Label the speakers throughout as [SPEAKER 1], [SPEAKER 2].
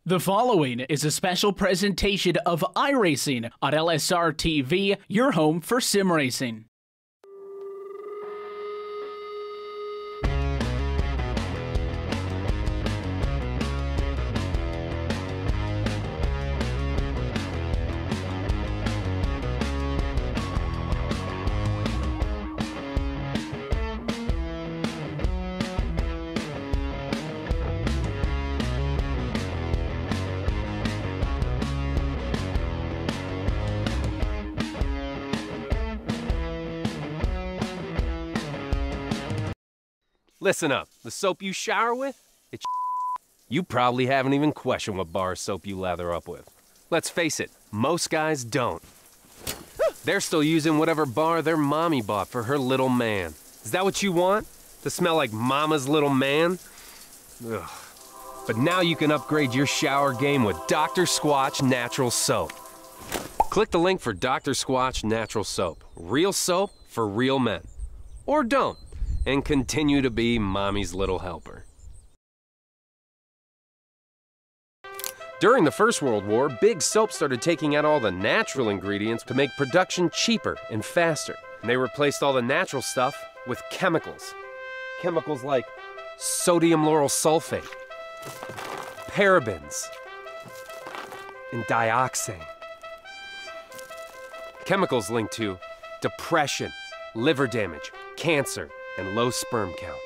[SPEAKER 1] The following is a special presentation of iRacing on LSRTV, your home for sim racing.
[SPEAKER 2] Listen up, the soap you shower with, it's you probably haven't even questioned what bar of soap you lather up with. Let's face it, most guys don't. They're still using whatever bar their mommy bought for her little man. Is that what you want? To smell like mama's little man? Ugh. But now you can upgrade your shower game with Dr. Squatch Natural Soap. Click the link for Dr. Squatch Natural Soap. Real soap for real men. Or don't. And continue to be mommy's little helper. During the First World War, big soap started taking out all the natural ingredients to make production cheaper and faster. And they replaced all the natural stuff with chemicals. Chemicals like sodium lauryl sulfate, parabens, and dioxane. Chemicals linked to depression, liver damage, cancer, and low sperm count.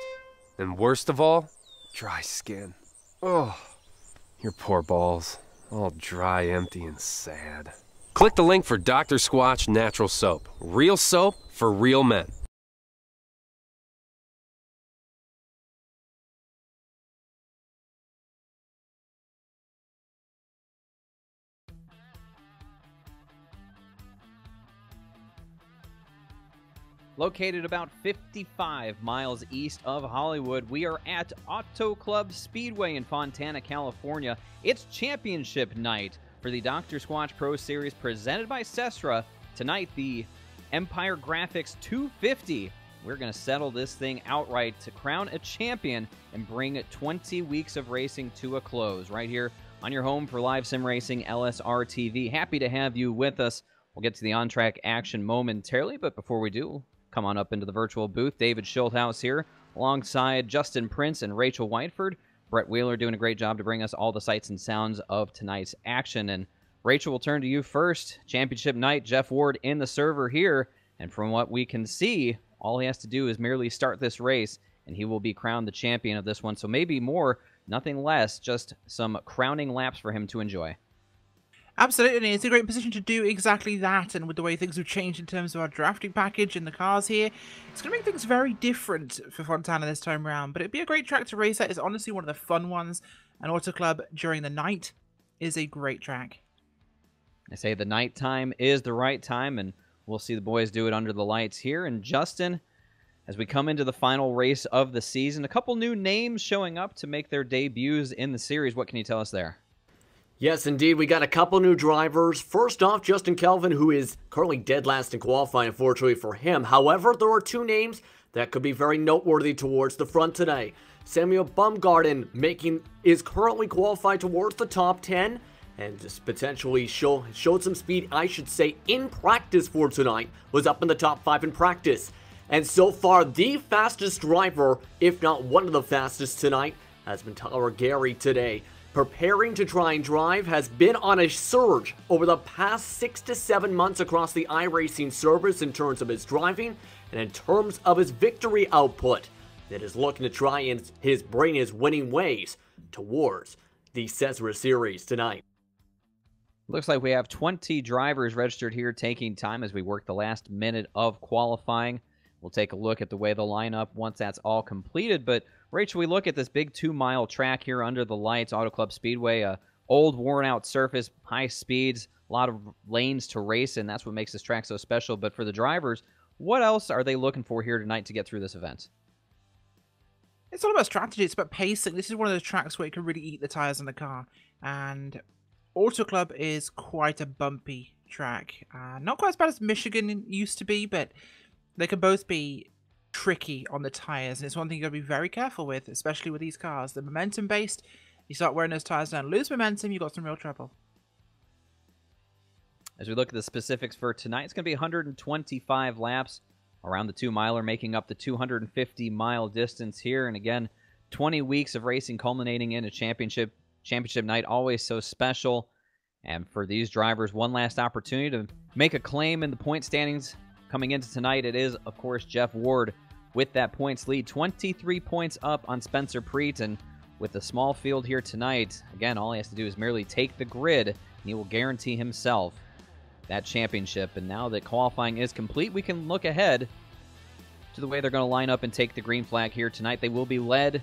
[SPEAKER 2] And worst of all, dry skin. Oh, your poor balls, all dry, empty, and sad. Click the link for Dr. Squatch Natural Soap. Real soap for real men.
[SPEAKER 3] Located about 55 miles east of Hollywood, we are at Auto Club Speedway in Fontana, California. It's championship night for the Dr. Squatch Pro Series presented by SESRA. Tonight, the Empire Graphics 250. We're going to settle this thing outright to crown a champion and bring 20 weeks of racing to a close right here on your home for live sim racing, LSRTV. Happy to have you with us. We'll get to the on-track action momentarily, but before we do, come on up into the virtual booth. David Schulthouse here, alongside Justin Prince and Rachel Whiteford. Brett Wheeler doing a great job to bring us all the sights and sounds of tonight's action. And Rachel, we'll turn to you first. Championship night, Jeff Ward in the server here. And from what we can see, all he has to do is merely start this race, and he will be crowned the champion of this one. So maybe more, nothing less, just some crowning laps for him to enjoy.
[SPEAKER 4] Absolutely, it's a great position to do exactly that, and with the way things have changed in terms of our drafting package and the cars here, it's going to make things very different for Fontana this time around, but it'd be a great track to race at. It's honestly one of the fun ones, and Auto Club during the night is a great track.
[SPEAKER 3] I say the night time is the right time, and we'll see the boys do it under the lights here. And Justin, as we come into the final race of the season, a couple new names showing up to make their debuts in the series. What can you tell us there?
[SPEAKER 5] Yes, indeed. We got a couple new drivers. First off, Justin Kelvin, who is currently dead last in qualifying, unfortunately for him. However, there are two names that could be very noteworthy towards the front today. Samuel Bumgarden is currently qualified towards the top 10 and just potentially showed some speed, I should say, in practice for tonight. Was up in the top 5 in practice. And so far, the fastest driver, if not one of the fastest tonight, has been Tyler Gary today. Preparing to try and drive, has been on a surge over the past 6 to 7 months across the iRacing service in terms of his driving and in terms of his victory output. That is looking to try and bring his winning ways towards the SESRA series tonight.
[SPEAKER 3] Looks like we have 20 drivers registered here taking time as we work the last minute of qualifying. We'll take a look at the way the lineup once that's all completed, but Rachel, we look at this big 2-mile track here under the lights, Auto Club Speedway, a old, worn-out surface, high speeds, a lot of lanes to race in. That's what makes this track so special. But for the drivers, what else are they looking for here tonight to get through this event?
[SPEAKER 4] It's all about strategy. It's about pacing. This is one of those tracks where you can really eat the tires on the car. And Auto Club is quite a bumpy track. Not quite as bad as Michigan used to be, but they can both be tricky on the tires, and it's one thing you got to be very careful with, especially with these cars. They're momentum based, You start wearing those tires down, lose momentum, you got some real trouble.
[SPEAKER 3] As we look at the specifics for tonight, it's going to be 125 laps around the 2-miler, making up the 250-mile distance here. And again, 20 weeks of racing culminating in a championship night, always so special. And for these drivers, one last opportunity to make a claim in the point standings coming into tonight. It is, of course, Jeff Ward with that points lead, 23 points up on Spencer Preet. And with the small field here tonight, again, all he has to do is merely take the grid, and he will guarantee himself that championship. And now that qualifying is complete, we can look ahead to the way they're going to line up and take the green flag here tonight. They will be led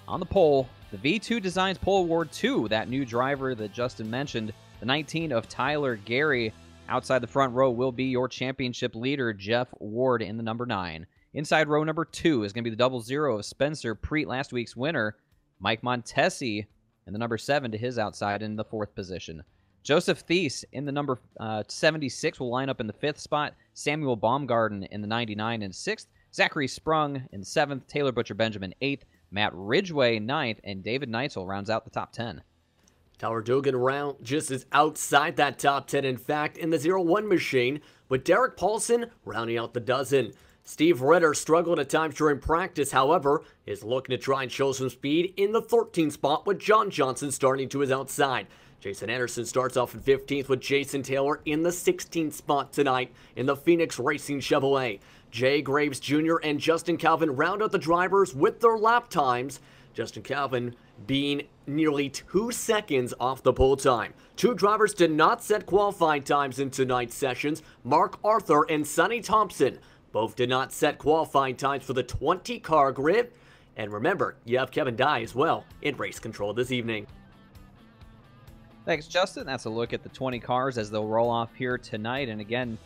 [SPEAKER 3] on the pole. The V2 Designs Pole Award 2, that new driver that Justin mentioned, the 19 of Tyler Gary. Outside the front row will be your championship leader, Jeff Ward, in the number 9. Inside row number 2 is going to be the 00 of Spencer Preet, last week's winner, Mike Montesi, in the number 7 to his outside in the 4th position. Joseph Thies in the number 76 will line up in the 5th spot. Samuel Baumgarten in the 99 and 6th. Zachary Sprung in 7th. Taylor Butcher Benjamin 8th. Matt Ridgway 9th. And David Neitzel rounds out the top 10.
[SPEAKER 5] Tyler Dugan around just as outside that top 10, in fact, in the 0-1 machine, with Derek Paulson rounding out the dozen. Steve Ritter struggled at times during practice, however, is looking to try and show some speed in the 13th spot, with John Johnson starting to his outside. Jason Anderson starts off in 15th, with Jason Taylor in the 16th spot tonight in the Phoenix Racing Chevrolet. Jay Graves Jr. and Justin Calvin round out the drivers with their lap times. Justin Calvin being nearly 2 seconds off the pole time. 2 drivers did not set qualifying times in tonight's sessions. Mark Arthur and Sonny Thompson both did not set qualifying times for the 20-car grid. And remember, you have Kevin Dye as well in race control this evening.
[SPEAKER 3] Thanks, Justin. That's a look at the 20 cars as they'll roll off here tonight. And again,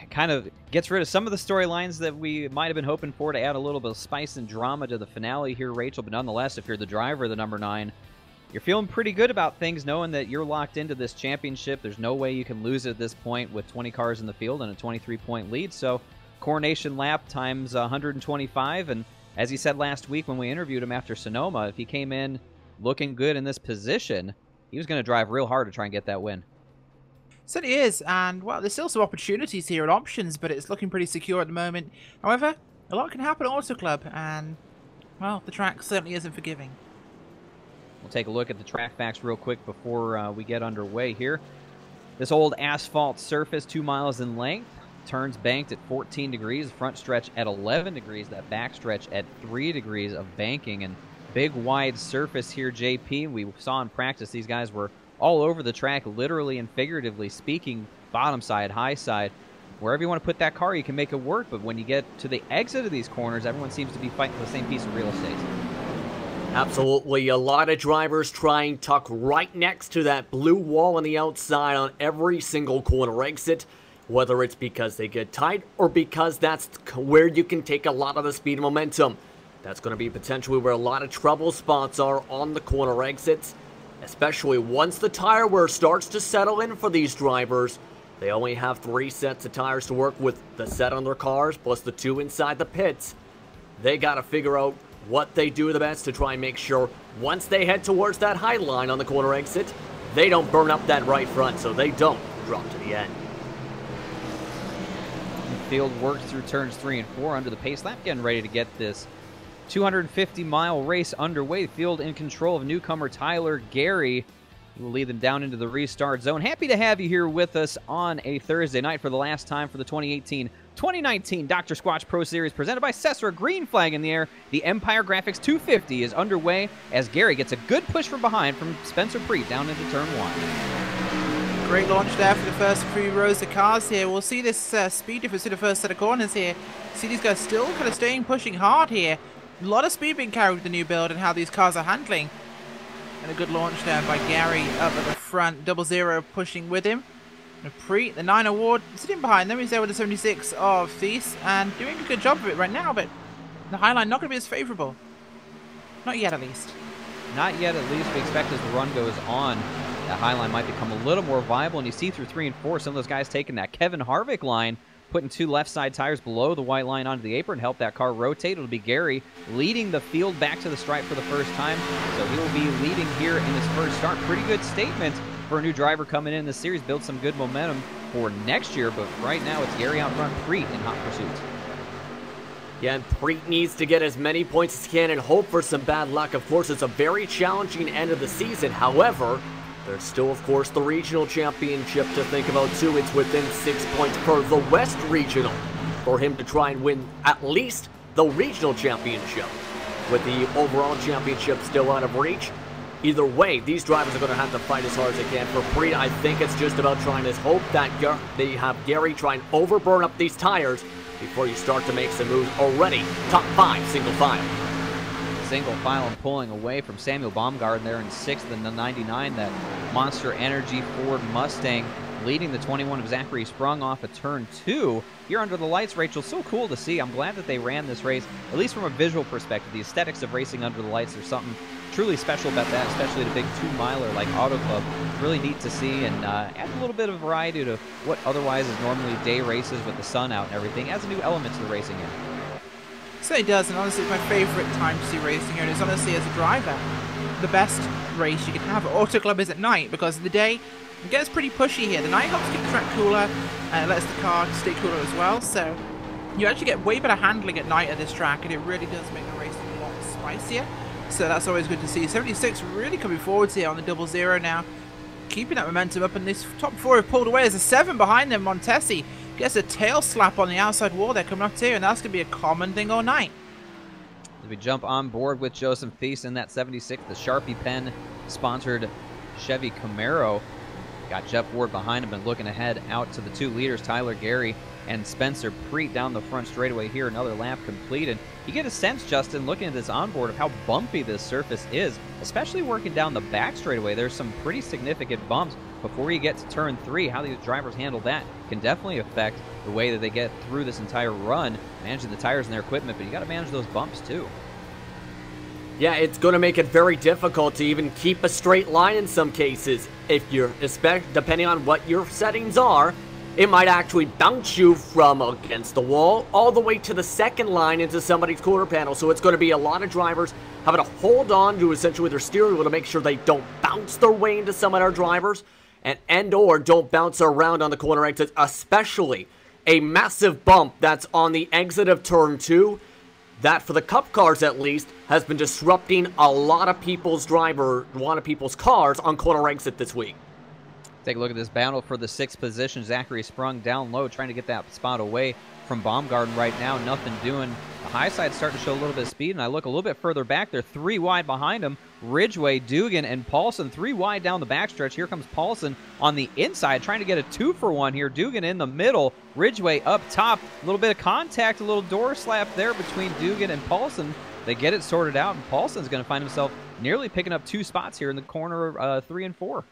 [SPEAKER 3] kind of gets rid of some of the storylines that we might have been hoping for to add a little bit of spice and drama to the finale here, Rachel. But nonetheless, if you're the driver of the number 9, you're feeling pretty good about things, knowing that you're locked into this championship. There's no way you can lose at this point with 20 cars in the field and a 23-point lead. So coronation lap times 125. And as he said last week when we interviewed him after Sonoma, if he came in looking good in this position, he was going to drive real hard to try and get that win.
[SPEAKER 4] Certainly is, and well, there's still some opportunities here and options, but it's looking pretty secure at the moment. However, a lot can happen at Auto Club, and well, the track certainly isn't forgiving.
[SPEAKER 3] We'll take a look at the track facts real quick before we get underway here. This old asphalt surface, 2 miles in length, turns banked at 14 degrees, front stretch at 11 degrees, that back stretch at 3 degrees of banking, and big wide surface here, JP. We saw in practice these guys were all over the track, literally and figuratively speaking, bottom side, high side. Wherever you want to put that car, you can make it work, but when you get to the exit of these corners, everyone seems to be fighting for the same piece of real estate.
[SPEAKER 5] Absolutely. A lot of drivers trying tuck right next to that blue wall on the outside on every single corner exit, whether it's because they get tight or because that's where you can take a lot of the speed and momentum. That's going to be potentially where a lot of trouble spots are on the corner exits, especially once the tire wear starts to settle in for these drivers. They only have 3 sets of tires to work with, the set on their cars plus the 2 inside the pits. They got to figure out what they do the best to try and make sure once they head towards that high line on the corner exit, they don't burn up that right front so they don't drop to the end.
[SPEAKER 3] The field works through turns 3 and 4 under the pace lap, getting ready to get this 250-mile race underway. Field in control of newcomer Tyler Gary. He will lead them down into the restart zone. Happy to have you here with us on a Thursday night for the last time for the 2018-2019 Dr. Squatch Pro Series presented by SESRA. Green flag in the air. The Empire Graphics 250 is underway as Gary gets a good push from behind from Spencer Preet down into turn 1.
[SPEAKER 4] Great launch there for the first few rows of cars here. We'll see this speed difference in the first set of corners here. See these guys still kind of staying pushing hard here. A lot of speed being carried with the new build and how these cars are handling. And a good launch there by Gary up at the front. 00 pushing with him. And Preet, the 9 award, sitting behind them. He's there with the 76 of Thies and doing a good job of it right now, but the highline not going to be as favorable. Not yet, at least.
[SPEAKER 3] Not yet, at least. We expect as the run goes on, that highline might become a little more viable. And you see through 3 and 4, some of those guys taking that Kevin Harvick line, putting 2 left side tires below the white line onto the apron, help that car rotate. It'll be Gary leading the field back to the stripe for the first time. So he will be leading here in his first start. Pretty good statement for a new driver coming in this series. Build some good momentum for next year, but right now it's Gary out front, Preet in hot pursuit.
[SPEAKER 5] Yeah, and Preet needs to get as many points as he can and hope for some bad luck. Of course, it's a very challenging end of the season. However, there's still, of course, the regional championship to think about, too. It's within 6 points for the West Regional for him to try and win at least the regional championship. With the overall championship still out of reach, either way, these drivers are going to have to fight as hard as they can. For Preet, I think it's just about trying to hope that they have Gary try and overburn up these tires before you start to make some moves. Already top 5 single file.
[SPEAKER 3] Single file and pulling away from Samuel Baumgarten there in 6th in the 99. That Monster Energy Ford Mustang leading the 21 of Zachary Sprung off of turn 2. Here under the lights, Rachel, so cool to see. I'm glad that they ran this race, at least from a visual perspective. The aesthetics of racing under the lights, there's something truly special about that, especially at a big 2-miler like Auto Club. Really neat to see, and add a little bit of variety to what otherwise is normally day races with the sun out and everything. Adds a new element to the racing here.
[SPEAKER 4] So it does, and honestly, it's my favourite time to see racing here. And it's honestly, as a driver, the best race you can have at Auto Club is at night, because in the day, it gets pretty pushy here. The night helps keep the track cooler, and lets the car stay cooler as well. So you actually get way better handling at night at this track, and it really does make the racing a lot spicier. So that's always good to see. 76 really coming forwards here on the 00 now, keeping that momentum up, and this top 4 have pulled away. There's a 7 behind them. Montesi gets a tail slap on the outside wall there coming up too, and that's going to be a common thing all night.
[SPEAKER 3] As we jump on board with Joseph Thies in that 76, the Sharpie Pen sponsored Chevy Camaro. Got Jeff Ward behind him and looking ahead out to the 2 leaders, Tyler Gary and Spencer Preet down the front straightaway here. Another lap completed. You get a sense, Justin, looking at this onboard, of how bumpy this surface is, especially working down the back straightaway. There's some pretty significant bumps before you get to turn 3. How these drivers handle that can definitely affect the way that they get through this entire run, managing the tires and their equipment, but you got to manage those bumps too.
[SPEAKER 5] Yeah, it's going to make it very difficult to even keep a straight line in some cases. If you're, depending on what your settings are, it might actually bounce you from against the wall all the way to the second line into somebody's quarter panel. So it's going to be a lot of drivers having to hold on to essentially their steering wheel to make sure they don't bounce their way into some of our drivers and or don't bounce around on the corner exits, especially a massive bump that's on the exit of turn 2. That, for the Cup cars at least, has been disrupting a lot of people's cars on corner exit this week.
[SPEAKER 3] Take a look at this battle for the 6th position. Zachary Sprung down low, trying to get that spot away from Baumgarten right now. Nothing doing. The high side starting to show a little bit of speed, and I look a little bit further back. They're 3 wide behind him. Ridgway, Dugan, and Paulson 3 wide down the backstretch. Here comes Paulson on the inside, trying to get a 2-for-1 here. Dugan in the middle. Ridgway up top. A little bit of contact, a little door slap there between Dugan and Paulson. They get it sorted out, and Paulson's going to find himself nearly picking up 2 spots here in the corner 3 and 4.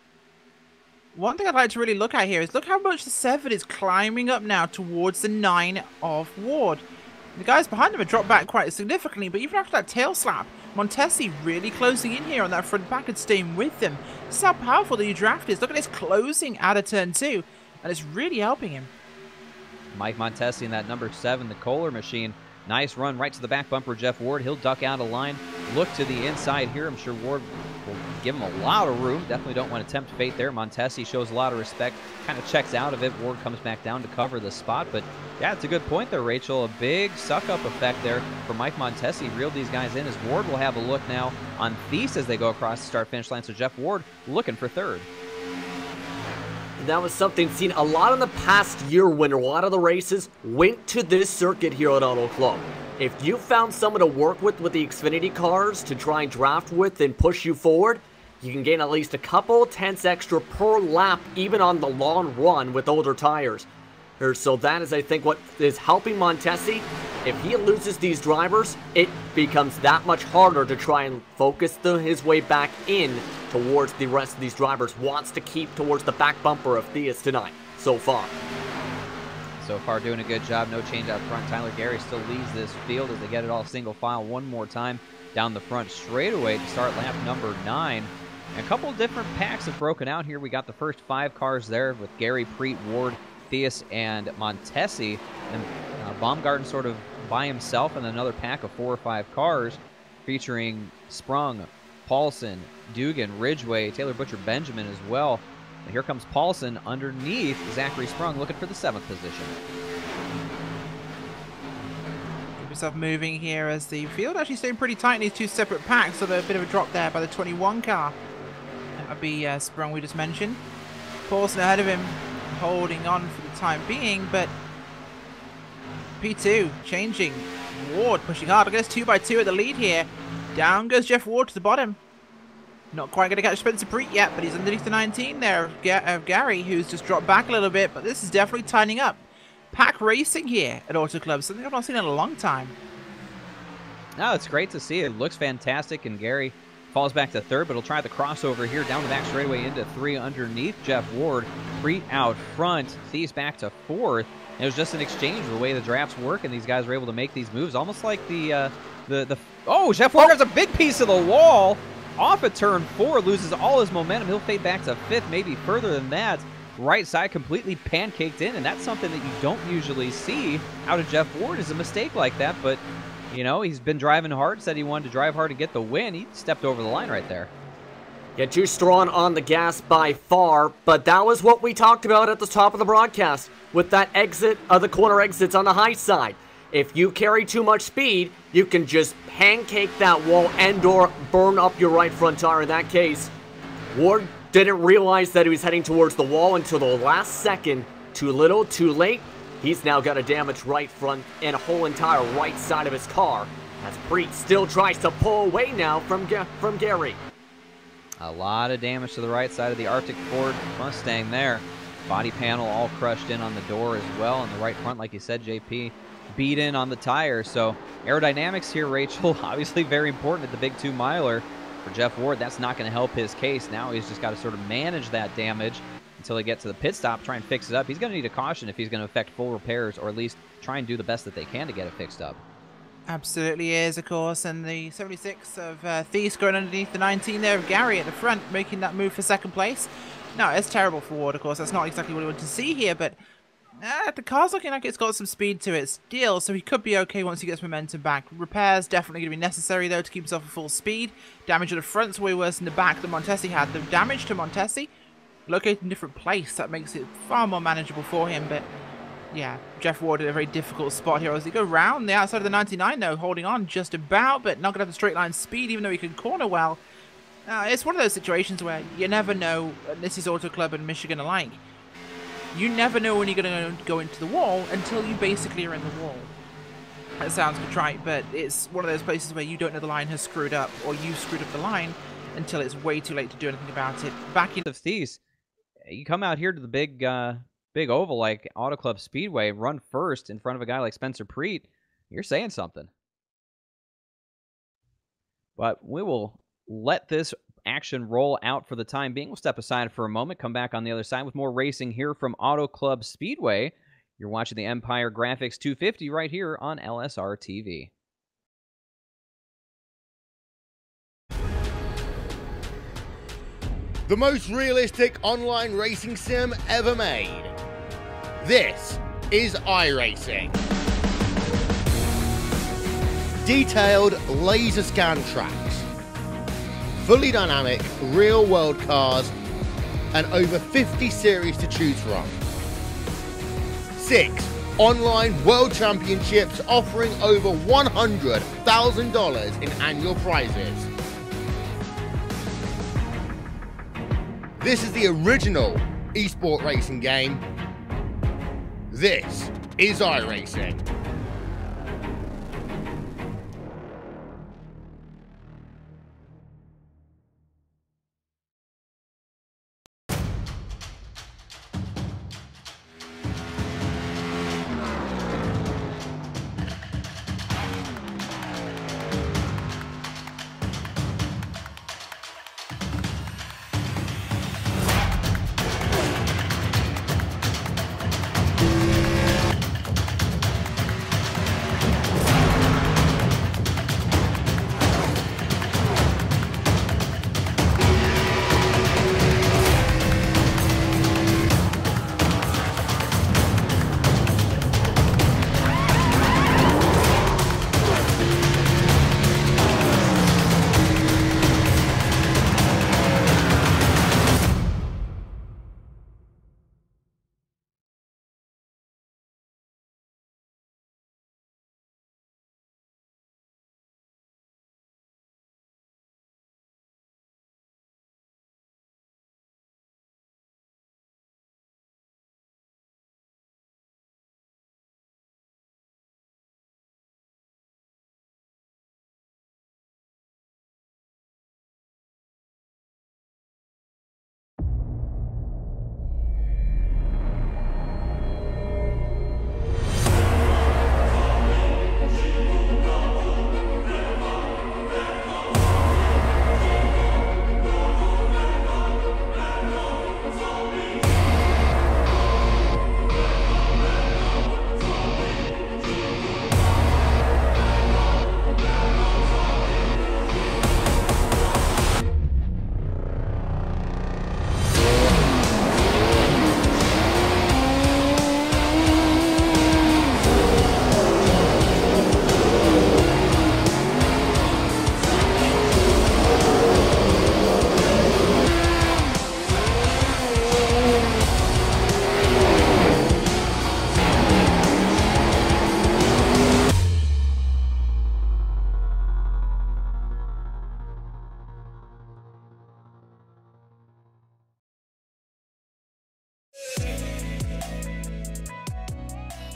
[SPEAKER 4] One thing I'd like to really look at here is look how much the 7 is climbing up now towards the 9 of Ward. The guys behind him have dropped back quite significantly, but even after that tail slap, Montesi really closing in here on that front back and staying with them. This is how powerful the new draft is. Look at this closing out of turn 2, and it's really helping him.
[SPEAKER 3] Mike Montesi in that number 7, the Kohler machine. Nice run right to the back bumper. Jeff Ward, he'll duck out of line. Look to the inside here. I'm sure Ward will give him a lot of room. Definitely don't want to tempt fate there. Montesi shows a lot of respect. Kind of checks out of it. Ward comes back down to cover the spot. But yeah, it's a good point there, Rachel. A big suck-up effect there for Mike Montesi. Reeled these guys in as Ward will have a look now on Thies as they go across the start-finish line. So Jeff Ward looking for 3rd.
[SPEAKER 5] That was something seen a lot in the past year when a lot of the races went to this circuit here at Auto Club. If you found someone to work with the Xfinity cars to try and draft with and push you forward, you can gain at least a couple tenths extra per lap even on the long run with older tires. So that is, I think, what is helping Montesi. If he loses these drivers, it becomes that much harder to try and focus his way back in towards the rest of these drivers. Wants to keep towards the back bumper of Thies tonight, so far.
[SPEAKER 3] So far doing a good job. No change out front. Tyler Gary still leads this field as they get it all single file one more time down the front straightaway to start lap number 9. And a couple different packs have broken out here. We got the first 5 cars there with Gary, Preet, Ward, Theus and Montesi, and Baumgarten sort of by himself, and another pack of 4 or 5 cars featuring Sprung, Paulson, Dugan, Ridgway, Taylor Butcher, Benjamin as well. And here comes Paulson underneath Zachary Sprung, looking for the 7th position.
[SPEAKER 4] Keep yourself moving here as the field actually staying pretty tight in these 2 separate packs, so a bit of a drop there by the 21 car. That would be Sprung we just mentioned. Paulson ahead of him, holding on for the time being, but P2 changing. Ward pushing hard. I guess 2x2 at the lead here. Down goes Jeff Ward to the bottom. Not quite going to catch Spencer Preet yet, but he's underneath the 19 there of Gary, who's just dropped back a little bit, but this is definitely tightening up. Pack racing here at Auto Club, something I've not seen in a long time.
[SPEAKER 3] No, it's great to see. It looks fantastic, and Gary falls back to 3rd, but he'll try the crossover here down the back straightaway into 3 underneath Jeff Ward. Preet out front, Thies back to 4th. It was just an exchange the way the drafts work, and these guys were able to make these moves, almost like oh, Jeff Ward has a big piece of the wall off at turn 4, loses all his momentum. He'll fade back to 5th, maybe further than that. Right side completely pancaked in, and that's something that you don't usually see out of Jeff Ward, is a mistake like that, but you know, he's been driving hard, said he wanted to drive hard to get the win. He stepped over the line right there.
[SPEAKER 5] Yeah, too strong on the gas by far, but that was what we talked about at the top of the broadcast with that exit of the corner exits on the high side. If you carry too much speed, you can just pancake that wall and or burn up your right front tire. In that case, Ward didn't realize that he was heading towards the wall until the last second. Too little, too late. He's now got a damaged right front and a whole entire right side of his car, as Preet still tries to pull away now from Gary.
[SPEAKER 3] A lot of damage to the right side of the Arctic Ford Mustang there. Body panel all crushed in on the door as well, and the right front, like you said, JP, beat in on the tire. So aerodynamics here, Rachel, obviously very important at the big 2-miler. For Jeff Ward, that's not going to help his case. Now he's just got to sort of manage that damage until he gets to the pit stop, try and fix it up. He's going to need a caution if he's going to affect full repairs, or at least try and do the best that they can to get it fixed up.
[SPEAKER 4] Absolutely is, of course, and the 76 of Thies going underneath the 19 there of Gary at the front, making that move for 2nd place. No, it's terrible for Ward, of course. That's not exactly what we want to see here, but the car's looking like it's got some speed to it still, so he could be okay once he gets momentum back. Repairs definitely going to be necessary, though, to keep himself at full speed. Damage at the front's way worse than the back that Montesi had. The damage to Montesi, located in a different place, that makes it far more manageable for him, but yeah, Jeff Ward in a very difficult spot here as he go round the outside of the 99, though, holding on just about, but not going to have the straight line speed, even though he can corner well. It's one of those situations where you never know, and this is Auto Club and Michigan alike, you never know when you're going to go into the wall until you basically are in the wall. That sounds contrite, but it's one of those places where you don't know the line has screwed up, or you screwed up the line until it's way too late to do anything about it. Back in
[SPEAKER 3] of Thies, you come out here to the big oval like Auto Club Speedway, run first in front of a guy like Spencer Preet, you're saying something. But we will let this action roll out for the time being. We'll step aside for a moment, come back on the other side with more racing here from Auto Club Speedway. You're watching the Empire Graphics 250 right here on LSRTV.
[SPEAKER 6] The most realistic online racing sim ever made. This is iRacing. Detailed laser scan tracks, fully dynamic real world cars, and over 50 series to choose from. 6 online world championships offering over $100,000 in annual prizes. This is the original esport racing game. This is iRacing.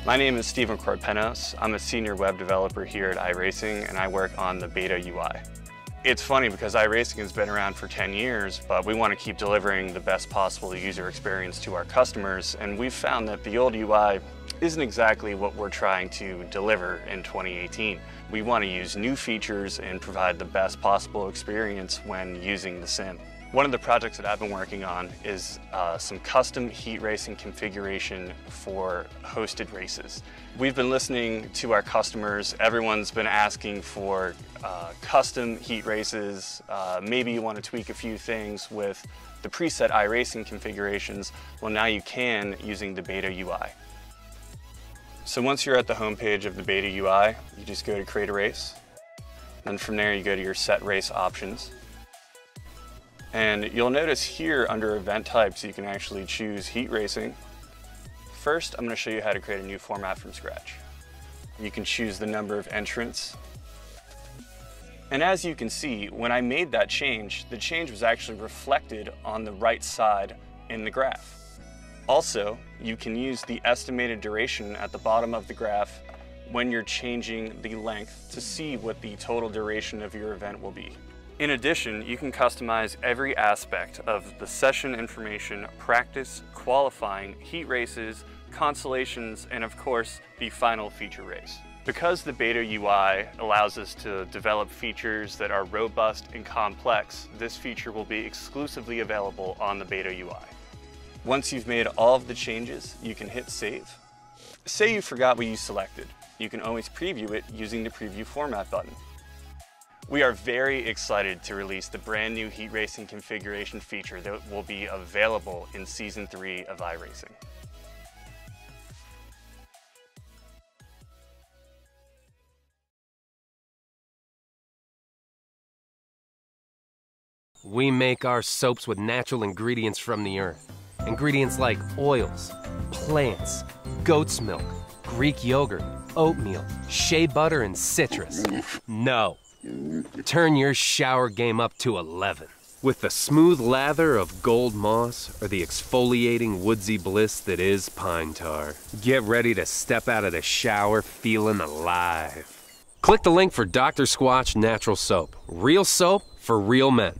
[SPEAKER 7] My name is Steven Corpenos. I'm a senior web developer here at iRacing, and I work on the beta UI. It's funny because iRacing has been around for 10 years, but we want to keep delivering the best possible user experience to our customers, and we've found that the old UI isn't exactly what we're trying to deliver in 2018. We want to use new features and provide the best possible experience when using the sim. One of the projects that I've been working on is some custom heat racing configuration for hosted races. We've been listening to our customers. Everyone's been asking for custom heat races. Maybe you want to tweak a few things with the preset iRacing configurations. Well, now you can using the beta UI. So once you're at the home page of the beta UI, you just go to create a race. Then from there you go to your set race options. And you'll notice here under event types, you can actually choose heat racing. First, I'm going to show you how to create a new format from scratch. You can choose the number of entrants. And as you can see, when I made that change, the change was actually reflected on the right side in the graph. Also, you can use the estimated duration at the bottom of the graph when you're changing the length to see what the total duration of your event will be. In addition, you can customize every aspect of the session information, practice, qualifying, heat races, consolations, and of course, the final feature race. Because the beta UI allows us to develop features that are robust and complex, this feature will be exclusively available on the beta UI. Once you've made all of the changes, you can hit save. Say you forgot what you selected. You can always preview it using the preview format button. We are very excited to release the brand new heat racing configuration feature that will be available in Season 3 of iRacing.
[SPEAKER 2] We make our soaps with natural ingredients from the earth. Ingredients like oils, plants, goat's milk, Greek yogurt, oatmeal, shea butter, and citrus. No. Turn your shower game up to 11. With the smooth lather of gold moss or the exfoliating woodsy bliss that is pine tar. Get ready to step out of the shower feeling alive. Click the link for Dr. Squatch Natural Soap. Real soap for real men.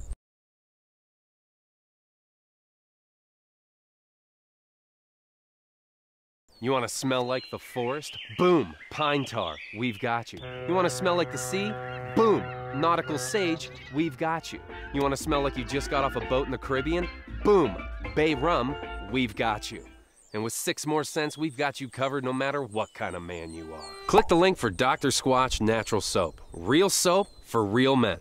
[SPEAKER 2] You want to smell like the forest? Boom, pine tar, we've got you. You want to smell like the sea? Boom, nautical sage, we've got you. You want to smell like you just got off a boat in the Caribbean? Boom, bay rum, we've got you. And with 6 more cents, we've got you covered no matter what kind of man you are. Click the link for Dr. Squatch Natural Soap. Real soap for real men.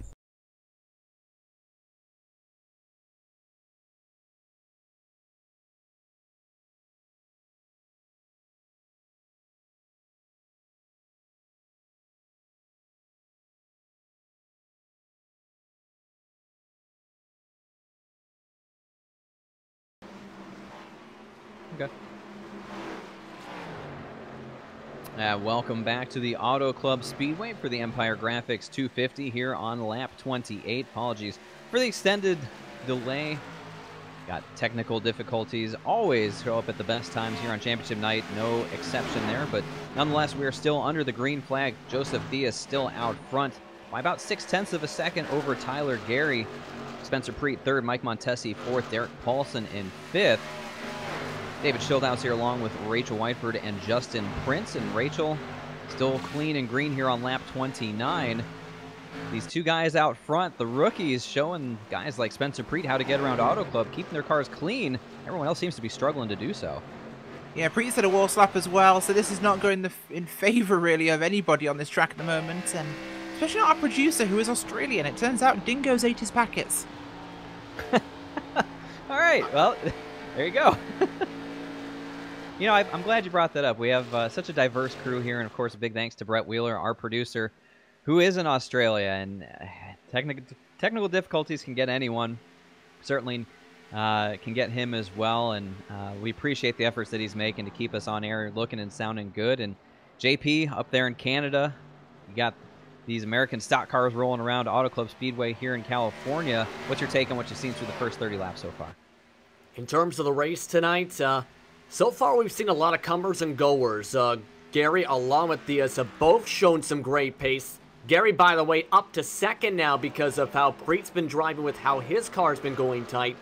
[SPEAKER 3] Okay. Welcome back to the Auto Club Speedway for the Empire Graphics 250 here on lap 28. Apologies for the extended delay. Got technical difficulties. Always show up at the best times here on Championship Night. No exception there, but nonetheless, we are still under the green flag. Joseph Diaz still out front by about 0.6 of a second over Tyler Gary. Spencer Preet third, Mike Montesi fourth, Derek Paulson in fifth. David Schildhaus here along with Rachel Whiteford and Justin Prince. And Rachel still clean and green here on lap 29. These two guys out front, the rookies, showing guys like Spencer Preet how to get around Auto Club, keeping their cars clean. Everyone else seems to be struggling to do so.
[SPEAKER 4] Yeah, Preet's had a wall slap as well, so this is not going in favour, really, of anybody on this track at the moment. And especially not our producer, who is Australian. It turns out Dingo's ate his packets.
[SPEAKER 3] All right, well, there you go. You know, I'm glad you brought that up. We have such a diverse crew here, and of course, a big thanks to Brett Wheeler, our producer, who is in Australia. And technical difficulties can get anyone. Certainly can get him as well. And we appreciate the efforts that he's making to keep us on air, looking and sounding good. And JP up there in Canada, you got these American stock cars rolling around Auto Club Speedway here in California. What's your take on what you've seen through the first 30 laps so far?
[SPEAKER 5] In terms of the race tonight, So far, we've seen a lot of comers and goers. Gary, along with Diaz, have both shown some great pace. Gary, by the way, up to second now because of how Preet's been driving with how his car's been going tight.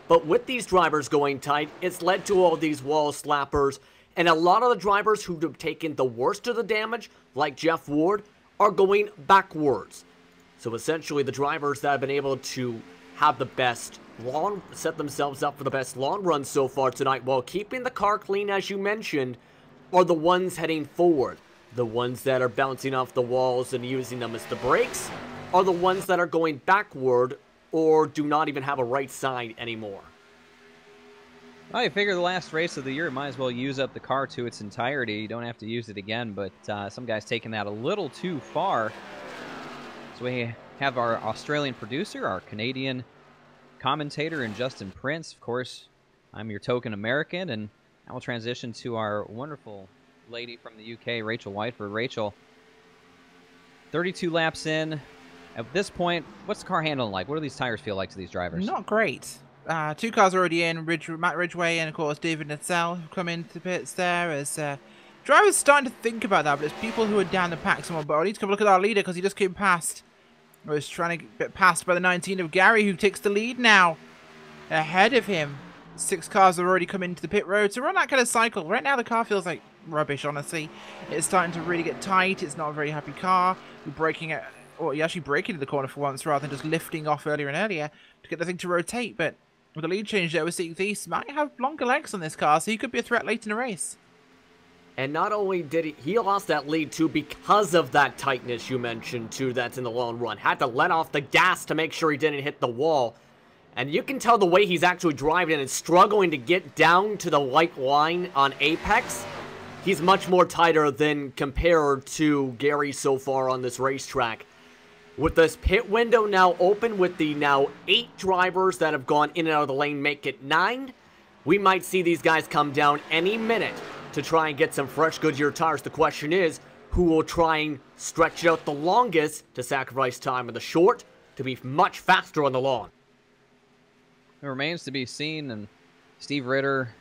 [SPEAKER 5] But with these drivers going tight, it's led to all these wall slappers. And a lot of the drivers who have taken the worst of the damage, like Jeff Ward, are going backwards. So essentially, the drivers that have been able to have the best set themselves up for the best long run so far tonight while keeping the car clean, as you mentioned, are the ones heading forward. The ones that are bouncing off the walls and using them as the brakes are the ones that are going backward or do not even have a right side anymore.
[SPEAKER 3] Well, you figure the last race of the year, might as well use up the car to its entirety. You don't have to use it again, but some guys taking that a little too far. So we have our Australian producer, our Canadian commentator, and Justin Prince. Of course, I'm your token American, and I will transition to our wonderful lady from the UK, Rachel Whiteford. Rachel, 32 laps in. At this point, what's the car handling like? What do these tires feel like to these drivers?
[SPEAKER 4] Not great. Two cars already in, Matt Ridgway and, of course, David Netzel have come into the pits there as drivers starting to think about that, but it's people who are down the pack somewhat. But I need to come look at our leader because he just came past. I was trying to get passed by the 19 of Gary, who takes the lead now. Ahead of him, 6 cars have already come into the pit road, so we're on that kind of cycle. Right now, the car feels like rubbish, honestly. It's starting to really get tight. It's not a very happy car. You're braking it, or you're actually braking into the corner for once rather than just lifting off earlier and earlier to get the thing to rotate. But with the lead change there, we're seeing these might have longer legs on this car, so he could be a threat late in the race.
[SPEAKER 5] And not only did he lost that lead too because of that tightness you mentioned too that's in the long run. Had to let off the gas to make sure he didn't hit the wall. And you can tell the way he's actually driving and struggling to get down to the white line on Apex. He's much more tighter than compared to Gary so far on this racetrack. With this pit window now open with the now 8 drivers that have gone in and out of the lane make it 9, we might see these guys come down any minute to try and get some fresh Goodyear tires. The question is, who will try and stretch it out the longest to sacrifice time in the short to be much faster on the long?
[SPEAKER 3] It remains to be seen, and Steve Ritter,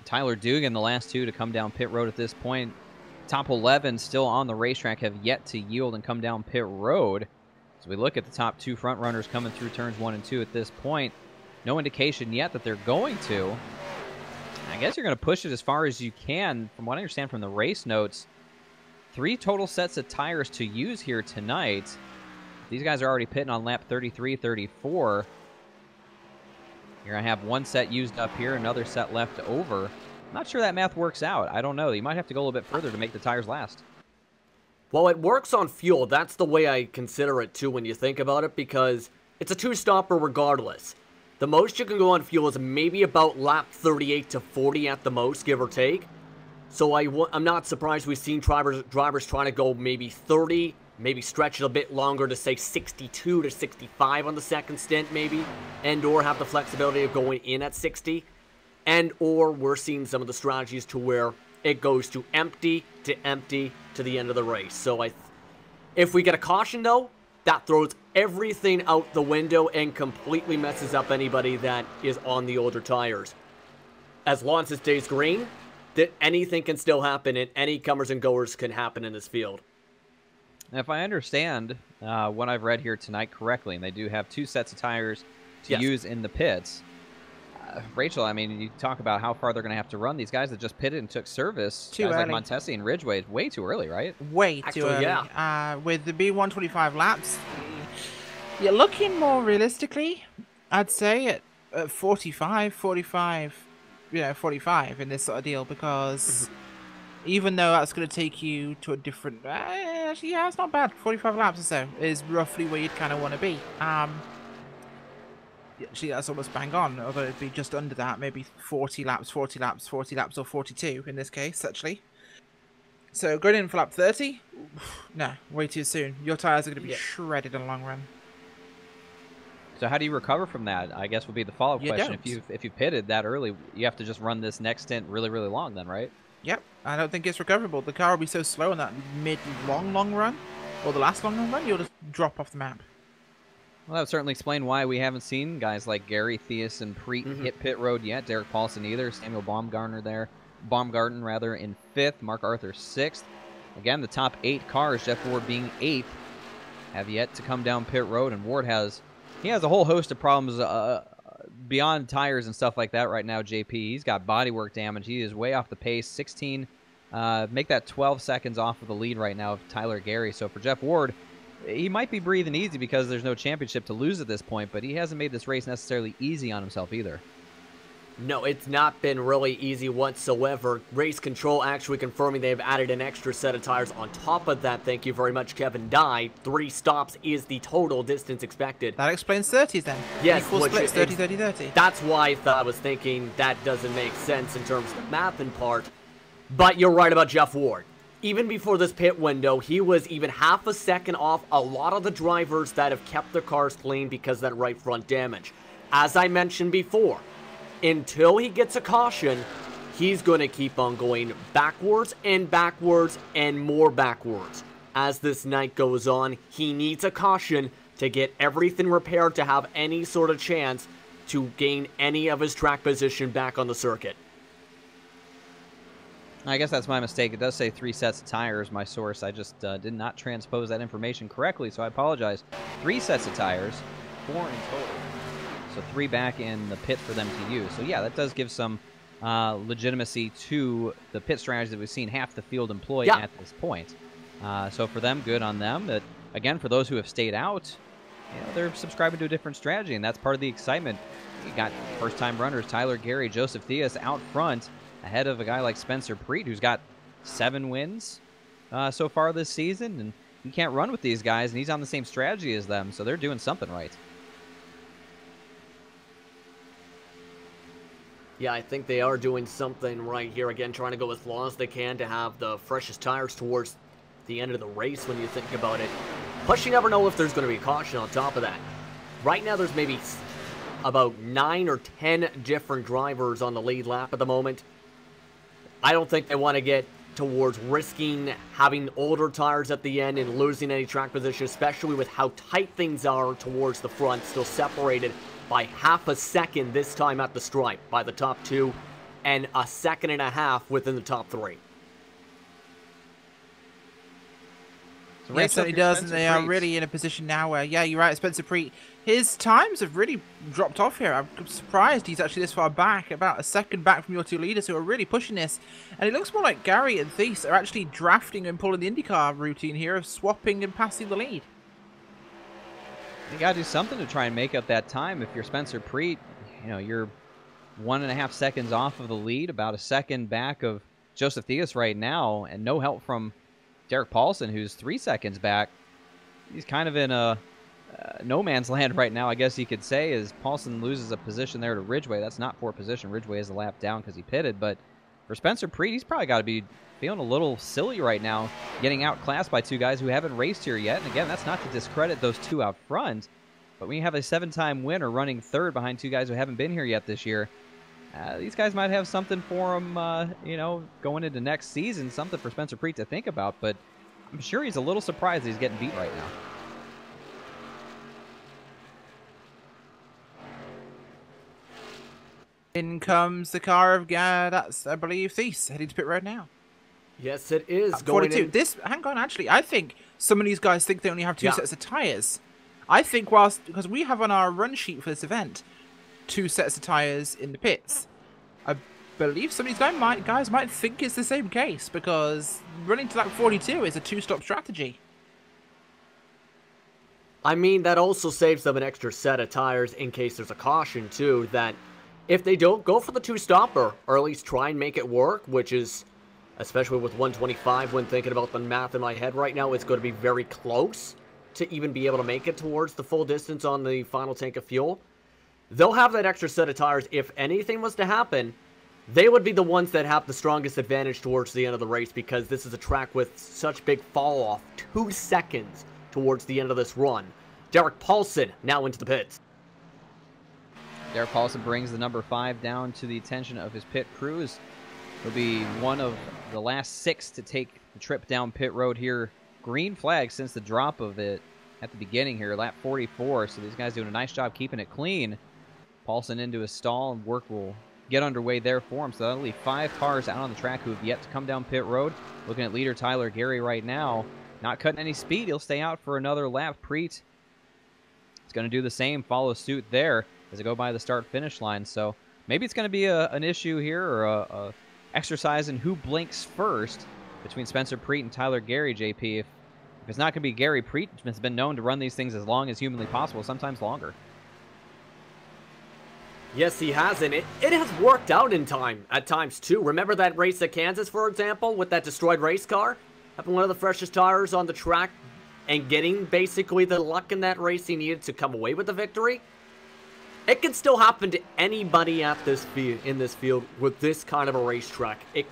[SPEAKER 3] Tyler Dugan, the last 2 to come down pit road at this point. Top 11 still on the racetrack have yet to yield and come down pit road. As we look at the top 2 front runners coming through turns 1 and 2 at this point, no indication yet that they're going to. I guess you're going to push it as far as you can. From what I understand from the race notes, 3 total sets of tires to use here tonight. These guys are already pitting on lap 33, 34. You're going to have 1 set used up here, another set left over. I'm not sure that math works out. I don't know. You might have to go a little bit further to make the tires last.
[SPEAKER 5] Well, it works on fuel. That's the way I consider it, too, when you think about it, because it's a 2-stopper regardless. The most you can go on fuel is maybe about lap 38 to 40 at the most, give or take. So I'm not surprised we've seen drivers trying to go maybe 30, maybe stretch it a bit longer to say 62 to 65 on the second stint maybe, and or have the flexibility of going in at 60. And or we're seeing some of the strategies to where it goes to empty to the end of the race. So if we get a caution though, that throws everything out the window and completely messes up anybody that is on the older tires. As long as it stays green, that anything can still happen and any comers and goers can happen in this field.
[SPEAKER 3] If I understand what I've read here tonight correctly, and they do have 2 sets of tires to use in the pits. Rachel, I mean, you talk about how far they're going to have to run. These guys that just pitted and took service, guys like Montesi and Ridgway, way too early, right?
[SPEAKER 4] Way too early. Yeah. With the B125 laps, you're looking more realistically, I'd say, at 45, 45 in this sort of deal, because even though that's going to take you to a different... actually, yeah, it's not bad. 45 laps or so is roughly where you'd kind of want to be. Actually, that's almost bang on, although it'd be just under that, maybe 40 laps, 40 laps, 40 laps, or 42 in this case, actually. So, going in for lap 30? No, way too soon. Your tyres are going to be shredded in the long run.
[SPEAKER 3] So how do you recover from that? I guess would be the follow-up question.
[SPEAKER 4] Don't.
[SPEAKER 3] If you pitted that early, you have to just run this next stint really, really long then, right?
[SPEAKER 4] Yep, I don't think it's recoverable. The car will be so slow in that mid-long run, or the last long run, you'll just drop off the map.
[SPEAKER 3] Well, that would certainly explain why we haven't seen guys like Gary, Theus, and Preet hit pit road yet. Derek Paulson either. Samuel Baumgarten rather, in 5th. Mark Arthur 6th. Again, the top 8 cars, Jeff Ward being 8th, have yet to come down pit road. And Ward has a whole host of problems beyond tires and stuff like that right now, JP. He's got bodywork damage. He is way off the pace. 16, make that 12 seconds off of the lead right now of Tyler Gary. So for Jeff Ward, he might be breathing easy because there's no championship to lose at this point, but he hasn't made this race necessarily easy on himself either.
[SPEAKER 5] No, it's not been really easy whatsoever. Race Control actually confirming they've added an extra set of tires on top of that. Thank you very much, Kevin Dye. 3 stops is the total distance expected.
[SPEAKER 4] That explains 30s then.
[SPEAKER 5] Yes,
[SPEAKER 4] equal splits, 30, 30, 30.
[SPEAKER 5] That's why I was thinking that doesn't make sense in terms of the math and part. But you're right about Jeff Ward. Even before this pit window, he was even half a second off a lot of the drivers that have kept their cars clean because of that right front damage. As I mentioned before, until he gets a caution, he's going to keep on going backwards and backwards and more backwards. As this night goes on, he needs a caution to get everything repaired to have any sort of chance to gain any of his track position back on the circuit.
[SPEAKER 3] I guess that's my mistake. It does say 3 sets of tires, my source. I just did not transpose that information correctly, so I apologize. 3 sets of tires, 4 in total. So 3 back in the pit for them to use. So yeah, that does give some legitimacy to the pit strategy that we've seen half the field employ at this point. So for them, good on them. But again, for those who have stayed out, they're subscribing to a different strategy, and that's part of the excitement. You got first-time runners, Tyler Gary, Joseph Theus out front, ahead of a guy like Spencer Preet, who's got 7 wins so far this season, and he can't run with these guys, and he's on the same strategy as them, so they're doing something right.
[SPEAKER 5] Yeah, I think they are doing something right here. Again, trying to go as long as they can to have the freshest tires towards the end of the race when you think about it. Plus, you never know if there's going to be a caution on top of that. Right now, there's maybe about 9 or 10 different drivers on the lead lap at the moment. I don't think they want to get towards risking having older tires at the end and losing any track position, especially with how tight things are towards the front, still separated by half a second this time at the stripe by the top 2 and a second and a half within the top 3.
[SPEAKER 4] So yes, he does, and they are really in a position now where, yeah, you're right, Spencer Preet, his times have really dropped off here. I'm surprised he's actually this far back, about a second back from your 2 leaders who are really pushing this. And it looks more like Gary and Theis are actually drafting and pulling the IndyCar routine here of swapping and passing the lead.
[SPEAKER 3] You got to do something to try and make up that time. If you're Spencer Preet, you're 1.5 seconds off of the lead, about a second back of Joseph Theus right now, and no help from Derek Paulson, who's 3 seconds back. He's kind of in a no man's land right now, I guess you could say, as Paulson loses a position there to Ridgway. That's not for position. Ridgway is a lap down because he pitted. But for Spencer Preet, he's probably got to be feeling a little silly right now, getting outclassed by 2 guys who haven't raced here yet. And again, that's not to discredit those 2 out front. But when you have a 7-time winner running 3rd behind 2 guys who haven't been here yet this year, these guys might have something for him, going into next season, something for Spencer Preet to think about, but I'm sure he's a little surprised he's getting beat right now.
[SPEAKER 4] In comes the car of, that's, I believe, Theis, heading to pit road now.
[SPEAKER 5] Yes, it is.
[SPEAKER 4] Going 42. Hang on, actually, I think some of these guys think they only have 2 sets of tyres. I think because we have on our run sheet for this event 2 sets of tyres in the pits. I believe some of these guys might think it's the same case, because running to lap 42 is a 2-stop strategy.
[SPEAKER 5] I mean, that also saves them an extra set of tires in case there's a caution, too, that if they don't go for the 2-stopper, or at least try and make it work, which is, especially with 125, when thinking about the math in my head right now, it's going to be very close to even be able to make it towards the full distance on the final tank of fuel. They'll have that extra set of tires. If anything was to happen, they would be the ones that have the strongest advantage towards the end of the race, because this is a track with such big fall off, 2 seconds towards the end of this run. Derek Paulson now into the pits.
[SPEAKER 3] Derek Paulson brings the number 5 down to the attention of his pit crews. He'll be one of the last 6 to take the trip down pit road here. Green flag since the drop of it at the beginning here, lap 44. So these guys doing a nice job keeping it clean. Paulson into his stall, and work will get underway there for him. So that'll leave 5 cars out on the track who have yet to come down pit road. Looking at leader Tyler Gary right now, not cutting any speed. He'll stay out for another lap. Preet is going to do the same, follow suit there as they go by the start-finish line. So maybe it's going to be an issue here, or a exercise in who blinks first between Spencer Preet and Tyler Gary, JP. If it's not going to be Gary, Preet has been known to run these things as long as humanly possible, sometimes longer.
[SPEAKER 5] Yes, he has, and it has worked out at times too. Remember that race at Kansas, for example, with that destroyed race car? Having one of the freshest tires on the track and getting basically the luck in that race he needed to come away with the victory? It can still happen to anybody at this in this field with this kind of a racetrack. It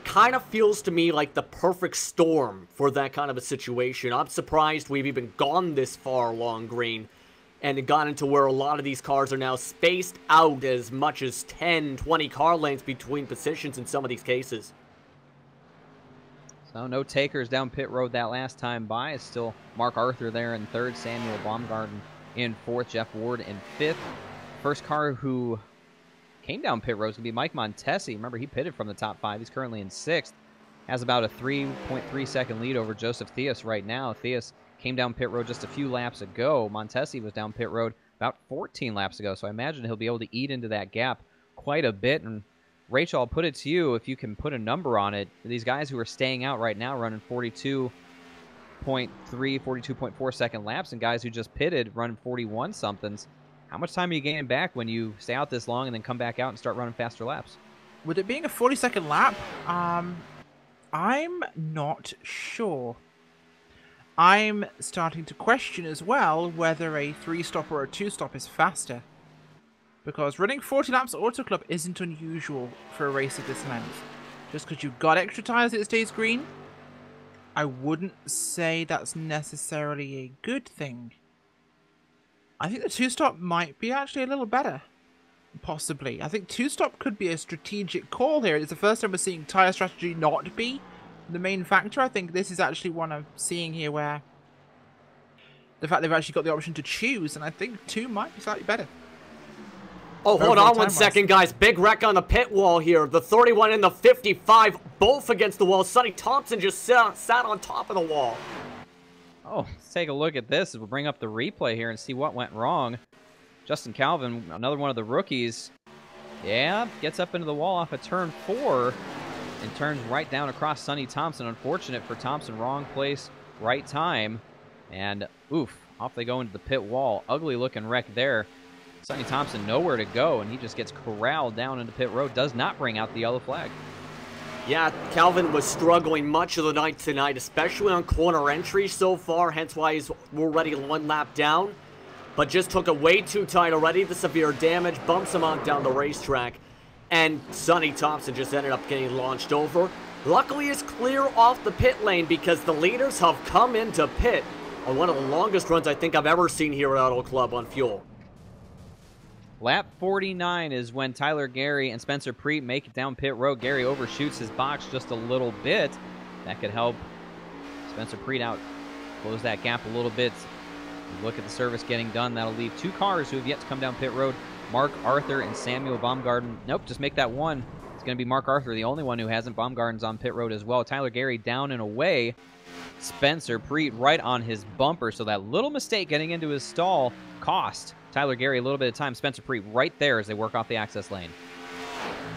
[SPEAKER 5] kind of feels to me like the perfect storm for that kind of a situation. I'm surprised we've even gone this far along green and gotten to where a lot of these cars are now spaced out as much as 10, 20 car lengths between positions in some of these cases.
[SPEAKER 3] So no takers down pit road that last time by. It's still Mark Arthur there in 3rd, Samuel Baumgarten in 4th, Jeff Ward in 5th. First car who came down pit road is going to be Mike Montesi. Remember, he pitted from the top 5. He's currently in 6th. Has about a 3.3 second lead over Joseph Theus right now. Theus came down pit road just a few laps ago. Montesi was down pit road about 14 laps ago. So I imagine he'll be able to eat into that gap quite a bit. And Rachel, I'll put it to you, if you can put a number on it. These guys who are staying out right now running 42.3, 42.4 second laps, and guys who just pitted running 41 somethings. How much time are you gaining back when you stay out this long and then come back out and start running faster laps?
[SPEAKER 4] With it being a 40-second lap, I'm not sure. I'm starting to question as well whether a 3-stop or a 2-stop is faster. Because running 40 laps at Auto Club isn't unusual for a race of this length. Just because you've got extra tyres that it stays green, I wouldn't say that's necessarily a good thing. I think the 2-stop might be actually a little better. Possibly. I think 2-stop could be a strategic call here. It's the first time we're seeing tyre strategy not be the main factor. I think this is actually one I'm seeing here where the fact they've actually got the option to choose, and I think 2 might be slightly better.
[SPEAKER 5] Oh, hold on one second, guys. Big wreck on the pit wall here. The 31 and the 55 both against the wall. Sonny Thompson just sat on top of the wall.
[SPEAKER 3] Oh, let's take a look at this as we'll bring up the replay here and see what went wrong. Justin Calvin, another one of the rookies, yeah, gets up into the wall off of turn 4 and turns right down across Sonny Thompson. Unfortunate for Thompson, wrong place, right time. And, oof, off they go into the pit wall. Ugly looking wreck there. Sonny Thompson nowhere to go, and he just gets corralled down into pit road. Does not bring out the yellow flag.
[SPEAKER 5] Yeah, Calvin was struggling much of the night tonight, especially on corner entries so far, hence why he's already 1 lap down. But just took it way too tight already. The severe damage bumps him on down the racetrack. And Sonny Thompson just ended up getting launched over. Luckily, it's clear off the pit lane because the leaders have come into pit on one of the longest runs I think I've ever seen here at Auto Club on fuel.
[SPEAKER 3] Lap 49 is when Tyler Gary and Spencer Preet make it down pit road. Gary overshoots his box just a little bit. That could help Spencer Preet out, close that gap a little bit. Look at the service getting done. That'll leave 2 cars who have yet to come down pit road. Mark Arthur and Samuel Baumgarten. Nope, just make that 1. It's going to be Mark Arthur, the only one who hasn't. Baumgarten's on pit road as well. Tyler Gary down and away. Spencer Preet right on his bumper. So that little mistake getting into his stall cost Tyler Gary a little bit of time. Spencer Preet right there as they work off the access lane.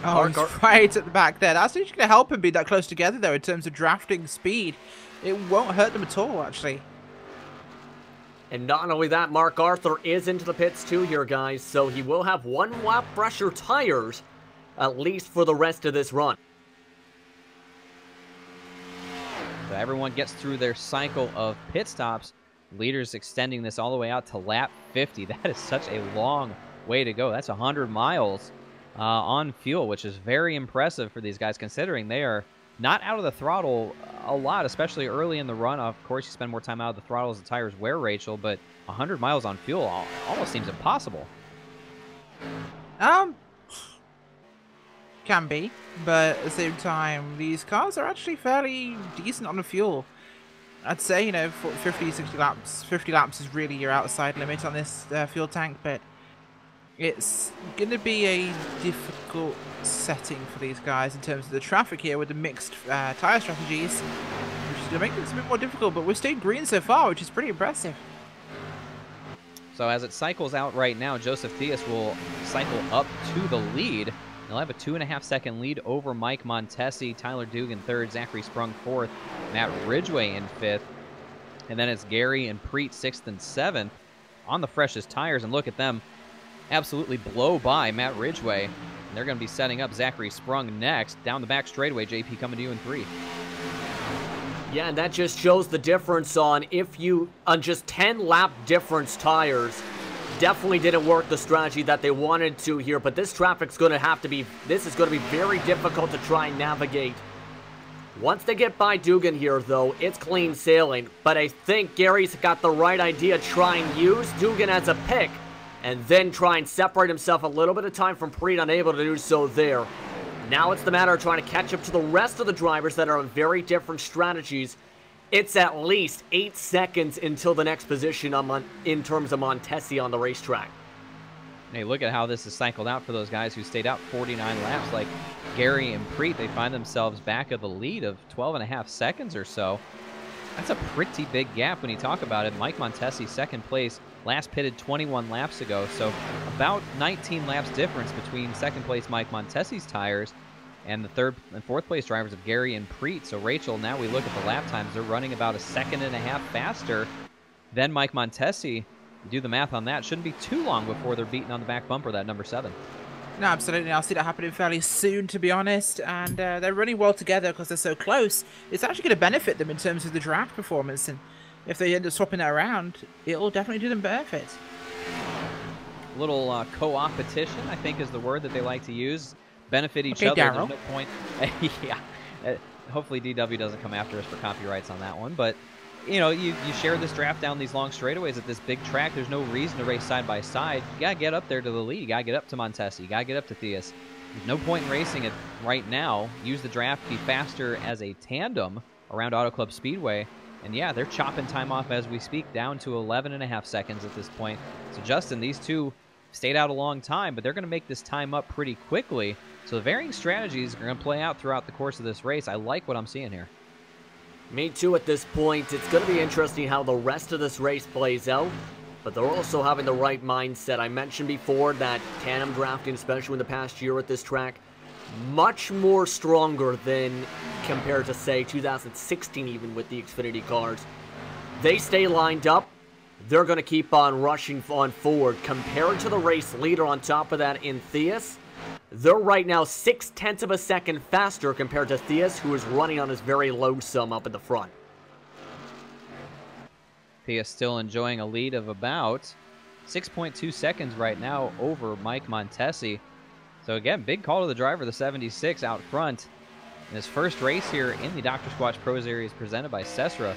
[SPEAKER 4] Oh, he's right at the back there. That's actually going to help him be that close together, though, in terms of drafting speed. It won't hurt them at all, actually.
[SPEAKER 5] And not only that, Mark Arthur is into the pits too here, guys, so he will have 1 lap fresher tires, at least for the rest of this run.
[SPEAKER 3] So everyone gets through their cycle of pit stops. Leaders extending this all the way out to lap 50. That is such a long way to go. That's 100 miles on fuel, which is very impressive for these guys, considering they are not out of the throttle a lot, especially early in the run. Of course, you spend more time out of the throttle as the tires wear, Rachel, but 100 miles on fuel almost seems impossible.
[SPEAKER 4] Can be, but at the same time, these cars are actually fairly decent on the fuel. I'd say, you know, 50, 60 laps, 50 laps is really your outside limit on this fuel tank, but it's going to be a difficult setting for these guys in terms of the traffic here with the mixed tyre strategies, which is going to make things a bit more difficult, but we're staying green so far, which is pretty impressive.
[SPEAKER 3] So as it cycles out right now, Joseph Theus will cycle up to the lead. He'll have a 2.5-second lead over Mike Montesi, Tyler Dugan third, Zachary Sprung fourth, Matt Ridgway in fifth, and then it's Gary and Preet sixth and seventh on the freshest tires. And look at them absolutely blow by Matt Ridgway. And they're going to be setting up Zachary Sprung next. Down the back straightaway, JP coming to you in 3.
[SPEAKER 5] Yeah, and that just shows the difference on just 10 lap difference tires. Definitely didn't work the strategy that they wanted to here, but this traffic's going to be very difficult to try and navigate. Once they get by Dugan here, though, it's clean sailing, but I think Gary's got the right idea. Try and use Dugan as a pick, and then try and separate himself a little bit of time from Preet, unable to do so there. Now it's the matter of trying to catch up to the rest of the drivers that are on very different strategies. It's at least 8 seconds until the next position in terms of Montesi on the racetrack.
[SPEAKER 3] Hey, look at how this is cycled out for those guys who stayed out 49 laps, like Gary and Preet. They find themselves back of the lead of 12.5 seconds or so. That's a pretty big gap when you talk about it. Mike Montesi, second place, last pitted 21 laps ago, so about 19 laps difference between second place Mike Montesi's tires and the third and fourth place drivers of Gary and Preet. So Rachel, now we look at the lap times. They're running about 1.5 seconds faster than Mike Montesi. You do the math on that. Shouldn't be too long before they're beating on the back bumper, that number 7.
[SPEAKER 4] No, absolutely. I'll see that happening fairly soon, to be honest. And they're running well together because they're so close. It's actually going to benefit them in terms of the draft performance. And if they end up swapping that around, it'll definitely do them benefit.
[SPEAKER 3] A little co-opetition, I think, is the word that they like to use. Benefit each other.
[SPEAKER 4] Darryl.
[SPEAKER 3] There's no point. Yeah. Hopefully DW doesn't come after us for copyrights on that one. But, you know, you share this draft down these long straightaways at this big track. There's no reason to race side by side. You got to get up there to the lead. You got to get up to Montesi. You got to get up to Theus. There's no point in racing it right now. Use the draft, be faster as a tandem around Auto Club Speedway. And yeah, they're chopping time off as we speak, down to 11.5 seconds at this point. So Justin, these two stayed out a long time, but they're going to make this time up pretty quickly. So the varying strategies are going to play out throughout the course of this race. I like what I'm seeing here.
[SPEAKER 5] Me too at this point. It's going to be interesting how the rest of this race plays out, but they're also having the right mindset. I mentioned before that tandem drafting, especially in the past year at this track, much more stronger than compared to, say, 2016 even with the Xfinity cars. They stay lined up. They're going to keep on rushing on forward. Compared to the race leader on top of that in Theus, they're right now 0.6 of a second faster compared to Theus, who is running on his very low sum up in the front.
[SPEAKER 3] Theus still enjoying a lead of about 6.2 seconds right now over Mike Montesi. So again, big call to the driver, the 76 out front. In his first race here in the Dr. Squatch Pro Series presented by SESRA.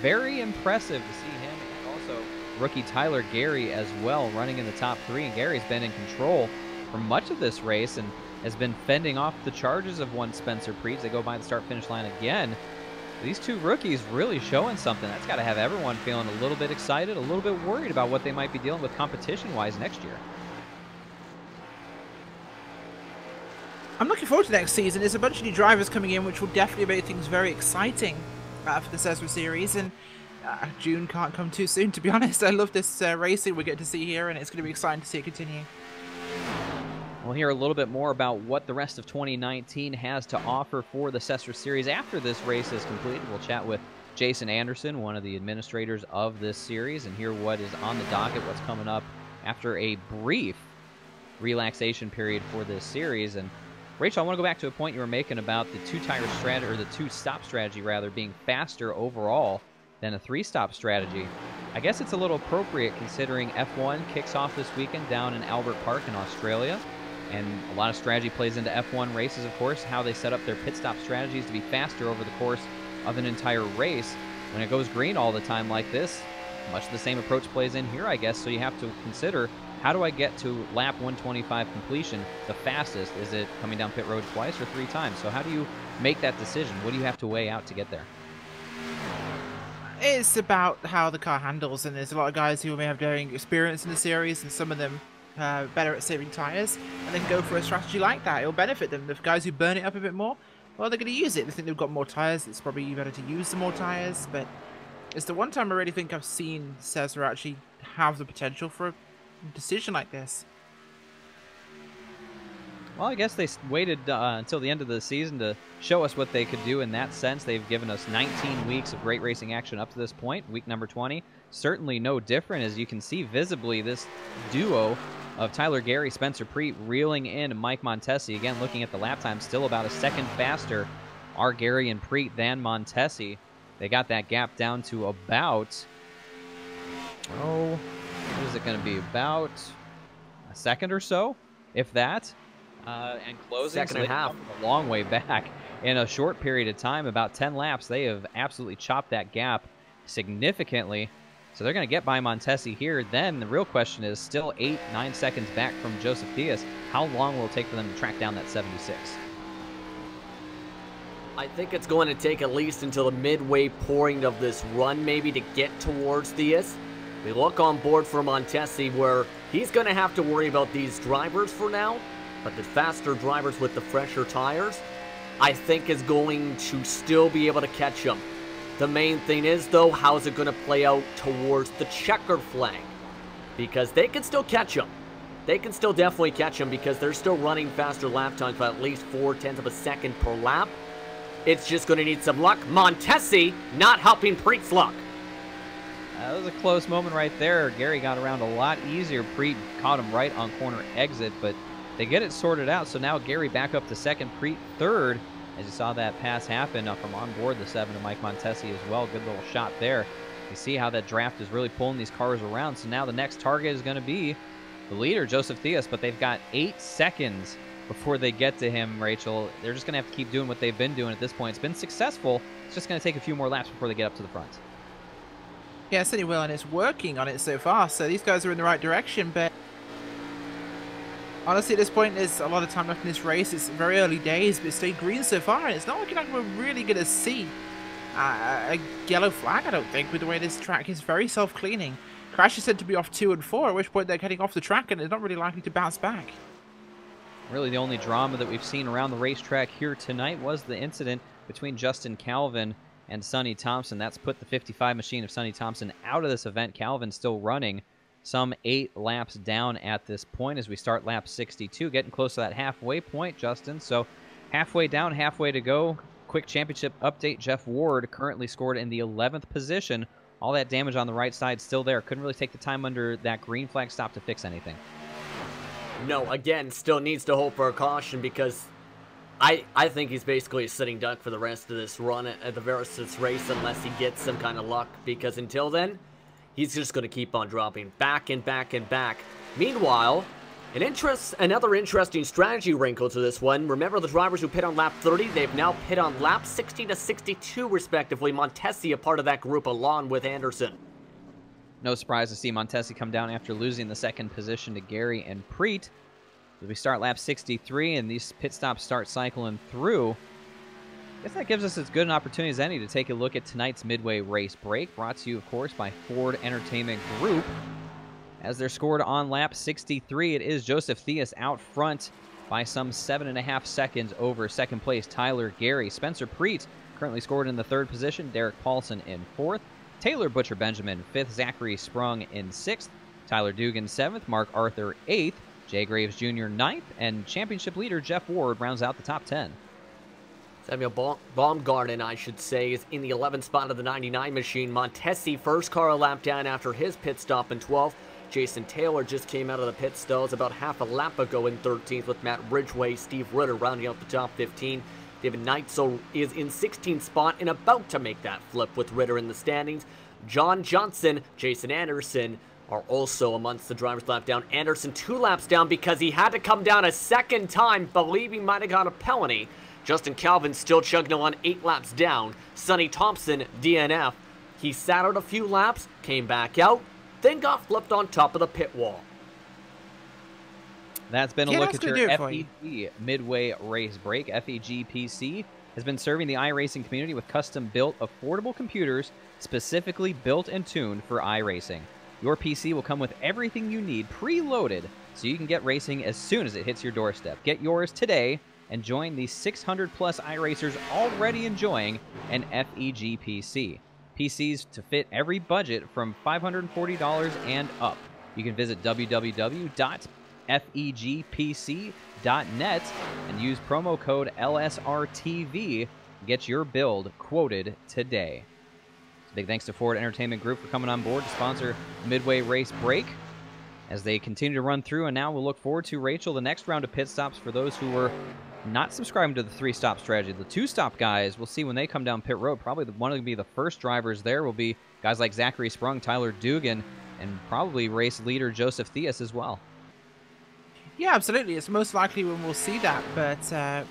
[SPEAKER 3] Very impressive to see him, and also rookie Tyler Gary as well running in the top 3. And Gary's been in control for much of this race and has been fending off the charges of one Spencer Preet. They go by the start-finish line again. These two rookies really showing something. That's got to have everyone feeling a little bit excited, a little bit worried about what they might be dealing with competition-wise next year.
[SPEAKER 4] I'm looking forward to next season. There's a bunch of new drivers coming in, which will definitely make things very exciting for the SESRA series. And June can't come too soon, to be honest. I love this racing we get to see here, and it's going to be exciting to see it continue.
[SPEAKER 3] We'll hear a little bit more about what the rest of 2019 has to offer for the SESRA series after this race is completed. We'll chat with Jason Anderson, one of the administrators of this series, and hear what is on the docket, what's coming up after a brief relaxation period for this series. And Rachel, I want to go back to a point you were making about the two-tire strategy, or the two-stop strategy rather, being faster overall than a three-stop strategy. I guess it's a little appropriate considering F1 kicks off this weekend down in Albert Park in Australia. And a lot of strategy plays into F1 races, of course, how they set up their pit stop strategies to be faster over the course of an entire race. When it goes green all the time like this, much of the same approach plays in here, I guess. So you have to consider, how do I get to lap 125 completion the fastest? Is it coming down pit road twice or 3 times? So how do you make that decision? What do you have to weigh out to get there?
[SPEAKER 4] It's about how the car handles, and there's a lot of guys who may have varying experience in the series, and some of them better at saving tyres, and they can go for a strategy like that. It'll benefit them. The guys who burn it up a bit more, well, they're going to use it. They think they've got more tyres. It's probably better to use some more tyres, but it's the one time I really think I've seen SESRA actually have the potential for a decision like this.
[SPEAKER 3] Well, I guess they waited until the end of the season to show us what they could do in that sense. They've given us 19 weeks of great racing action up to this point. Week number 20, certainly no different. As you can see visibly, this duo of Tyler Gary, Spencer Preet reeling in Mike Montesi. Again, looking at the lap time, still about a second faster are Gary and Preet than Montesi. They got that gap down to about, what is it going to be, about a second or so, if that. And closing,
[SPEAKER 5] second and a half,
[SPEAKER 3] a long way back in a short period of time, about 10 laps. They have absolutely chopped that gap significantly. So they're going to get by Montesi here. Then the real question is still 8-9 seconds back from Joseph Diaz. How long will it take for them to track down that 76?
[SPEAKER 5] I think it's going to take at least until the midway point of this run, maybe, to get towards Diaz. We look on board for Montesi, where he's going to have to worry about these drivers for now. But the faster drivers with the fresher tires, I think, is going to still be able to catch them. The main thing is, though, how's it going to play out towards the checkered flag? Because they can still catch them. They can still definitely catch them because they're still running faster lap times by at least 0.4 of a second per lap. It's just going to need some luck. Montesi not helping Preet's luck.
[SPEAKER 3] That was a close moment right there. Gary got around a lot easier. Preet caught him right on corner exit, but they get it sorted out. So now Gary back up to second, Preet third. As you saw that pass happen from on board the 7 to Mike Montesi as well. Good little shot there. You see how that draft is really pulling these cars around. So now the next target is going to be the leader, Joseph Diaz, but they've got 8 seconds before they get to him, Rachel. They're just going to have to keep doing what they've been doing at this point. It's been successful. It's just going to take a few more laps before they get up to the front.
[SPEAKER 4] Yeah, it certainly will, and it's working on it so far. So these guys are in the right direction, but honestly, at this point, there's a lot of time left in this race. It's very early days, but it's stayed green so far, and it's not looking like we're really going to see a yellow flag, I don't think, with the way this track is very self-cleaning. Crash is said to be off 2 and 4, at which point they're heading off the track, and they're not really likely to bounce back.
[SPEAKER 3] Really, the only drama that we've seen around the racetrack here tonight was the incident between Justin Calvin and Sonny Thompson. That's put the 55 machine of Sonny Thompson out of this event. Calvin's still running some 8 laps down at this point as we start lap 62, getting close to that halfway point, Justin. So halfway down, halfway to go. Quick championship update. Jeff Ward currently scored in the 11th position. All that damage on the right side still there. Couldn't really take the time under that green flag stop to fix anything.
[SPEAKER 5] No, again, still needs to hope for a caution because I think he's basically a sitting duck for the rest of this run at the rest of this race unless he gets some kind of luck, because until then, he's just going to keep on dropping back and back and back. Meanwhile, another interesting strategy wrinkle to this one. Remember the drivers who pit on lap 30? They've now pit on lap 60 to 62, respectively. Montesi a part of that group along with Anderson.
[SPEAKER 3] No surprise to see Montesi come down after losing the second position to Gary and Preet. As we start lap 63 and these pit stops start cycling through, I guess that gives us as good an opportunity as any to take a look at tonight's midway race break, brought to you, of course, by Ford Entertainment Group. As they're scored on lap 63, it is Joseph Diaz out front by some 7.5 seconds over second place Tyler Gary. Spencer Preet currently scored in the 3rd position, Derek Paulson in 4th, Taylor Butcher Benjamin 5th, Zachary Sprung in 6th, Tyler Dugan 7th, Mark Arthur 8th, Jay Graves Jr. 9th, and championship leader Jeff Ward rounds out the top 10.
[SPEAKER 5] Samuel Baumgarten, I should say, is in the 11th spot of the 99 machine. Montesi first car a lap down after his pit stop in 12th. Jason Taylor just came out of the pit stalls about half a lap ago in 13th with Matt Ridgway, Steve Ritter rounding out the top 15. David Neitzel is in 16th spot and about to make that flip with Ritter in the standings. John Johnson, Jason Anderson are also amongst the drivers lap down. Anderson 2 laps down because he had to come down a second time, believe he might have got a penalty. Justin Calvin still chugging on 8 laps down. Sonny Thompson, DNF. He sat out a few laps, came back out, then got flipped on top of the pit wall.
[SPEAKER 3] That's been a look at your FEG midway race break. FEG PC has been serving the iRacing community with custom-built, affordable computers specifically built and tuned for iRacing. Your PC will come with everything you need preloaded so you can get racing as soon as it hits your doorstep. Get yours today and join the 600-plus iRacers already enjoying an FEG PC. PCs to fit every budget from $540 and up. You can visit www.fegpc.net and use promo code LSRTV to get your build quoted today. Big thanks to Ford Entertainment Group for coming on board to sponsor the Midway Race Break as they continue to run through. And now we'll look forward to, Rachel, the next round of pit stops for those who were not subscribing to the 3-stop strategy. The 2-stop guys, we'll see when they come down pit road. Probably one of the first drivers there will be guys like Zachary Sprung, Tyler Dugan, and probably race leader Joseph Theus as well.
[SPEAKER 4] Yeah, absolutely. It's most likely when we'll see that, but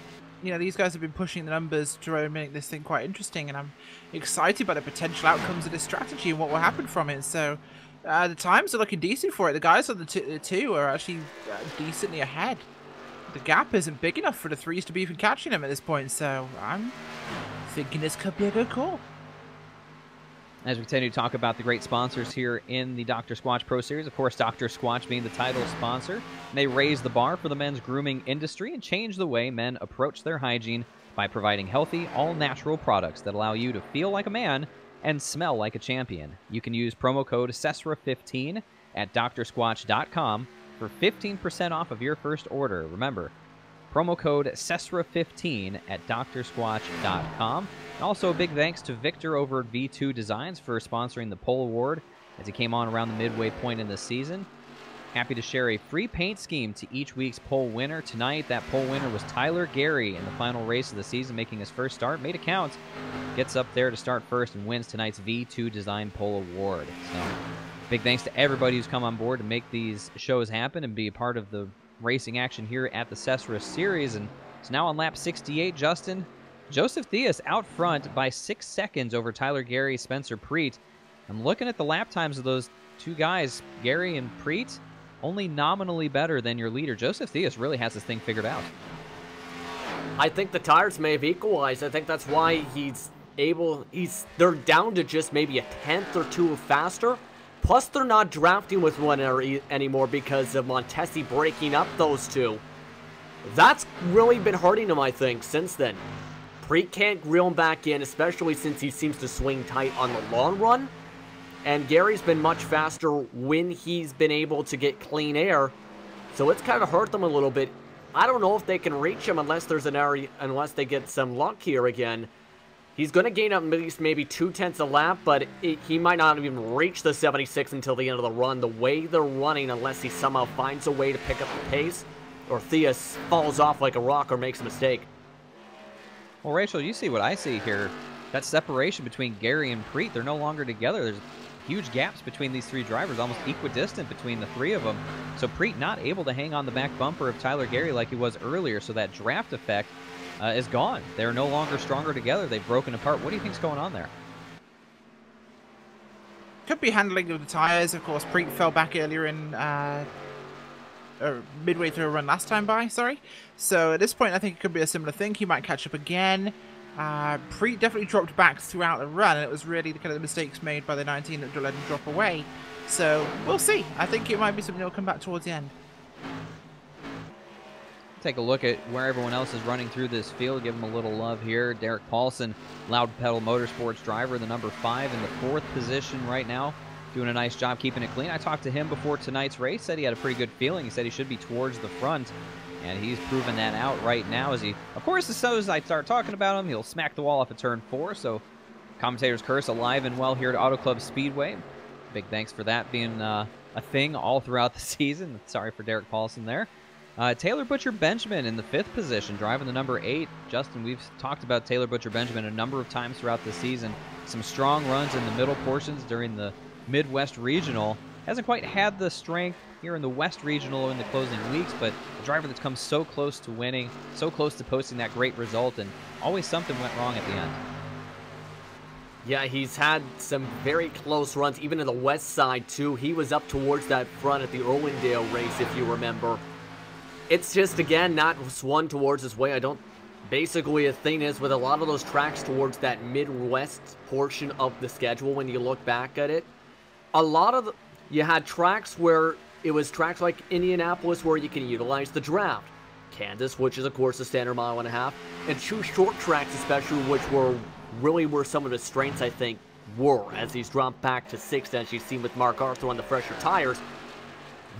[SPEAKER 4] you know, these guys have been pushing the numbers to make this thing quite interesting, and I'm excited by the potential outcomes of this strategy and what will happen from it. So the times are looking decent for it. The guys on the two are actually decently ahead. The gap isn't big enough for the 3s to be even catching them at this point, so I'm thinking this could be a good call.
[SPEAKER 3] As we continue to talk about the great sponsors here in the Dr. Squatch Pro Series, of course, Dr. Squatch being the title sponsor. They raise the bar for the men's grooming industry and change the way men approach their hygiene by providing healthy, all-natural products that allow you to feel like a man and smell like a champion. You can use promo code SESRA15 at drsquatch.com for 15% off of your first order. Remember, promo code SESRA15 at drsquatch.com. And also a big thanks to Victor over at V2 Designs for sponsoring the Pole Award as he came on around the midway point in the season. Happy to share a free paint scheme to each week's pole winner. Tonight, that pole winner was Tyler Gary in the final race of the season, making his first start. Made it count. Gets up there to start first and wins tonight's V2 Design Pole Award. So, big thanks to everybody who's come on board to make these shows happen and be a part of the racing action here at the SESRA Series. And it's now on lap 68, Justin. Joseph Theus out front by 6 seconds over Tyler Gary, Spencer Preet. I'm looking at the lap times of those two guys, Gary and Preet, only nominally better than your leader. Joseph Theus really has this thing figured out.
[SPEAKER 5] I think the tires may have equalized. I think that's why they're down to just maybe a tenth or two faster. Plus, they're not drafting with one anymore because of Montesi breaking up those two. That's really been hurting him, I think, since then. Preet can't reel him back in, especially since he seems to swing tight on the long run. And Gary's been much faster when he's been able to get clean air. So it's kind of hurt them a little bit. I don't know if they can reach him unless there's an area, unless they get some luck here again. He's going to gain up at least maybe 2/10 a lap, but he might not even reach the 76 until the end of the run. The way they're running, unless he somehow finds a way to pick up the pace, or Theus falls off like a rock or makes a mistake.
[SPEAKER 3] Well, Rachel, you see what I see here. That separation between Gary and Preet, they're no longer together. There's huge gaps between these three drivers, almost equidistant between the three of them. So Preet not able to hang on the back bumper of Tyler Gary like he was earlier, so that draft effect is gone. They're no longer stronger together. They've broken apart. What do you think's going on there?
[SPEAKER 4] Could be handling of the tires. Of course, Preet fell back earlier in midway through a run last time by, sorry. So at this point, I think it could be a similar thing. He might catch up again. Preet definitely dropped back throughout the run, and it was really the kind of the mistakes made by the 19 that let him drop away. So we'll see. I think it might be something that'll come back towards the end.
[SPEAKER 3] Take a look at where everyone else is running through this field. Give him a little love here. Derek Paulson, Loud Pedal Motorsports driver, the number 5 in the 4th position right now. Doing a nice job keeping it clean. I talked to him before tonight's race. Said he had a pretty good feeling. He said he should be towards the front. And he's proven that out right now as he, of course, as soon as I start talking about him, he'll smack the wall off at turn 4. So commentator's curse alive and well here at Auto Club Speedway. Big thanks for that being a thing all throughout the season. Sorry for Derek Paulson there. Taylor Butcher Benjamin in the 5th position, driving the number 8. Justin, we've talked about Taylor Butcher Benjamin a number of times throughout the season. Some strong runs in the middle portions during the Midwest Regional. Hasn't quite had the strength here in the West Regional in the closing weeks, but a driver that's come so close to winning, so close to posting that great result, and always something went wrong at the end.
[SPEAKER 5] Yeah, he's had some very close runs, even in the west side, too. He was up towards that front at the Irwindale race, if you remember. It's just, again, not swung towards his way. I don't Basically, the thing is, with a lot of those tracks towards that Midwest portion of the schedule, when you look back at it, a lot of you had tracks where it was tracks like Indianapolis where you can utilize the draft. Kansas, which is, of course, a standard mile and a half, and 2 short tracks, especially, which were really where some of his strengths, I think, were, as he's dropped back to 6th, as you've seen with Mark Arthur on the fresher tires.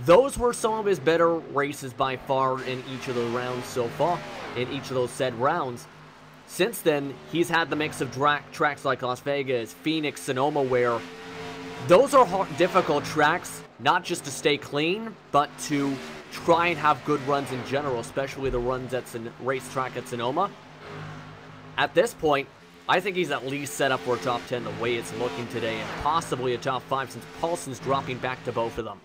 [SPEAKER 5] Those were some of his better races by far in each of the rounds so far, in each of those said rounds. Since then, he's had the mix of tracks like Las Vegas, Phoenix, Sonoma, where those are hard, difficult tracks, not just to stay clean, but to try and have good runs in general, especially the runs at racetrack at Sonoma. At this point, I think he's at least set up for a top 10 the way it's looking today, and possibly a top 5 since Paulson's dropping back to both of them.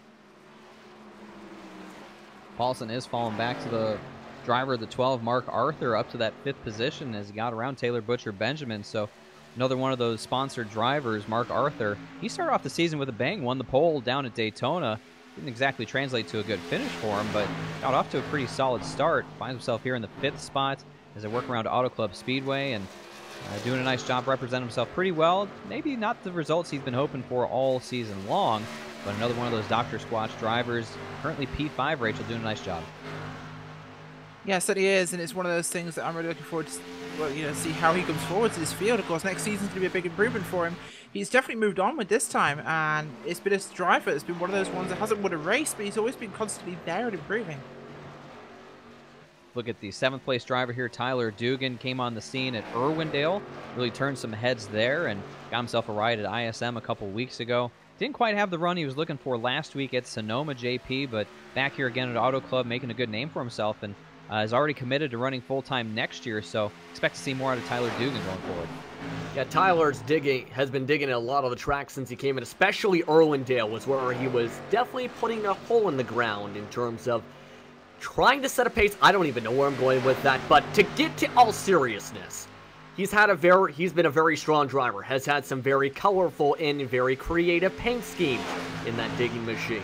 [SPEAKER 3] Paulson is falling back to the driver of the 12, Mark Arthur, up to that 5th position as he got around Taylor Butcher Benjamin. So another one of those sponsored drivers, Mark Arthur. He started off the season with a bang, won the pole down at Daytona. Didn't exactly translate to a good finish for him, but got off to a pretty solid start. Finds himself here in the 5th spot as they work around Auto Club Speedway, and doing a nice job representing himself pretty well. Maybe not the results he's been hoping for all season long, but another one of those Dr. Squatch drivers. Currently P5, Rachel, doing a nice job.
[SPEAKER 4] Yes, it is, and it's one of those things that I'm really looking forward to, well, see how he comes forward to this field. Of course, next season's going to be a big improvement for him. He's definitely moved on with this time, and it's been a driver. It's been one of those ones that hasn't won a race, but he's always been constantly there and improving.
[SPEAKER 3] Look at the 7th place driver here, Tyler Dugan, came on the scene at Irwindale, really turned some heads there and got himself a ride at ISM a couple weeks ago. Didn't quite have the run he was looking for last week at Sonoma JP, but back here again at Auto Club, making a good name for himself, and is already committed to running full-time next year, so expect to see more out of Tyler Dugan going forward.
[SPEAKER 5] Yeah, Tyler's has been digging at a lot of the tracks since he came in, especially Irwindale was where he was definitely putting a hole in the ground in terms of trying to set a pace. I don't even know where I'm going with that, but to get to all seriousness, he's been a very strong driver, has had some very colorful and very creative paint schemes in that digging machine.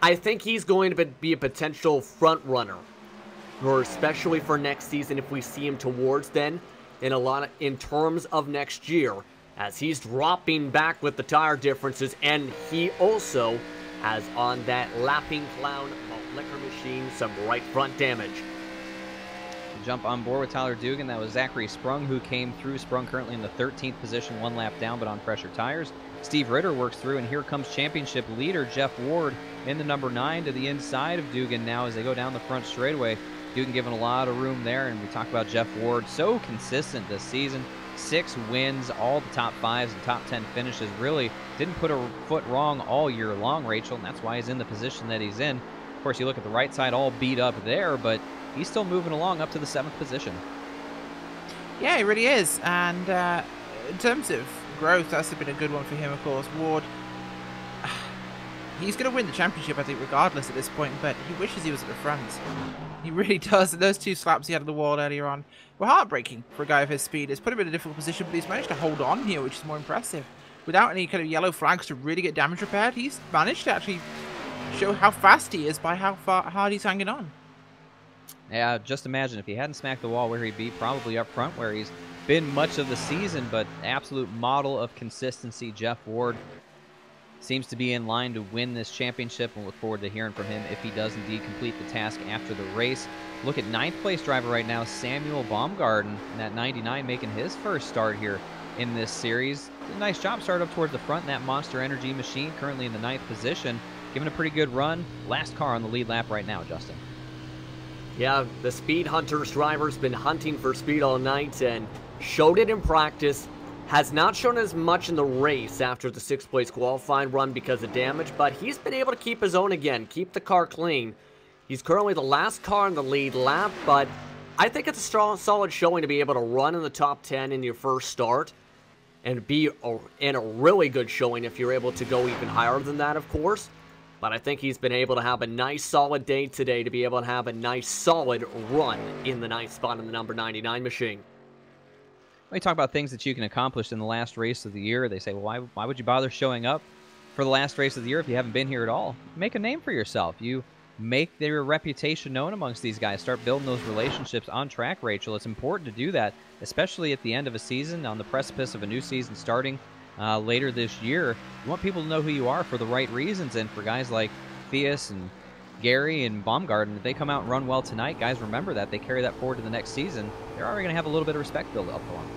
[SPEAKER 5] I think he's going to be a potential front runner, or especially for next season if we see him towards then, in terms of next year, as he's dropping back with the tire differences, and he also has on that lapping clown liquor machine some right front damage.
[SPEAKER 3] Jump on board with Tyler Dugan. That was Zachary Sprung who came through. Sprung currently in the 13th position, 1 lap down, but on fresher tires. Steve Ritter works through, and here comes championship leader Jeff Ward in the number 9 to the inside of Dugan now as they go down the front straightaway. Dugan given a lot of room there, and we talk about Jeff Ward, so consistent this season. 6 wins, all the top 5s and top 10 finishes. Really didn't put a foot wrong all year long, Rachel, and that's why he's in the position that he's in. Of course, you look at the right side, all beat up there, but he's still moving along up to the 7th position.
[SPEAKER 4] Yeah, he really is. And in terms of growth, that's been a good one for him, of course. Ward, he's going to win the championship, I think, regardless at this point, but he wishes he was at the front. He really does. And those 2 slaps he had on the wall earlier on were heartbreaking for a guy of his speed. It's put him in a difficult position, but he's managed to hold on here, which is more impressive. Without any kind of yellow flags to really get damage repaired, he's managed to actually show how fast he is by how hard he's hanging on.
[SPEAKER 3] Yeah, just imagine if he hadn't smacked the wall where he'd be, probably up front where he's been much of the season, but absolute model of consistency. Jeff Ward seems to be in line to win this championship, and look forward to hearing from him if he does indeed complete the task after the race. Look at 9th place driver right now, Samuel Baumgarten, in that 99, making his first start here in this series. Did a nice job, started up towards the front in that Monster Energy machine, currently in the 9th position. Giving a pretty good run. Last car on the lead lap right now, Justin.
[SPEAKER 5] Yeah, the Speed Hunters driver's been hunting for speed all night and showed it in practice. Has not shown as much in the race after the 6th place qualifying run because of damage, but he's been able to keep his own again, keep the car clean. He's currently the last car in the lead lap, but I think it's a strong, solid showing to be able to run in the top 10 in your first start and be in a really good showing if you're able to go even higher than that, of course. But I think he's been able to have a nice solid day today to be able to have a nice solid run in the 9th spot in the number 99 machine.
[SPEAKER 3] We talk about things that you can accomplish in the last race of the year. They say, well, why would you bother showing up for the last race of the year if you haven't been here at all? Make a name for yourself. You make their reputation known amongst these guys. Start building those relationships on track, Rachel. It's important to do that, especially at the end of a season, on the precipice of a new season starting later this year. You want people to know who you are for the right reasons, and for guys like Theus and Gary and Baumgarten, if they come out and run well tonight, guys remember that. They carry that forward to the next season. They're already going to have a little bit of respect built up for them.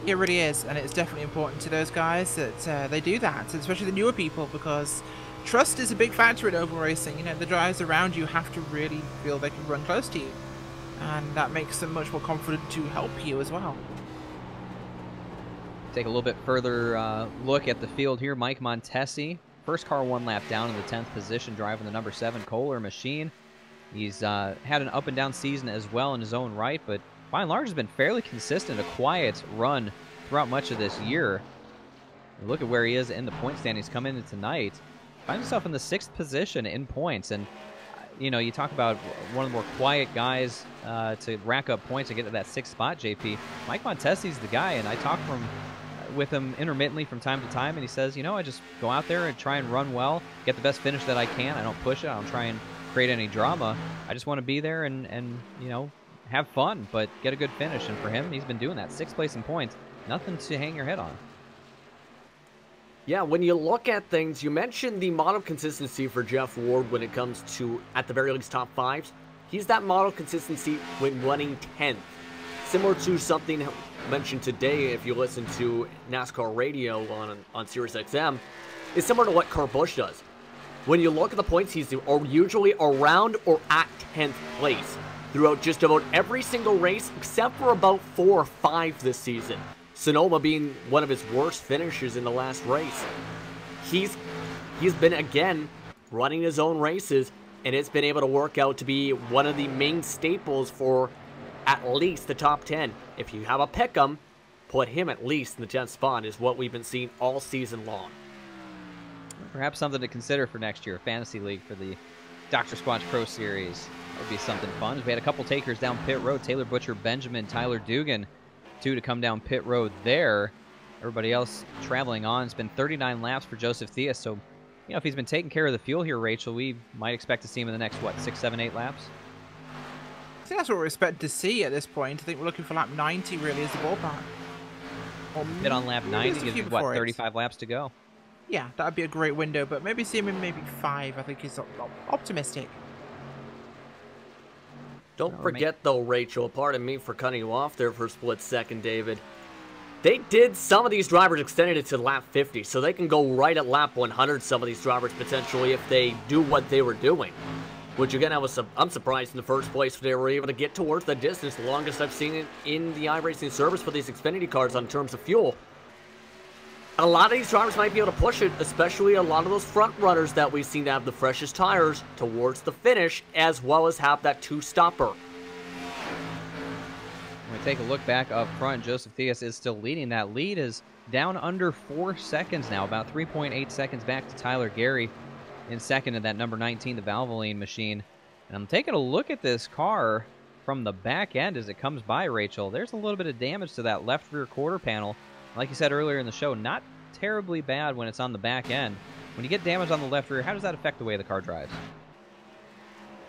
[SPEAKER 4] It really is, and it's definitely important to those guys that they do that, especially the newer people, because trust is a big factor in oval racing. You know, the drivers around you have to really feel they can run close to you, and that makes them much more confident to help you as well.
[SPEAKER 3] Take a little bit further look at the field here. Mike Montesi, first car one lap down in the 10th position, driving the number 7 Kohler machine. He's had an up and down season as well in his own right, but by and large has been fairly consistent, a quiet run throughout much of this year. Look at where he is in the point standings coming into tonight. Finds himself in the 6th position in points, and you know, you talk about one of the more quiet guys to rack up points and get to that 6th spot, JP. Mike Montesi's the guy, and I talk with him intermittently from time to time, and he says, you know, I just go out there and try and run well, get the best finish that I can. I don't push it. I don't try and create any drama. I just want to be there and you know, have fun, but get a good finish. And for him, he's been doing that. 6th place in points. Nothing to hang your head on.
[SPEAKER 5] Yeah, when you look at things, you mentioned the model consistency for Jeff Ward when it comes to, at the very least, top 5s. He's that model consistency when running 10th. Similar to something mentioned today, if you listen to NASCAR radio on SiriusXM, is similar to what Kurt Busch does. When you look at the points, he's usually around or at 10th place throughout just about every single race, except for about 4 or 5 this season. Sonoma being one of his worst finishes in the last race. He's been, again, running his own races, and it's been able to work out to be one of the main staples for at least the top 10. If you have a pick'em, put him at least in the 10th spot is what we've been seeing all season long.
[SPEAKER 3] Perhaps something to consider for next year, a fantasy league for the Dr. Squatch Pro Series. That would be something fun. We had a couple takers down pit road. Taylor Butcher, Benjamin, Tyler Dugan, 2 to come down pit road there. Everybody else traveling on. It's been 39 laps for Joseph Theus. So, you know, if he's been taking care of the fuel here, Rachel, we might expect to see him in the next, what, 6, 7, 8 laps?
[SPEAKER 4] I think that's what we're expecting to see at this point. I think we're looking for lap 90 really is the ballpark.
[SPEAKER 3] Hit on lap 90, gives you, what, 35 laps to go?
[SPEAKER 4] Yeah, that would be a great window, but maybe see him in maybe 5, I think is optimistic.
[SPEAKER 5] Don't forget, though, Rachel, pardon me for cutting you off there for a split second, David. They did, some of these drivers extended it to lap 50, so they can go right at lap 100, some of these drivers, potentially, if they do what they were doing. Which, again, I'm surprised in the first place they were able to get towards the distance, the longest I've seen it in the iRacing service for these Xfinity cars on terms of fuel. A lot of these drivers might be able to push it, especially a lot of those front runners that we've seen to have the freshest tires towards the finish, as well as have that 2-stopper.
[SPEAKER 3] When we take a look back up front, Joseph Theus is still leading. That lead is down under 4 seconds now, about 3.8 seconds back to Tyler Gary in second in that number 19, the Valvoline machine. And I'm taking a look at this car from the back end as it comes by, Rachel. There's a little bit of damage to that left rear quarter panel. Like you said earlier in the show, not terribly bad when it's on the back end. When you get damage on the left rear, how does that affect the way the car drives?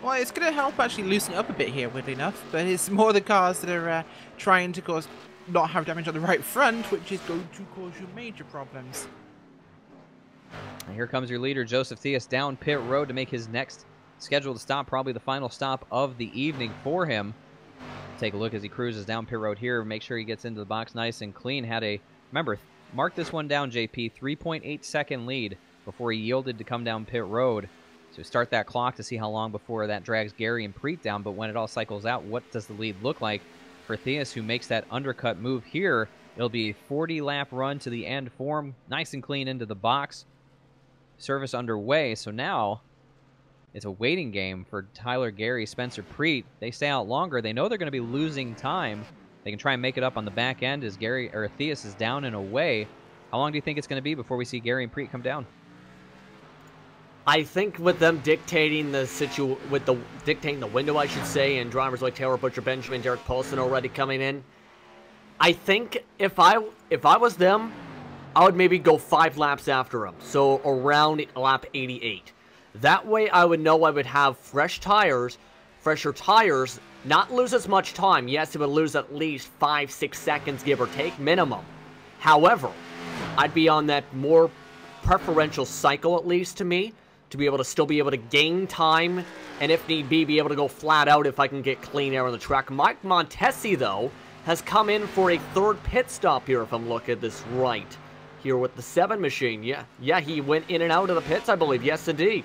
[SPEAKER 4] Well, it's going to help actually loosen it up a bit here, weirdly enough. But it's more the cars that are trying to not have damage on the right front, which is going to cause you major problems.
[SPEAKER 3] And here comes your leader, Joseph Theus, down pit road to make his next scheduled stop, probably the final stop of the evening for him. Take a look as he cruises down pit road here. Make sure he gets into the box nice and clean. Remember, mark this one down, JP, 3.8 second lead before he yielded to come down pit road. So start that clock to see how long before that drags Gary and Preet down. But when it all cycles out, what does the lead look like for Theus, who makes that undercut move here? It'll be a 40-lap run to the end for him, nice and clean into the box. Service underway, so now it's a waiting game for Tyler Gary, Spencer Preet. They stay out longer. They know they're going to be losing time. They can try and make it up on the back end as Theus is down and away. How long do you think it's going to be before we see Gary and Preet come down?
[SPEAKER 5] I think with them dictating the dictating the window, I should say, and drivers like Taylor Butcher, Benjamin, Derek Paulson already coming in, I think if I was them, I would maybe go 5 laps after him, so around lap 88. That way I would know I would have fresher tires, not lose as much time. Yes, it would lose at least 5-6 seconds, give or take, minimum. However, I'd be on that more preferential cycle, at least to me, to be able to still be able to gain time, and if need be able to go flat out if I can get clean air on the track. Mike Montesi, though, has come in for a third pit stop here, if I'm looking at this right, here with the 7 machine. Yeah, he went in and out of the pits, I believe. Yes, indeed.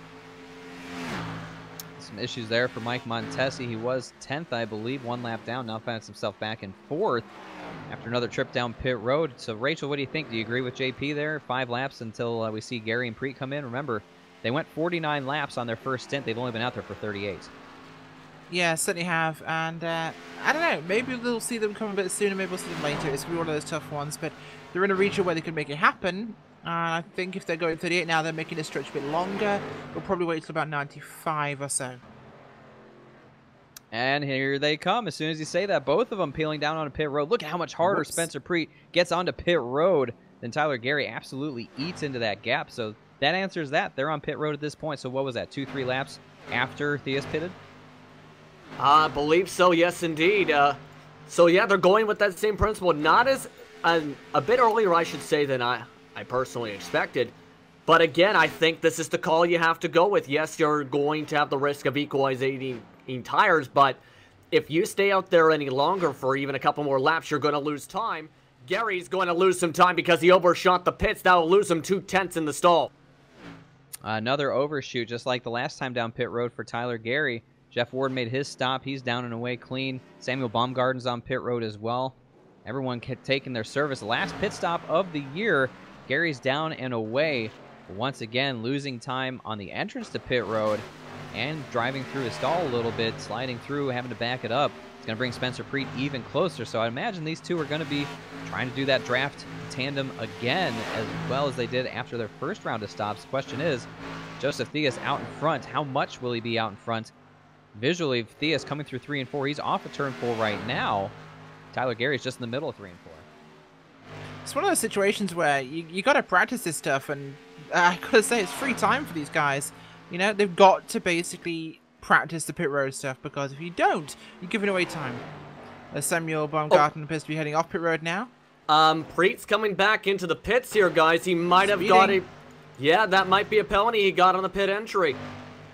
[SPEAKER 3] Some issues there for Mike Montesi. He was 10th, I believe, 1 lap down. Now finds himself back in 4th after another trip down pit road. So, Rachel, what do you think? Do you agree with JP there? 5 laps until we see Gary and Preet come in. Remember, they went 49 laps on their first stint. They've only been out there for 38.
[SPEAKER 4] Yeah, certainly have. And I don't know, maybe we'll see them come a bit sooner, maybe we'll see them later. It's going to be one of those tough ones, but they're in a region where they can make it happen. I think if they're going 38 now, they're making the stretch a bit longer. We'll probably wait till about 95 or so.
[SPEAKER 3] And here they come. As soon as you say that, both of them peeling down on a pit road. Look at how much harder Spencer Preet gets onto pit road than Tyler Gary absolutely eats into that gap. So that answers that. They're on pit road at this point. So what was that, 2-3 laps after Theus pitted?
[SPEAKER 5] I believe so, yes, indeed. So, yeah, they're going with that same principle. Not as a bit earlier, I should say, than I personally expected. But, again, I think this is the call you have to go with. Yes, you're going to have the risk of equalizing tires, but if you stay out there any longer for even a couple more laps, you're going to lose time. Gary's going to lose some time because he overshot the pits. That will lose him 2/10 in the stall.
[SPEAKER 3] Another overshoot, just like the last time down pit road for Tyler Gary. Jeff Ward made his stop. He's down and away clean. Samuel Baumgarten's on pit road as well. Everyone kept taking their service. Last pit stop of the year. Gary's down and away. Once again, losing time on the entrance to pit road and driving through his stall a little bit, sliding through, having to back it up. It's going to bring Spencer Preet even closer. So I imagine these two are going to be trying to do that draft tandem again, as well as they did after their first round of stops. The question is, Joseph Theus out in front. How much will he be out in front? Visually, Theus coming through 3 and 4. He's off of turn 4 right now. Tyler Gary's just in the middle of 3 and 4.
[SPEAKER 4] It's one of those situations where you got to practice this stuff, and I gotta say, it's free time for these guys. You know, they've got to basically practice the pit road stuff, because if you don't, you're giving away time. Samuel Baumgarten appears to be heading off pit road now.
[SPEAKER 5] Preet's coming back into the pits here, guys. He might have got a... Yeah, that might be a penalty he got on the pit entry.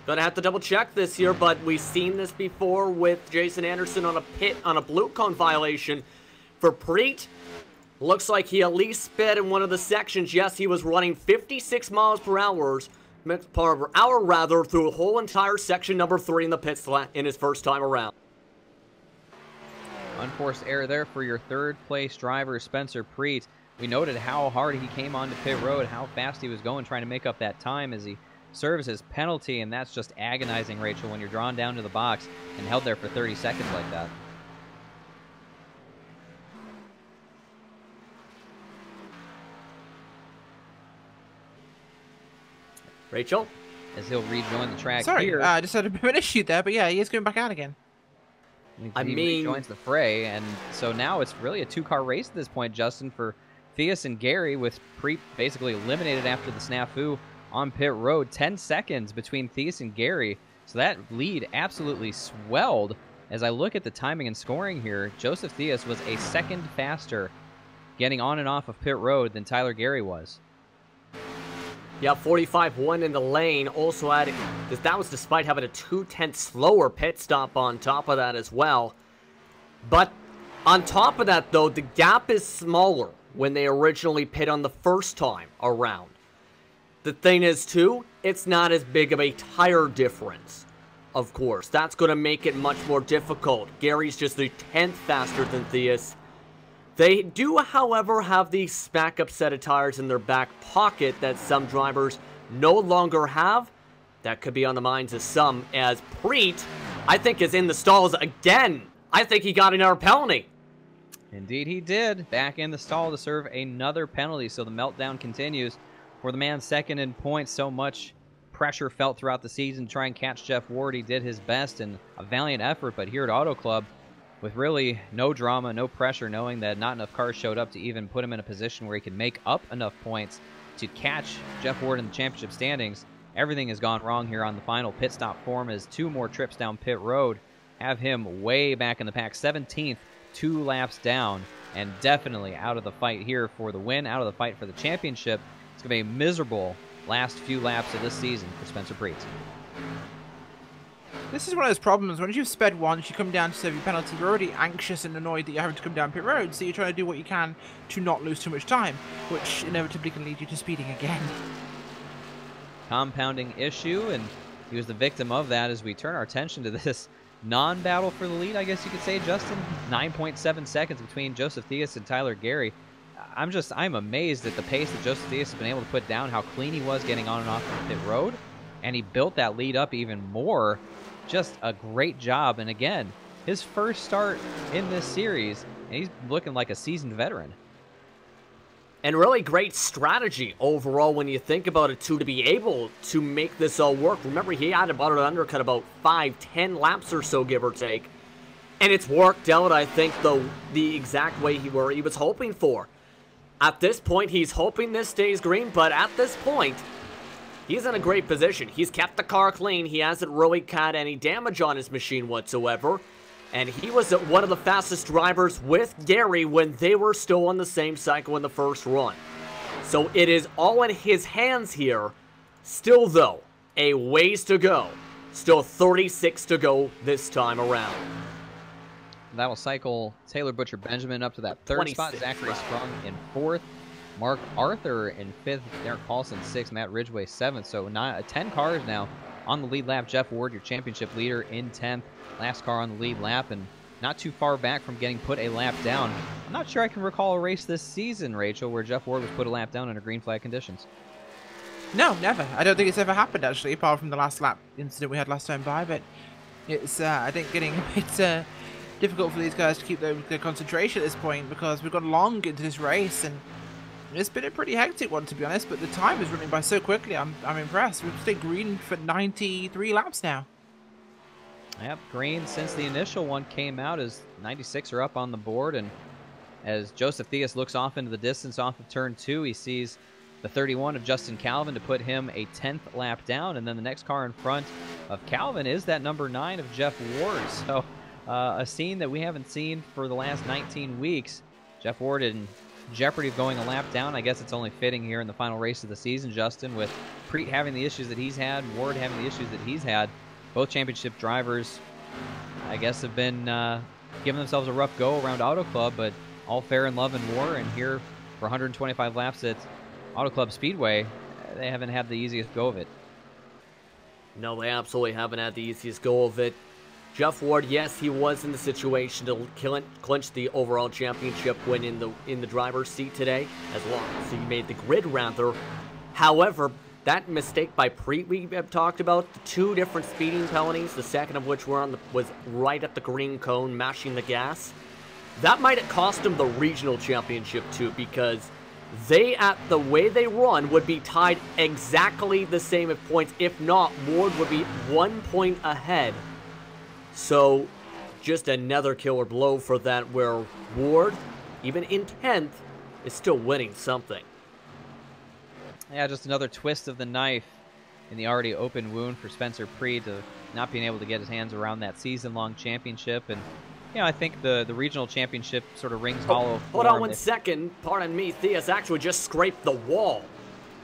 [SPEAKER 5] Gonna have to double check this here, but we've seen this before with Jason Anderson on a blue cone violation. For Preet, looks like he at least sped in one of the sections. Yes, he was running 56 miles per hour through a whole entire section number 3 in the pits in his first time around.
[SPEAKER 3] Unforced error there for your third place driver, Spencer Preet. We noted how hard he came onto pit road, how fast he was going, trying to make up that time as he serves his penalty, and that's just agonizing, Rachel, when you're drawn down to the box and held there for 30 seconds like that.
[SPEAKER 5] Rachel?
[SPEAKER 3] As he'll rejoin the track
[SPEAKER 4] Sorry,
[SPEAKER 3] here.
[SPEAKER 4] I just had a bit of an issue there, but yeah, he is going back out again.
[SPEAKER 3] He rejoins the fray, and so now it's really a 2-car race at this point, Justin, for Theus and Gary, with Preet basically eliminated after the snafu on pit road. 10 seconds between Theus and Gary, so that lead absolutely swelled. As I look at the timing and scoring here, Joseph Theus was a second faster getting on and off of pit road than Tyler Gary was.
[SPEAKER 5] Yeah, 45-1 in the lane. Also adding, that was despite having a 2/10 slower pit stop on top of that as well. But on top of that, though, the gap is smaller when they originally pit on the first time around. The thing is, too, it's not as big of a tire difference, of course. That's going to make it much more difficult. Gary's just a 10th faster than Theus. They do, however, have the backup set of tires in their back pocket that some drivers no longer have. That could be on the minds of some, as Preet, I think, is in the stalls again. I think he got another penalty.
[SPEAKER 3] Indeed he did. Back in the stall to serve another penalty, so the meltdown continues for the man second in points. So much pressure felt throughout the season to try and catch Jeff Ward. He did his best and a valiant effort, but here at Auto Club, with really no drama, no pressure, knowing that not enough cars showed up to even put him in a position where he could make up enough points to catch Jeff Ward in the championship standings, everything has gone wrong here on the final pit stop form as 2 more trips down pit road have him way back in the pack. 17th, 2 laps down, and definitely out of the fight here for the win, out of the fight for the championship. It's going to be a miserable last few laps of this season for Spencer Preet.
[SPEAKER 4] This is one of those problems. Once you've sped once, you come down to serve your penalty, you're already anxious and annoyed that you're having to come down pit road, so you're trying to do what you can to not lose too much time, which inevitably can lead you to speeding again.
[SPEAKER 3] Compounding issue, and he was the victim of that as we turn our attention to this non-battle for the lead, I guess you could say, Justin. 9.7 seconds between Joseph Theus and Tyler Gary. I'm amazed at the pace that Joseph Theus has been able to put down, how clean he was getting on and off the pit road, and he built that lead up even more. Just a great job, and again, his first start in this series, and he's looking like a seasoned veteran.
[SPEAKER 5] And really great strategy overall when you think about it, too, to be able to make this all work. Remember, he had about an undercut about 5-10 laps or so, give or take. And it's worked out, I think, the exact way he was hoping for. At this point, he's hoping this stays green, but at this point, he's in a great position. He's kept the car clean. He hasn't really had any damage on his machine whatsoever. And he was one of the fastest drivers with Gary when they were still on the same cycle in the first run. So it is all in his hands here. Still, though, a ways to go. Still 36 to go this time around.
[SPEAKER 3] That will cycle Taylor Butcher Benjamin up to that 3rd spot. Zachary Sprung in 4th. Mark Arthur in 5th. Derek Paulson 6th. Matt Ridgway 7th. So 10 cars now on the lead lap. Jeff Ward, your championship leader, in 10th. Last car on the lead lap, and not too far back from getting put a lap down. I'm not sure I can recall a race this season, Rachel, where Jeff Ward was put a lap down under green flag conditions.
[SPEAKER 4] No, never. I don't think it's ever happened, actually, apart from the last lap incident we had last time by, but it's, I think, getting a bit difficult for these guys to keep their concentration at this point, because we've gone long into this race, and it's been a pretty hectic one, to be honest, but the time is running by so quickly. I'm impressed. We've stayed green for 93 laps now.
[SPEAKER 3] Yep, green since the initial one came out, as 96 are up on the board, and as Joseph Theus looks off into the distance off of turn 2, he sees the 31 of Justin Calvin to put him a 10th lap down, and then the next car in front of Calvin is that number 9 of Jeff Ward. So a scene that we haven't seen for the last 19 weeks. Jeff Ward in jeopardy of going a lap down. I guess it's only fitting here in the final race of the season, Justin, with Preet having the issues that he's had, Ward having the issues that he's had. Both championship drivers, I guess, have been giving themselves a rough go around Auto Club, but all fair in love and war. And here for 125 laps at Auto Club Speedway, they haven't had the easiest go of it.
[SPEAKER 5] No, they absolutely haven't had the easiest go of it. Jeff Ward, yes, he was in the situation to clinch the overall championship win in the driver's seat today, as long as he made the grid, rather. However, that mistake by Preet we have talked about, the 2 different speeding penalties, the second of which was right at the green cone, mashing the gas. That might have cost him the regional championship too, because at the way they run, would be tied exactly the same at points. If not, Ward would be 1 point ahead. So, just another killer blow for that, where Ward, even in 10th, is still winning something.
[SPEAKER 3] Yeah, just another twist of the knife in the already open wound for Spencer Preet of not being able to get his hands around that season-long championship. And, you know, I think the regional championship sort of rings hollow.
[SPEAKER 5] Hold on 1 second. Pardon me. Theus actually just scraped the wall.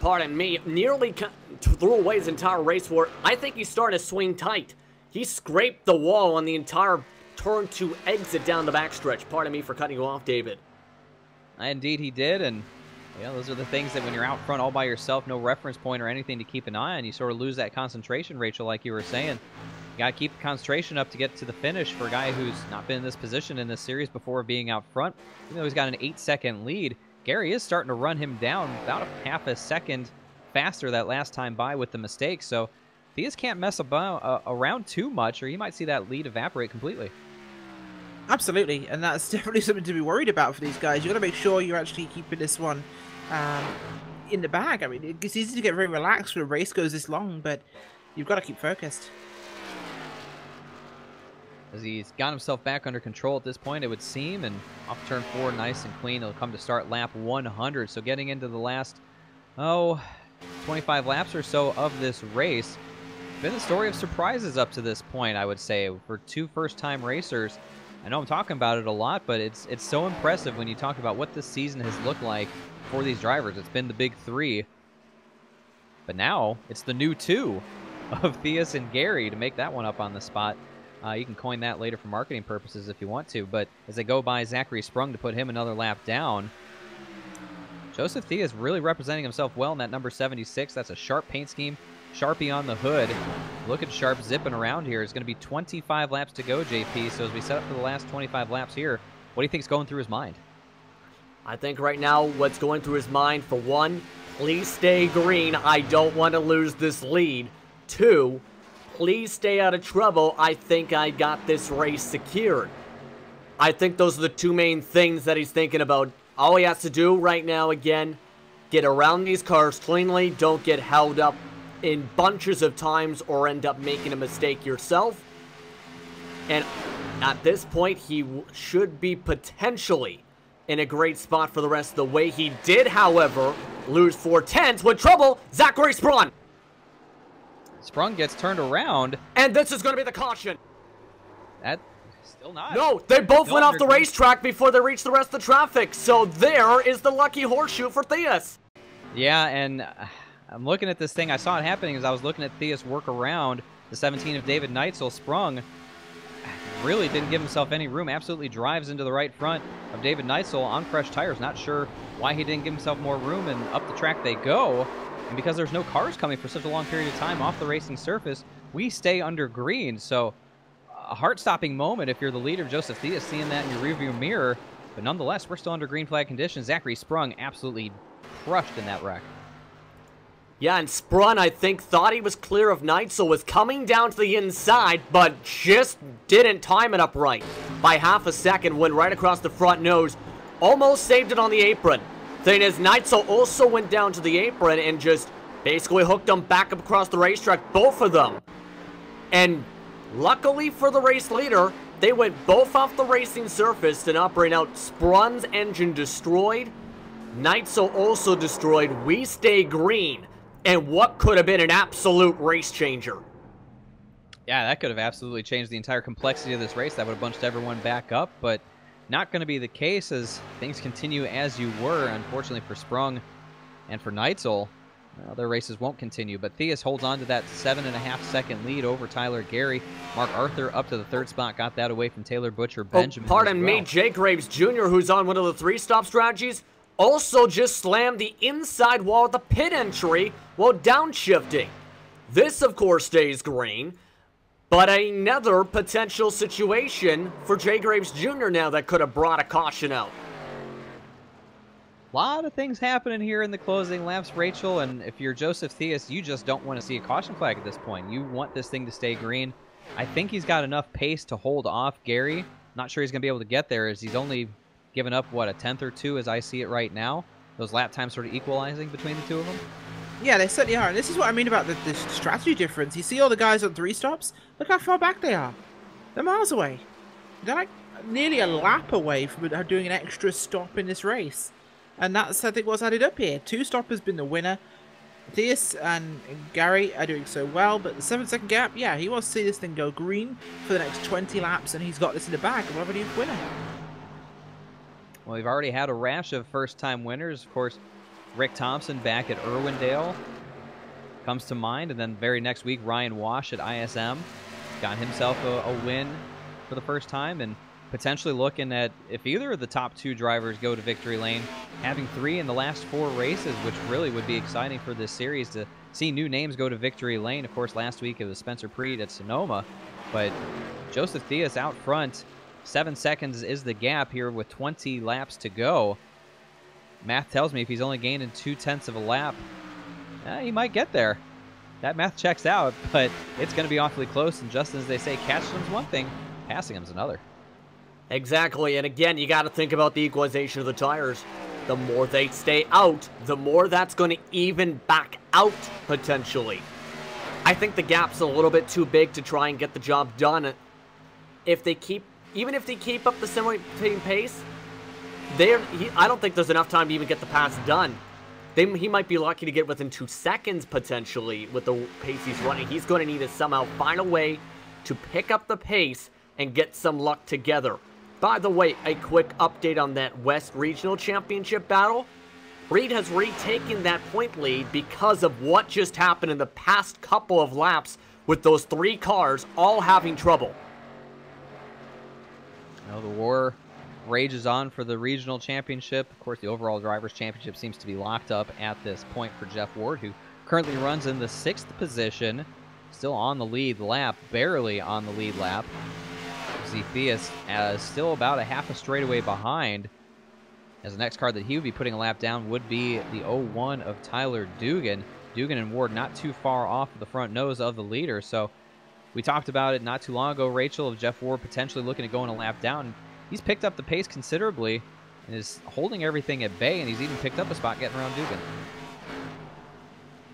[SPEAKER 5] Pardon me. Nearly threw away his entire race war. I think he's starting to swing tight. He scraped the wall on the entire turn 2 exit down the backstretch. Pardon me for cutting you off, David.
[SPEAKER 3] Indeed, he did, and yeah, those are the things that when you're out front all by yourself, no reference point or anything to keep an eye on, you sort of lose that concentration, Rachel, like you were saying. You got to keep the concentration up to get to the finish for a guy who's not been in this position in this series before being out front. Even though he's got an 8-second lead, Gary is starting to run him down about a half a second faster that last time by with the mistake. So Theus can't mess around too much, or you might see that lead evaporate completely.
[SPEAKER 4] Absolutely, and that's definitely something to be worried about for these guys. You've got to make sure you're actually keeping this one in the bag. I mean, it's easy to get very relaxed when a race goes this long, but you've got to keep focused.
[SPEAKER 3] As he's got himself back under control at this point, it would seem, and off turn 4, nice and clean. He'll come to start lap 100, so getting into the last, 25 laps or so of this race. Been a story of surprises up to this point, I would say, for two first-time racers. I know I'm talking about it a lot, but it's so impressive when you talk about what this season has looked like for these drivers. It's been the big three, but now it's the new two of Theus and Gary to make that one up on the spot. You can coin that later for marketing purposes if you want to, but as they go by Zachary Sprung to put him another lap down, Joseph Theus really representing himself well in that number 76. That's a Sharp paint scheme. Sharpie on the hood. Look at Sharp zipping around here. It's going to be 25 laps to go, JP. So as we set up for the last 25 laps here, what do you think is going through his mind?
[SPEAKER 5] I think right now what's going through his mind, for one, please stay green. I don't want to lose this lead. Two, please stay out of trouble. I think I got this race secured. I think those are the two main things that he's thinking about. All he has to do right now, again, get around these cars cleanly. Don't get held up in bunches of times or end up making a mistake yourself. And at this point, he should be potentially in a great spot for the rest of the way. He did, however, lose 4/10 with trouble. Zachary Sprung.
[SPEAKER 3] Sprung gets turned around.
[SPEAKER 5] And this is going to be the caution.
[SPEAKER 3] That still not.
[SPEAKER 5] No, they both went off the racetrack before they reached the rest of the traffic. So there is the lucky horseshoe for Theus.
[SPEAKER 3] Yeah, and I'm looking at this thing. I saw it happening as I was looking at Theus work around the 17 of David Neitzel. Sprung really didn't give himself any room. Absolutely drives into the right front of David Neitzel on fresh tires. Not sure why he didn't give himself more room, and up the track they go. And because there's no cars coming for such a long period of time off the racing surface, we stay under green. So a heart-stopping moment if you're the leader, Joseph Theus, seeing that in your rearview mirror. But nonetheless, we're still under green flag conditions. Zachary Sprung absolutely crushed in that wreck.
[SPEAKER 5] Yeah, and Sprung, I think, thought he was clear of Neitzel, was coming down to the inside, but just didn't time it up right. By half a second, went right across the front nose, almost saved it on the apron. Thing is, Neitzel also went down to the apron and just basically hooked them back up across the racetrack, both of them. And luckily for the race leader, they went both off the racing surface to not bring out. Sprung's engine destroyed, Neitzel also destroyed. We stay green. And what could have been an absolute race changer.
[SPEAKER 3] Yeah, that could have absolutely changed the entire complexity of this race. That would have bunched everyone back up, but not going to be the case as things continue as you were. Unfortunately for Sprung and for Neitzel, their races won't continue. But Theus holds on to that 7.5-second lead over Tyler Gary. Mark Arthur up to the third spot, got that away from Taylor Butcher Benjamin.
[SPEAKER 5] Pardon me, Jake Graves Jr., who's on one of the three-stop strategies, also just slammed the inside wall at the pit entry while downshifting. This, of course, stays green, but another potential situation for Jay Graves Jr. now that could have brought a caution out.
[SPEAKER 3] A lot of things happening here in the closing laps, Rachel, and if you're Joseph Theus, you just don't want to see a caution flag at this point. You want this thing to stay green. I think he's got enough pace to hold off Gary. Not sure he's going to be able to get there as he's only given up, what, a tenth or two as I see it right now. Those lap times sort of equalizing between the two of them.
[SPEAKER 4] Yeah, they certainly are. And this is what I mean about the strategy difference. You see all the guys on three stops? Look how far back they are. They're miles away. They're like nearly a lap away from doing an extra stop in this race. And that's, I think, what's added up here. Two stop has been the winner. Theus and Gary are doing so well, but the 7-second gap, yeah, he wants to see this thing go green for the next 20 laps, and he's got this in the bag. We'll have a new winner.
[SPEAKER 3] Well, we've already had a rash of first-time winners. Of course, Rick Thompson back at Irwindale comes to mind. And then very next week, Ryan Wash at ISM got himself a win for the first time. And potentially looking at, if either of the top two drivers go to victory lane, having 3 in the last 4 races, which really would be exciting for this series to see new names go to victory lane. Of course, last week it was Spencer Preet at Sonoma. But Joseph Theus out front. 7 seconds is the gap here with 20 laps to go. Math tells me if he's only gaining 0.2 of a lap, he might get there. That math checks out, but it's going to be awfully close. And just as they say, catching him's one thing, passing him's another.
[SPEAKER 5] Exactly, and again, you got to think about the equalization of the tires. The more they stay out, the more that's going to even back out, potentially. I think the gap's a little bit too big to try and get the job done. Even if they keep up the same pace, I don't think there's enough time to even get the pass done. he might be lucky to get within 2 seconds, potentially, with the pace he's running. He's going to need to somehow find a way to pick up the pace and get some luck together. By the way, a quick update on that West Regional Championship battle. Reed has retaken that point lead because of what just happened in the past couple of laps with those 3 cars all having trouble.
[SPEAKER 3] Now the war rages on for the regional championship. Of course, the overall drivers' championship seems to be locked up at this point for Jeff Ward, who currently runs in the 6th position, still on the lead lap, barely on the lead lap. Theus still about a half a straightaway behind, as the next car that he would be putting a lap down would be the 01 of Tyler Dugan. Dugan and Ward not too far off of the front nose of the leader, so we talked about it not too long ago, Rachel, of Jeff Ward potentially looking at going a lap down. He's picked up the pace considerably and is holding everything at bay, and he's even picked up a spot getting around Dugan.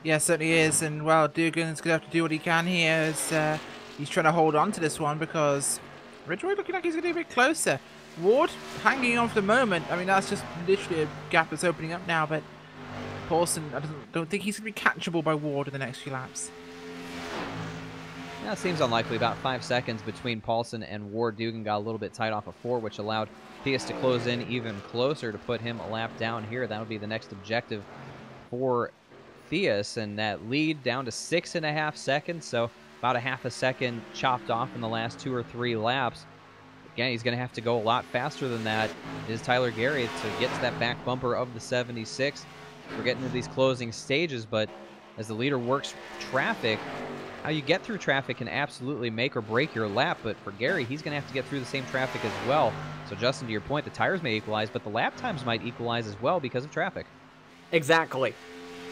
[SPEAKER 4] Yeah, certainly is, and well, Dugan's going to have to do what he can here as he's trying to hold on to this one because Ridgeway looking like he's going to be a bit closer. Ward hanging on for the moment. I mean, that's just literally a gap that's opening up now, but Paulson, I don't think he's going to be catchable by Ward in the next few laps.
[SPEAKER 3] Yeah, it seems unlikely. About 5 seconds between Paulson and Ward. Dugan got a little bit tight off of 4, which allowed Theus to close in even closer to put him a lap down here. That would be the next objective for Theus, and that lead down to 6.5 seconds, so about a half a second chopped off in the last 2 or 3 laps. Again, he's going to have to go a lot faster than that, is Tyler Gary, to get to that back bumper of the 76. We're getting into these closing stages, but as the leader works traffic, how you get through traffic can absolutely make or break your lap, but for Gary, he's going to have to get through the same traffic as well. So Justin, to your point, the tires may equalize, but the lap times might equalize as well because of traffic.
[SPEAKER 5] Exactly.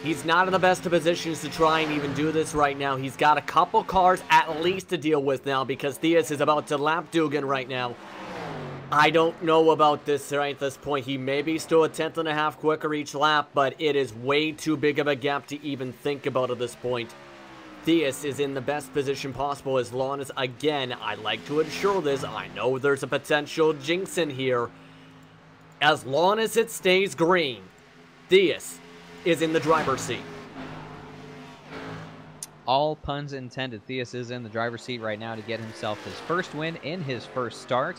[SPEAKER 5] He's not in the best of positions to try and even do this right now. He's got a couple cars at least to deal with now because Theus is about to lap Dugan right now. I don't know about this right at this point. He may be still a 1/10.5 quicker each lap, but it is way too big of a gap to even think about at this point. Theus is in the best position possible as long as, again, I like to ensure this. I know there's a potential jinx in here. As long as it stays green, Theus is in the driver's seat.
[SPEAKER 3] All puns intended. Theus is in the driver's seat right now to get himself his first win in his first start,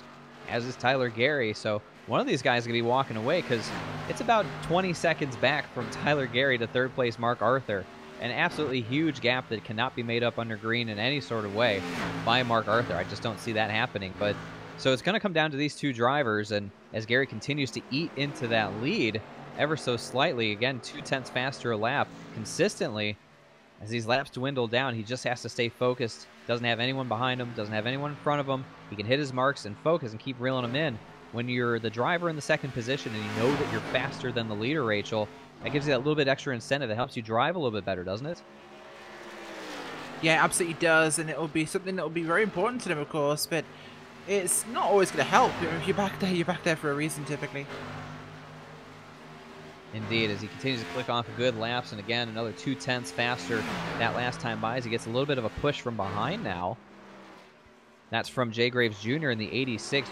[SPEAKER 3] as is Tyler Gary. So one of these guys is going to be walking away because it's about 20 seconds back from Tyler Gary to third place Mark Arthur. An absolutely huge gap that cannot be made up under green in any sort of way by Mark Arthur. I just don't see that happening. But so it's going to come down to these 2 drivers, and as Gary continues to eat into that lead ever so slightly, again, 0.2 faster a lap consistently, as these laps dwindle down, he just has to stay focused. Doesn't have anyone behind him, doesn't have anyone in front of him. He can hit his marks and focus and keep reeling them in. When you're the driver in the 2nd position and you know that you're faster than the leader, Rachel, that gives you that little bit extra incentive. It helps you drive a little bit better, doesn't it?
[SPEAKER 4] Yeah, absolutely does, and it'll be something that will be very important to them, of course, but it's not always going to help. If you're back there for a reason, typically.
[SPEAKER 3] Indeed, as he continues to click off good laps, and again, another 0.2 faster that last time by, as he gets a little bit of a push from behind now. That's from Jay Graves Jr. in the 86.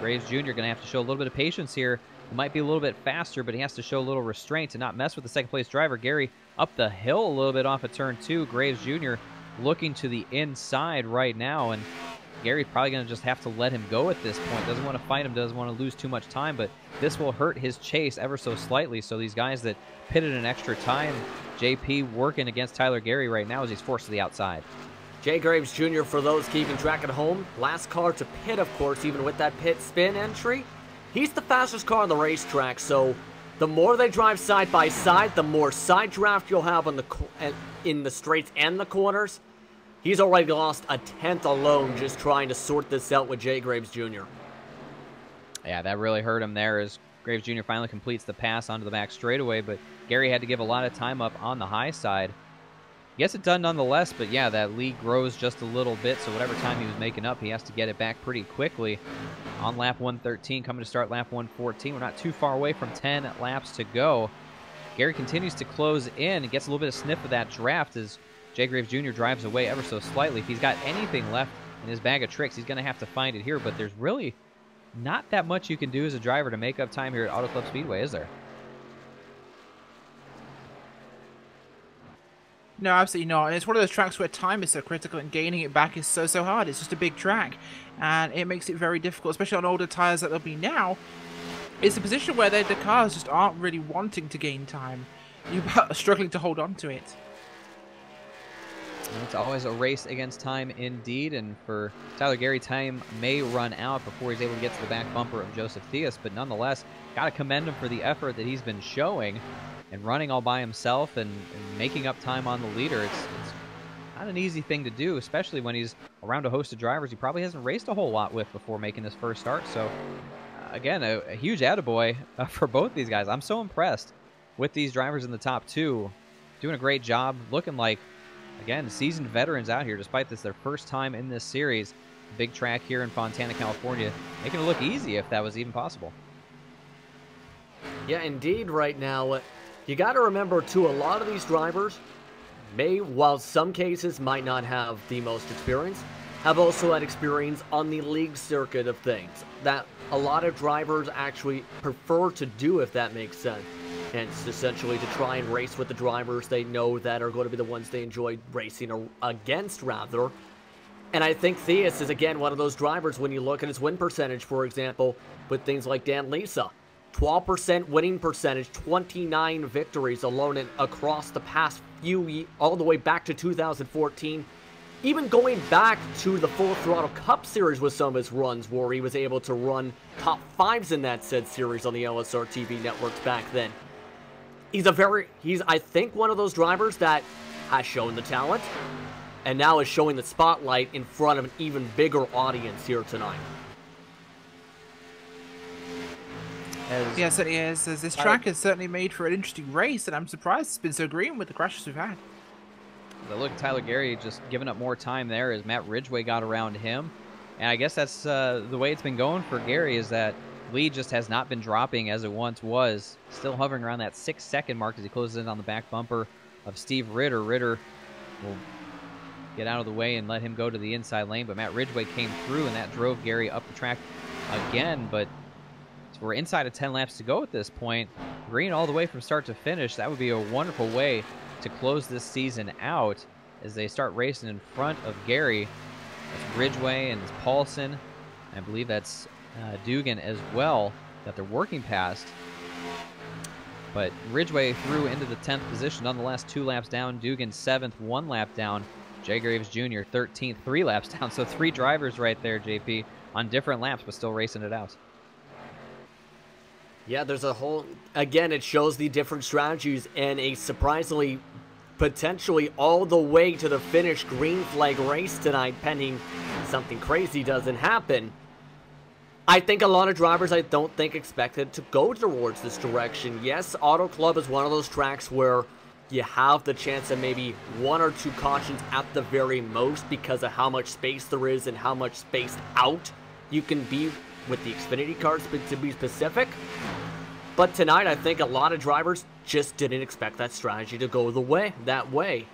[SPEAKER 3] Graves Jr. going to have to show a little bit of patience here. He might be a little bit faster, but he has to show a little restraint to not mess with the 2nd place driver. Gary up the hill a little bit off of turn 2. Graves Jr. looking to the inside right now, and Gary's probably going to just have to let him go at this point. Doesn't want to fight him, doesn't want to lose too much time, but this will hurt his chase ever so slightly. So these guys that pitted an extra time, JP working against Tyler Gary right now as he's forced to the outside.
[SPEAKER 5] Jay Graves Jr., for those keeping track at home, last car to pit, of course, even with that pit spin entry. He's the fastest car on the racetrack, so the more they drive side by side, the more side draft you'll have on in the straights and the corners. He's already lost a 10th alone just trying to sort this out with Jay Graves Jr.
[SPEAKER 3] Yeah, that really hurt him there as Graves Jr. finally completes the pass onto the back straightaway, but Gary had to give a lot of time up on the high side. Gets it done nonetheless, but yeah, that lead grows just a little bit, so whatever time he was making up, he has to get it back pretty quickly. On lap 113, coming to start lap 114. We're not too far away from 10 laps to go. Gary continues to close in and gets a little bit of sniff of that draft as Jay Graves Jr. drives away ever so slightly. If he's got anything left in his bag of tricks, he's going to have to find it here, but there's really not that much you can do as a driver to make up time here at Auto Club Speedway, is there?
[SPEAKER 4] No, absolutely not. And it's one of those tracks where time is so critical and gaining it back is so hard. It's just a big track, and it makes it very difficult, especially on older tyres that there'll be now. It's a position where the cars just aren't really wanting to gain time. You're struggling to hold on to it.
[SPEAKER 3] It's always a race against time indeed, and for Tyler Gary, time may run out before he's able to get to the back bumper of Joseph Theus, but nonetheless, got to commend him for the effort that he's been showing and running all by himself and making up time on the leader. It's not an easy thing to do, especially when he's around a host of drivers he probably hasn't raced a whole lot with before making his first start. So, again, a huge attaboy for both these guys. I'm so impressed with these drivers in the top two. Doing a great job, looking like, again, seasoned veterans out here, despite this their first time in this series. Big track here in Fontana, California, making it look easy if that was even possible.
[SPEAKER 5] Yeah, indeed, right now. You got to remember, too, a lot of these drivers while some cases might not have the most experience, have also had experience on the league circuit of things that a lot of drivers actually prefer to do, if that makes sense. And it's essentially to try and race with the drivers they know that are going to be the ones they enjoy racing against, rather. And I think Theus is, again, one of those drivers when you look at his win percentage, for example, with things like Dan Lisa. 12% winning percentage, 29 victories alone across the past few, all the way back to 2014. Even going back to the Full Throttle Cup Series with some of his runs, where he was able to run top fives in that said series on the LSRTV networks back then. He's I think, one of those drivers that has shown the talent, and now is showing the spotlight in front of an even bigger audience here tonight.
[SPEAKER 4] Yes, it is. As this track is certainly made for an interesting race, and I'm surprised it's been so green with the crashes we've had.
[SPEAKER 3] But look, Tyler Gary just giving up more time there as Matt Ridgway got around him. And I guess that's the way it's been going for Gary, is that lead just has not been dropping as it once was. Still hovering around that 6-second mark as he closes in on the back bumper of Steve Ritter. Ritter will get out of the way and let him go to the inside lane, but Matt Ridgway came through, and that drove Gary up the track again. But we're inside of 10 laps to go at this point. Green all the way from start to finish. That would be a wonderful way to close this season out as they start racing in front of Gary. That's Ridgway and it's Paulson. I believe that's Dugan as well that they're working past. But Ridgway threw into the 10th position on the last 2 laps down. Dugan 7th, 1 lap down. Jay Graves Jr. 13th, 3 laps down. So 3 drivers right there, JP, on different laps, but still racing it out.
[SPEAKER 5] Yeah, there's a whole, again, it shows the different strategies and a surprisingly, potentially all the way to the finish green flag race tonight, pending something crazy doesn't happen. I think a lot of drivers, I don't think, expected to go towards this direction. Yes, Auto Club is one of those tracks where you have the chance of maybe 1 or 2 cautions at the very most because of how much space there is and how much spaced out you can be with the Xfinity cars, to be specific. But tonight, I think a lot of drivers just didn't expect that strategy to go that way.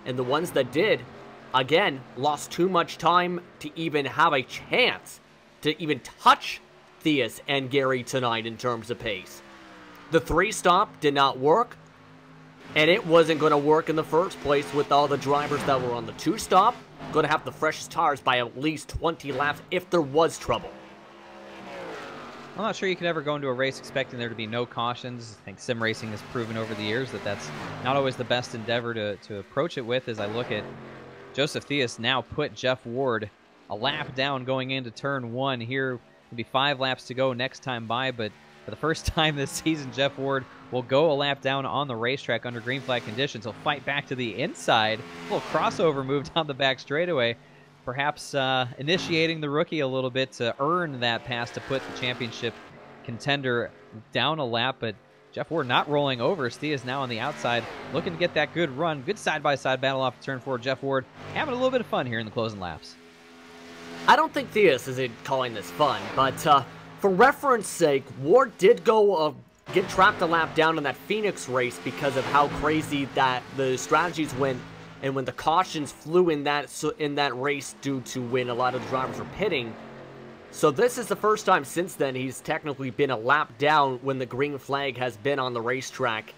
[SPEAKER 5] And the ones that did, again, lost too much time to even have a chance to even touch Theus and Gary tonight in terms of pace. The 3-stop did not work, and it wasn't going to work in the first place with all the drivers that were on the 2-stop. Going to have the freshest tires by at least 20 laps if there was trouble.
[SPEAKER 3] I'm not sure you could ever go into a race expecting there to be no cautions. I think sim racing has proven over the years that that's not always the best endeavor to approach it with. As I look at Joseph Theus now put Jeff Ward a lap down going into turn 1. Here will be 5 laps to go next time by, but for the first time this season, Jeff Ward will go a lap down on the racetrack under green flag conditions. He'll fight back to the inside. A little crossover move down the back straightaway. Perhaps initiating the rookie a little bit to earn that pass to put the championship contender down a lap, but Jeff Ward not rolling over. Theus now on the outside, looking to get that good run. Good side-by-side battle off turn 4. Jeff Ward having a little bit of fun here in the closing laps.
[SPEAKER 5] I don't think Theus is calling this fun, but for reference sake, Ward did go get trapped a lap down in that Phoenix race because of how crazy that the strategies went. And when the cautions flew in that race due to when a lot of the drivers were pitting. So this is the first time since then he's technically been a lap down when the green flag has been on the racetrack.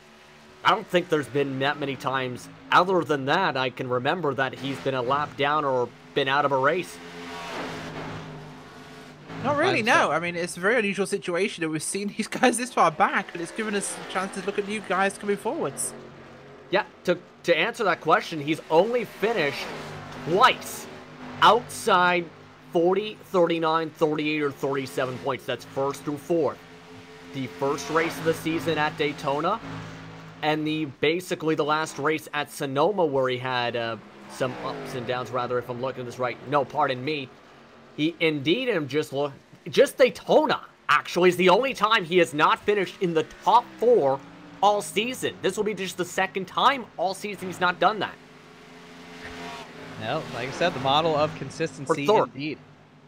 [SPEAKER 5] I don't think there's been that many times other than that I can remember that he's been a lap down or been out of a race.
[SPEAKER 4] Not really, no. I mean, it's a very unusual situation that we've seen these guys this far back, but it's given us a chance to look at new guys coming forwards.
[SPEAKER 5] Yeah, to answer that question, he's only finished twice outside 40, 39, 38, or 37 points. That's first through fourth. The first race of the season at Daytona, and basically the last race at Sonoma where he had some ups and downs, rather, if I'm looking at this right. No, pardon me. Just Daytona, actually, is the only time he has not finished in the top 4 all season. This will be just the second time all season he's not done that.
[SPEAKER 3] No, like I said, the model of consistency indeed.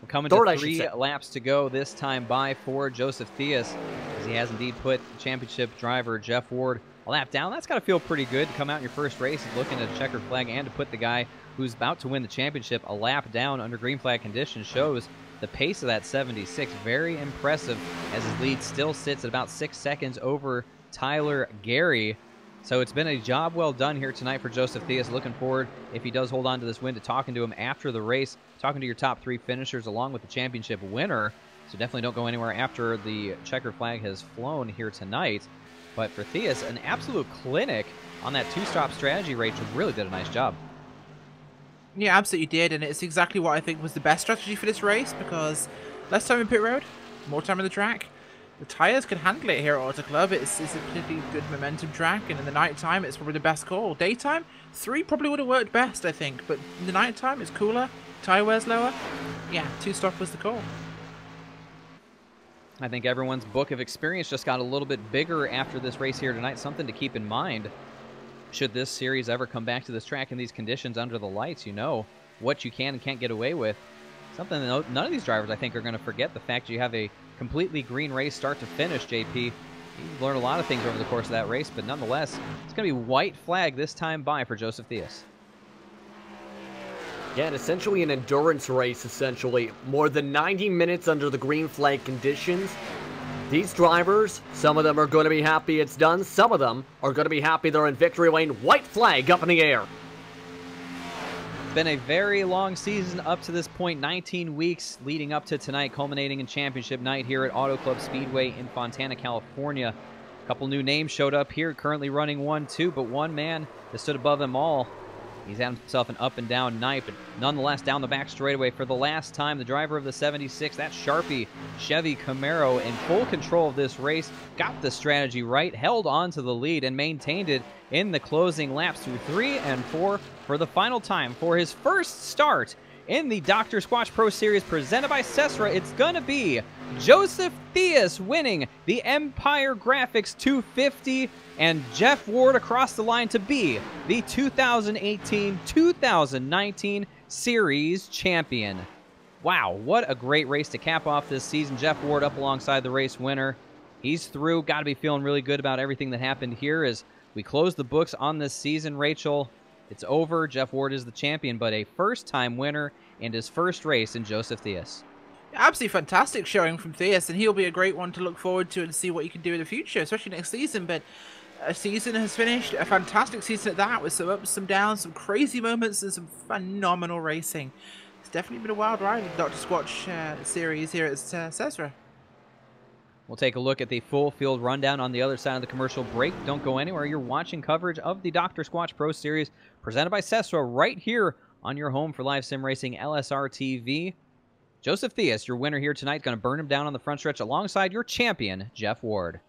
[SPEAKER 3] We're coming to 3 laps to go, this time by for Joseph Theus, as he has indeed put championship driver Jeff Ward a lap down. That's got to feel pretty good to come out in your first race looking at a checkered flag, and to put the guy who's about to win the championship a lap down under green flag conditions shows the pace of that 76. Very impressive, as his lead still sits at about 6 seconds over Tyler Gary. So it's been a job well done here tonight for Joseph Theus. Looking forward, if he does hold on to this win, to talking to him after the race, talking to your top 3 finishers along with the championship winner. So definitely don't go anywhere after the checkered flag has flown here tonight. But for Theus, an absolute clinic on that 2-stop strategy. Rachel really did a nice job.
[SPEAKER 4] Yeah, absolutely did, and it's exactly what I think was the best strategy for this race, because less time in pit road, more time on the track. The tyres can handle it here at Auto Club. It's a pretty good momentum track, and in the night time, it's probably the best call. Daytime, 3 probably would have worked best, I think, but in the night time, it's cooler, tyre wear's lower. Yeah, 2-stop was the call.
[SPEAKER 3] I think everyone's book of experience just got a little bit bigger after this race here tonight. Something to keep in mind. Should this series ever come back to this track in these conditions under the lights, you know what you can and can't get away with. Something that none of these drivers, I think, are going to forget. The fact you have a completely green race start to finish, JP. You learned a lot of things over the course of that race, but nonetheless, it's going to be white flag this time by for Joseph Theus.
[SPEAKER 5] Yeah, and essentially an endurance race, essentially. More than 90 minutes under the green flag conditions. These drivers, some of them are going to be happy it's done. Some of them are going to be happy they're in victory lane. White flag up in the air.
[SPEAKER 3] It's been a very long season up to this point. 19 weeks leading up to tonight, culminating in championship night here at Auto Club Speedway in Fontana, California. A couple new names showed up here, currently running 1-2, but one man that stood above them all. He's had himself an up and down night, but nonetheless down the back straightaway for the last time. The driver of the 76, that Sharpie Chevy Camaro, in full control of this race, got the strategy right, held on to the lead, and maintained it in the closing laps through 3 and 4 for the final time. For his first start in the Dr. Squatch Pro Series presented by SESRA, it's going to be Joseph Theus winning the Empire Graphics 250, and Jeff Ward across the line to be the 2018-2019 Series champion. Wow, what a great race to cap off this season. Jeff Ward up alongside the race winner. He's through. Got to be feeling really good about everything that happened here as we close the books on this season, Rachel. It's over. Jeff Ward is the champion, but a first-time winner in his first race in Joseph Theus.
[SPEAKER 4] Absolutely fantastic showing from Theus, and he'll be a great one to look forward to and see what he can do in the future, especially next season. But a season has finished, a fantastic season at that, with some ups, some downs, some crazy moments, and some phenomenal racing. It's definitely been a wild ride in the Dr. Squatch series here at SESRA.
[SPEAKER 3] We'll take a look at the full field rundown on the other side of the commercial break. Don't go anywhere. You're watching coverage of the Dr. Squatch Pro Series presented by SESRA right here on your home for live sim racing, LSRTV. Joseph Theus, your winner here tonight, going to burn him down on the front stretch alongside your champion, Jeff Ward.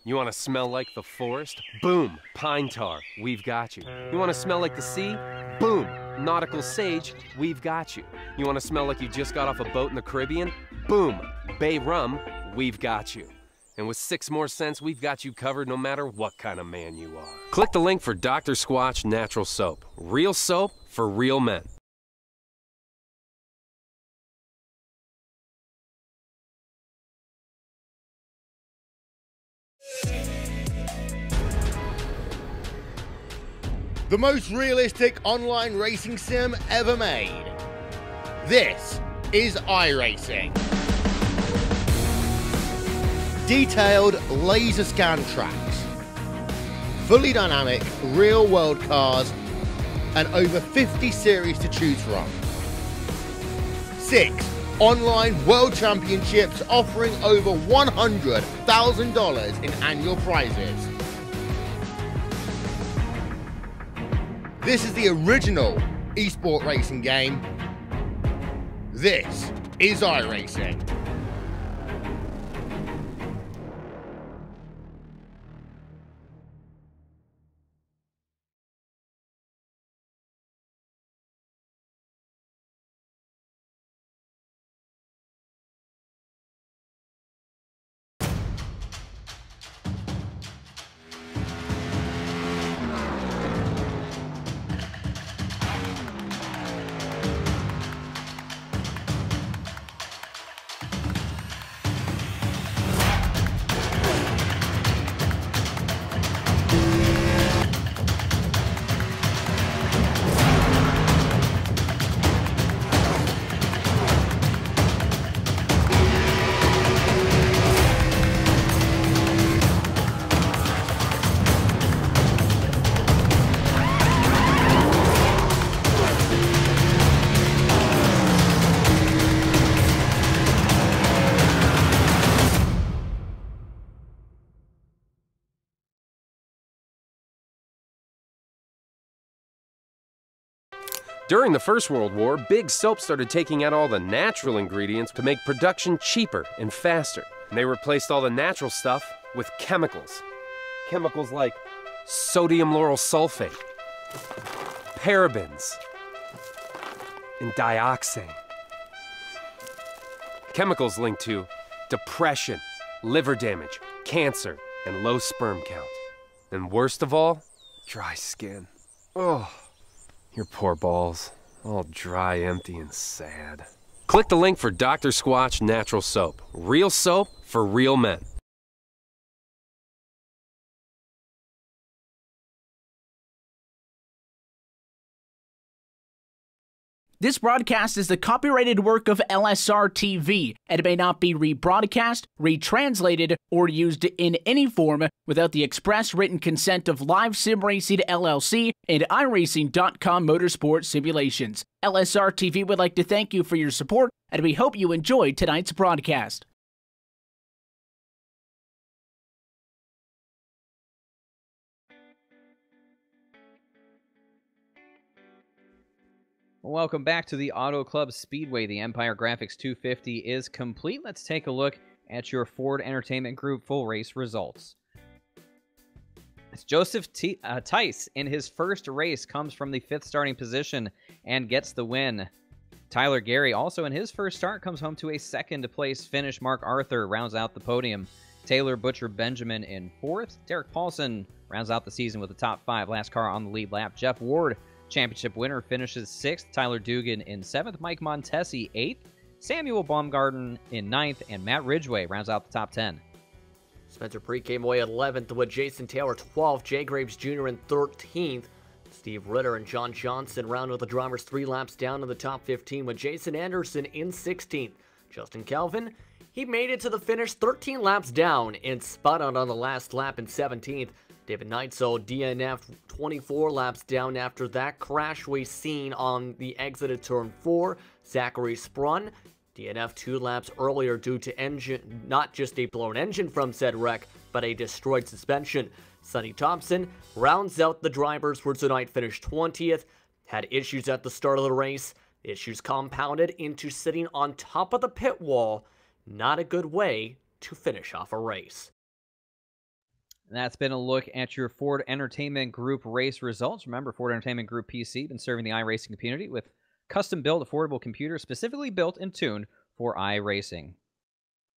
[SPEAKER 2] You want to smell like the forest? Boom, pine tar, we've got you. You want to smell like the sea? Boom, nautical sage, we've got you. You want to smell like you just got off a boat in the Caribbean? Boom, bay rum, we've got you. And with 6 more cents, we've got you covered no matter what kind of man you are. Click the link for Dr. Squatch Natural Soap. Real soap for real men.
[SPEAKER 6] The most realistic online racing sim ever made. This is iRacing. Detailed laser scan tracks, fully dynamic real world cars, and over 50 series to choose from. 6 online world championships offering over $100,000 in annual prizes. This is the original esport racing game. This is iRacing.
[SPEAKER 2] During the First World War, big soap started taking out all the natural ingredients to make production cheaper and faster. And they replaced all the natural stuff with chemicals. Chemicals like sodium lauryl sulfate, parabens, and dioxane. Chemicals linked to depression, liver damage, cancer, and low sperm count. And worst of all, dry skin. Oh. Your poor balls, all dry, empty, and sad. Click the link for Dr. Squatch Natural Soap. Real soap for real men.
[SPEAKER 1] This broadcast is the copyrighted work of LSRTV, and it may not be rebroadcast, retranslated, or used in any form without the express written consent of Live Sim Racing LLC and iRacing.com Motorsport Simulations. LSRTV would like to thank you for your support, and we hope you enjoyed tonight's broadcast.
[SPEAKER 3] Welcome back to the Auto Club Speedway. The Empire Graphics 250 is complete. Let's take a look at your Ford Entertainment Group full race results. It's Joseph Tice in his first race comes from the 5th starting position and gets the win. Tyler Gary also in his first start comes home to a 2nd place finish. Mark Arthur rounds out the podium. Taylor Butcher Benjamin in 4th. Derek Paulson rounds out the season with the top 5. Last car on the lead lap. Jeff Ward, championship winner, finishes 6th. Tyler Dugan in 7th. Mike Montesi 8th. Samuel Baumgarten in 9th. And Matt Ridgway rounds out the top 10.
[SPEAKER 5] Spencer Pre came away 11th with Jason Taylor 12th. Jay Graves Jr. in 13th. Steve Ritter and John Johnson round with the drivers 3 laps down to the top 15 with Jason Anderson in 16th. Justin Calvin, he made it to the finish 13 laps down and spun out on the last lap in 17th. David Neitzel DNF 24 laps down after that crash we seen on the exit of turn 4. Zachary Sprun DNF 2 laps earlier due to engine, not just a blown engine from said wreck, but a destroyed suspension. Sonny Thompson rounds out the drivers for tonight, finished 20th. Had issues at the start of the race. Issues compounded into sitting on top of the pit wall. Not a good way to finish off a race.
[SPEAKER 3] That's been a look at your Ford Entertainment Group race results. Remember, Ford Entertainment Group PC been serving the iRacing community with custom-built affordable computers specifically built and tuned for iRacing.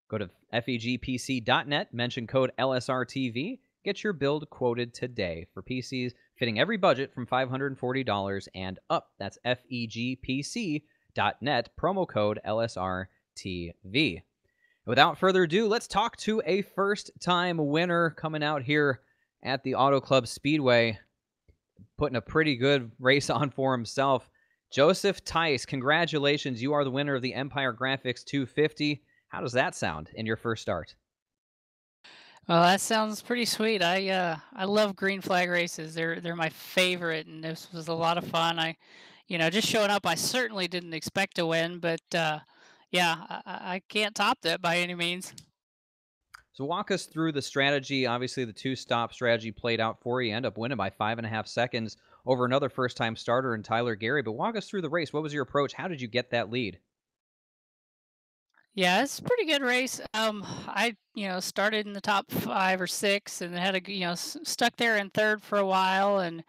[SPEAKER 3] Go to fegpc.net, mention code LSRTV, get your build quoted today for PCs fitting every budget from $540 and up. That's fegpc.net, promo code LSRTV. Without further ado, let's talk to a first-time winner coming out here at the Auto Club Speedway. putting a pretty good race on for himself. Joseph Tice, congratulations. You are the winner of the Empire Graphics 250. How does that sound in your first start?
[SPEAKER 8] Well, that sounds pretty sweet. I love green flag races. They're my favorite, and this was a lot of fun. Just showing up, I certainly didn't expect to win, but yeah, I can't top that by any means.
[SPEAKER 3] So walk us through the strategy. Obviously, the two-stop strategy played out for you. You end up winning by 5.5 seconds over another first-time starter in Tyler Gary. But walk us through the race. What was your approach? How did you get that lead?
[SPEAKER 8] Yeah, it's a pretty good race. I started in the top 5 or 6, and had stuck there in third for a while, and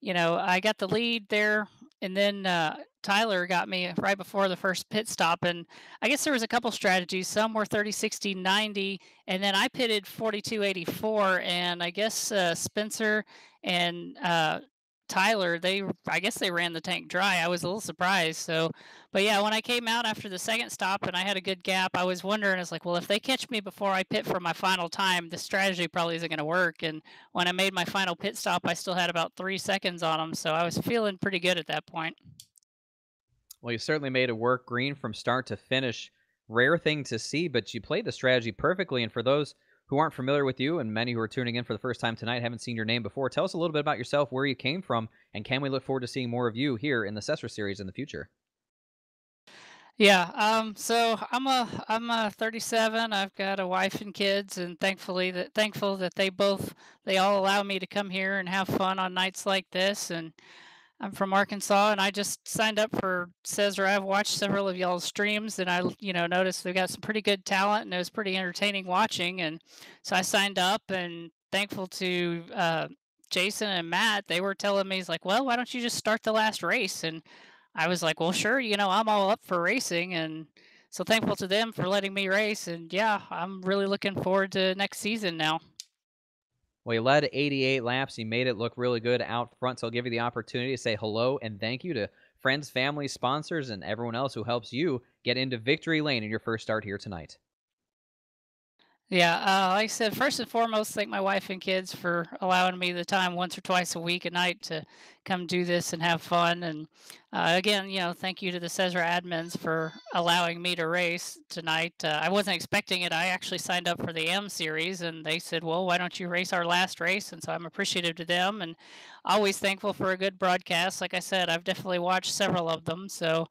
[SPEAKER 8] I got the lead there, and then Tyler got me right before the first pit stop, and I guess there was a couple strategies. Some were 30, 60, 90, and then I pitted 42, 84, and I guess Spencer and Tyler, I guess they ran the tank dry. I was a little surprised. But yeah, when I came out after the second stop and I had a good gap, I was wondering, I was like, well, if they catch me before I pit for my final time, the strategy probably isn't going to work. And when I made my final pit stop, I still had about 3 seconds on them. So I was feeling pretty good at that point.
[SPEAKER 3] Well, you certainly made it work, Green, from start to finish. Rare thing to see, but you played the strategy perfectly. And for those who aren't familiar with you, and many who are tuning in for the first time tonight haven't seen your name before, tell us a little bit about yourself, where you came from, and can we look forward to seeing more of you here in the SESRA series in the future?
[SPEAKER 8] Yeah, so I'm a 37. I've got a wife and kids, and thankful that they all allow me to come here and have fun on nights like this. And I'm from Arkansas, and I just signed up for SESRA. I've watched several of y'all's streams, and I noticed they've got some pretty good talent, and it was pretty entertaining watching. And so I signed up, and thankful to Jason and Matt. They were telling me, he's like, well, why don't you just start the last race? And I was like, well, sure, I'm all up for racing. And so thankful to them for letting me race. And yeah, I'm really looking forward to next season now.
[SPEAKER 3] Well, you led 88 laps. You made it look really good out front. So I'll give you the opportunity to say hello and thank you to friends, family, sponsors, and everyone else who helps you get into victory lane in your first start here tonight.
[SPEAKER 8] Yeah, like I said, first and foremost, thank my wife and kids for allowing me the time once or twice a week at night to come do this and have fun. And again, thank you to the SESRA admins for allowing me to race tonight. I wasn't expecting it. I actually signed up for the M series, and they said, well, why don't you race our last race? And so I'm appreciative to them, and always thankful for a good broadcast. Like I said, I've definitely watched several of them. So,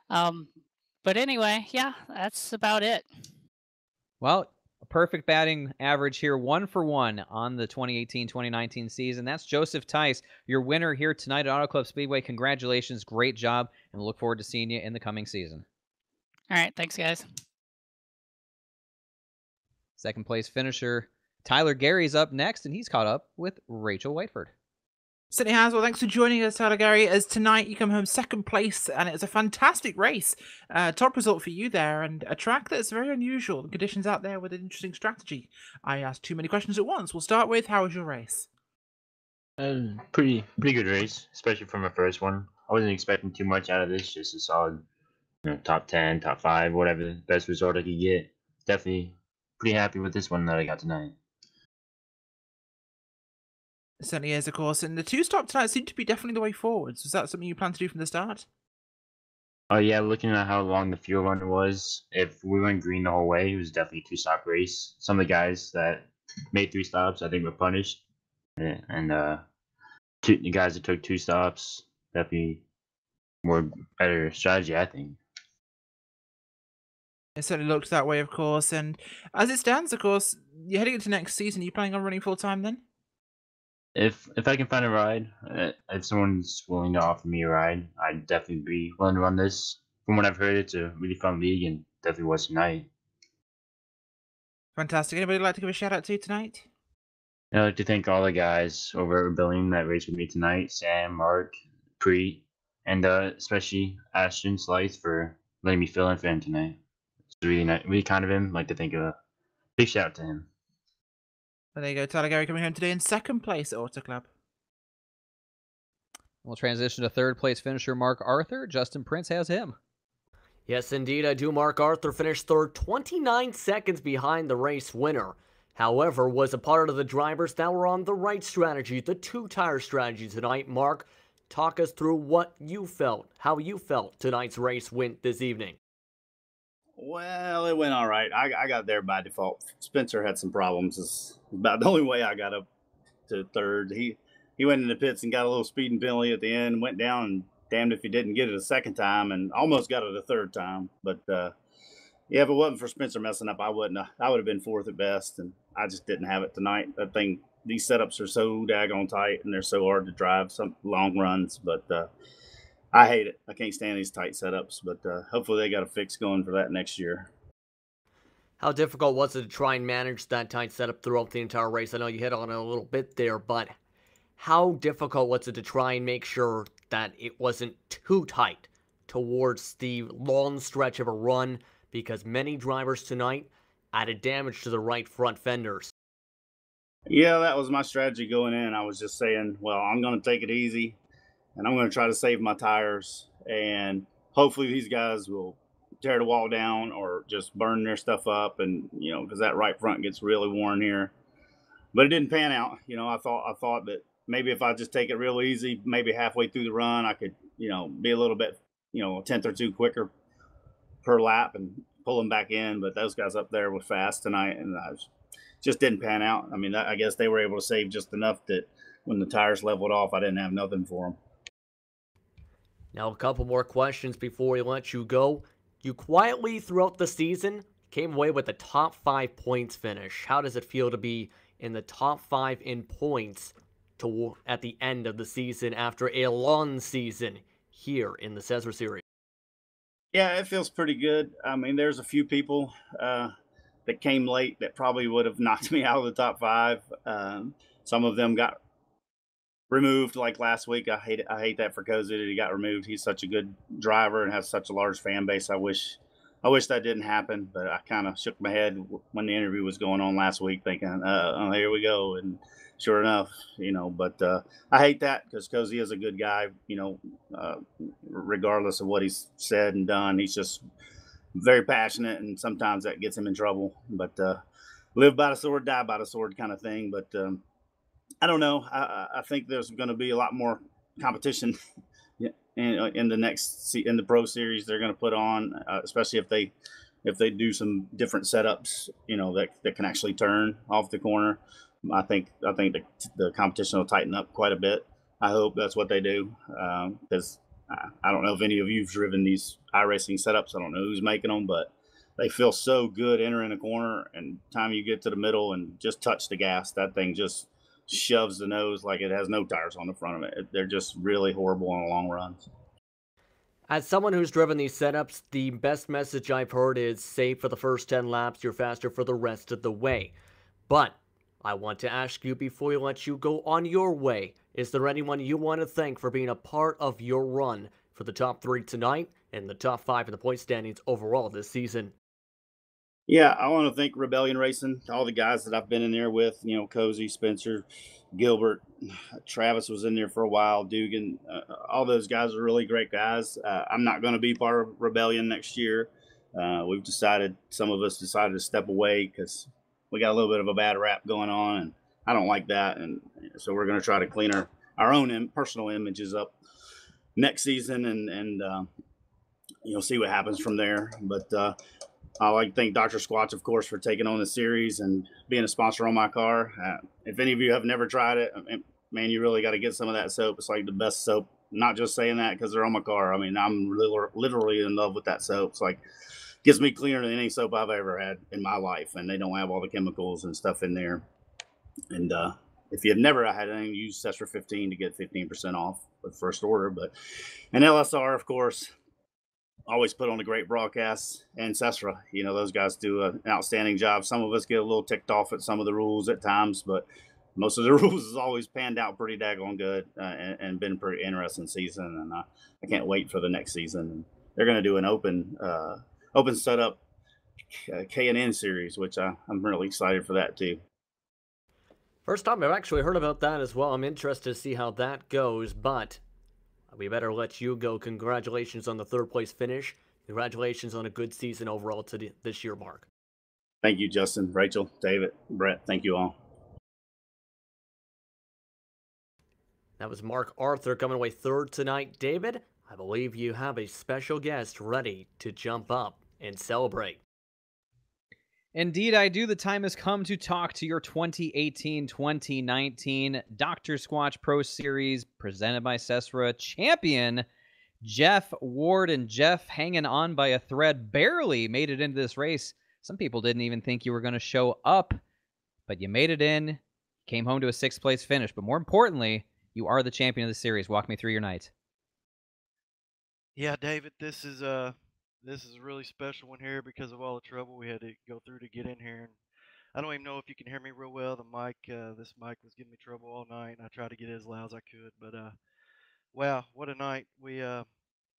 [SPEAKER 8] but anyway, yeah, that's about it.
[SPEAKER 3] Well, perfect batting average here, 1 for 1 on the 2018-2019 season. That's Joseph Tice, your winner here tonight at Auto Club Speedway. Congratulations, great job, and we'll look forward to seeing you in the coming season.
[SPEAKER 8] All right, thanks, guys.
[SPEAKER 3] Second place finisher Tyler Gary's up next, and he's caught up with Rachel Whiteford.
[SPEAKER 4] Sydney has. Well, thanks for joining us, Tyler Gary. As tonight you come home second place, and it was a fantastic race. Top result for you there, and a track that's very unusual. The conditions out there with an interesting strategy. I asked too many questions at once. We'll start with, how was your race?
[SPEAKER 9] Pretty good race, especially for my first one. I wasn't expecting too much out of this, just a solid top 10, top 5, whatever the best result I could get. Definitely pretty happy with this one that I got tonight.
[SPEAKER 4] It certainly is, of course. And the two-stop tonight seemed to be definitely the way forwards. Was that something you planned to do from the start?
[SPEAKER 9] Oh yeah, looking at how long the field run was, if we went green the whole way, it was definitely a two-stop race. Some of the guys that made 3 stops, I think, were punished. And the guys that took 2 stops, definitely more better strategy, I think.
[SPEAKER 4] It certainly looked that way, of course. And as it stands, of course, you're heading into next season. Are you planning on running full-time then?
[SPEAKER 9] If I can find a ride, if someone's willing to offer me a ride, I'd definitely be willing to run this. From what I've heard, it's a really fun league, and definitely was tonight.
[SPEAKER 4] Fantastic. Anybody like to give a shout out to tonight?
[SPEAKER 9] I'd like to thank all the guys over at Billing that raced with me tonight: Sam, Mark, Preet, and especially Ashton Slice for letting me fill in for him tonight. It's really nice, really kind of him. I'd like to thank a big shout out to him.
[SPEAKER 4] Well, there you go, Tyler Gary coming home today in second place at Auto Club.
[SPEAKER 3] We'll transition to third place finisher Mark Arthur. Justin Prince has him.
[SPEAKER 5] Yes, indeed, I do. Mark Arthur finished third, 29 seconds behind the race winner. However, was a part of the drivers that were on the right strategy, the two-tire strategy tonight. Mark, talk us through what you felt, how you felt tonight's race went this evening.
[SPEAKER 10] Well, it went all right. I got there by default. Spencer had some problems. It's about the only way I got up to third. He went in the pits and got a little speeding penalty at the end, went down, and damned if he didn't get it a second time, and almost got it a third time. But yeah, if it wasn't for Spencer messing up, I would have been fourth at best, and I just didn't have it tonight. These setups are so daggone tight, and they're so hard to drive some long runs. But I hate it. I can't stand these tight setups. But hopefully they got a fix going for that next year.
[SPEAKER 5] How difficult was it to try and manage that tight setup throughout the entire race? I know you hit on it a little bit there, but how difficult was it to try and make sure that it wasn't too tight towards the long stretch of a run? Because many drivers tonight added damage to the right front fenders.
[SPEAKER 10] Yeah, that was my strategy going in. I was just saying, well, I'm going to take it easy, and I'm going to try to save my tires, and hopefully these guys will tear the wall down or just burn their stuff up, and because that right front gets really worn here. But it didn't pan out. I thought that maybe if I just take it real easy, maybe halfway through the run, I could be a little bit a tenth or two quicker per lap and pull them back in. But those guys up there were fast tonight, and just didn't pan out. I mean, I guess they were able to save just enough that when the tires leveled off, I didn't have nothing for them.
[SPEAKER 5] Now, a couple more questions before we let you go. You quietly, throughout the season, came away with a top 5 points finish. How does it feel to be in the top 5 in points at the end of the season after a long season here in the SESRA series?
[SPEAKER 10] Yeah, it feels pretty good. I mean, there's a few people that came late that probably would have knocked me out of the top 5. Some of them got removed, like last week. I hate that for Cozy that he got removed. He's such a good driver and has such a large fan base. I wish that didn't happen, but I kind of shook my head when the interview was going on last week, thinking, "Oh, here we go." And sure enough, But I hate that because Cozy is a good guy. Regardless of what he's said and done, he's just very passionate, and sometimes that gets him in trouble. But live by the sword, die by the sword kind of thing. But I don't know. I think there's going to be a lot more competition in the pro series they're going to put on, especially if they do some different setups, that can actually turn off the corner. I think the competition will tighten up quite a bit. I hope that's what they do, because I don't know if any of you've driven these iRacing setups. I don't know who's making them, but they feel so good entering a corner, and time you get to the middle and just touch the gas, that thing just shoves the nose like it has no tires on the front of it. They're just really horrible on long runs.
[SPEAKER 5] As someone who's driven these setups, the best message I've heard is safe for the first 10 laps, you're faster for the rest of the way. But I want to ask you before we let you go on your way, is there anyone you want to thank for being a part of your run for the top 3 tonight and the top 5 in the point standings overall this season?
[SPEAKER 10] Yeah, I want to thank Rebellion Racing, all the guys that I've been in there with, Cozy, Spencer, Gilbert, Travis was in there for a while, Dugan. All those guys are really great guys. I'm not going to be part of Rebellion next year. Some of us decided to step away because we got a little bit of a bad rap going on, and I don't like that. And so we're going to try to clean our own personal images up next season and see what happens from there. But I'd like to thank Dr. Squatch, of course, for taking on the series and being a sponsor on my car. If any of you have never tried it, man, you really got to get some of that soap. It's like the best soap. Not just saying that because they're on my car. I mean, I'm literally in love with that soap. It's like gets me cleaner than any soap I've ever had in my life, and they don't have all the chemicals and stuff in there. And if you've never had anything, use SESRA 15 to get 15% off with first order. And LSR, of course, always put on a great broadcast, and SESRA, those guys do an outstanding job. Some of us get a little ticked off at some of the rules at times, but most of the rules has always panned out pretty daggone good and been a pretty interesting season. And I can't wait for the next season. And they're going to do an open setup K&N series, which I'm really excited for that too.
[SPEAKER 5] First time I've actually heard about that as well. I'm interested to see how that goes, but we better let you go. Congratulations on the 3rd place finish. Congratulations on a good season overall this year, Mark.
[SPEAKER 10] Thank you, Justin, Rachel, David, Brett. Thank you all.
[SPEAKER 5] That was Mark Arthur coming away third tonight. David, I believe you have a special guest ready to jump up and celebrate.
[SPEAKER 3] Indeed, I do. The time has come to talk to your 2018-2019 Dr. Squatch Pro Series presented by SESRA champion, Jeff Ward. And Jeff, hanging on by a thread, barely made it into this race. Some people didn't even think you were going to show up, but you made it in, came home to a sixth-place finish. But more importantly, you are the champion of the series. Walk me through your night.
[SPEAKER 11] Yeah, David, this is a really special one here because of all the trouble we had to go through to get in here. And I don't even know if you can hear me real well. The mic, this mic was giving me trouble all night, and I tried to get it as loud as I could. But wow, what a night! We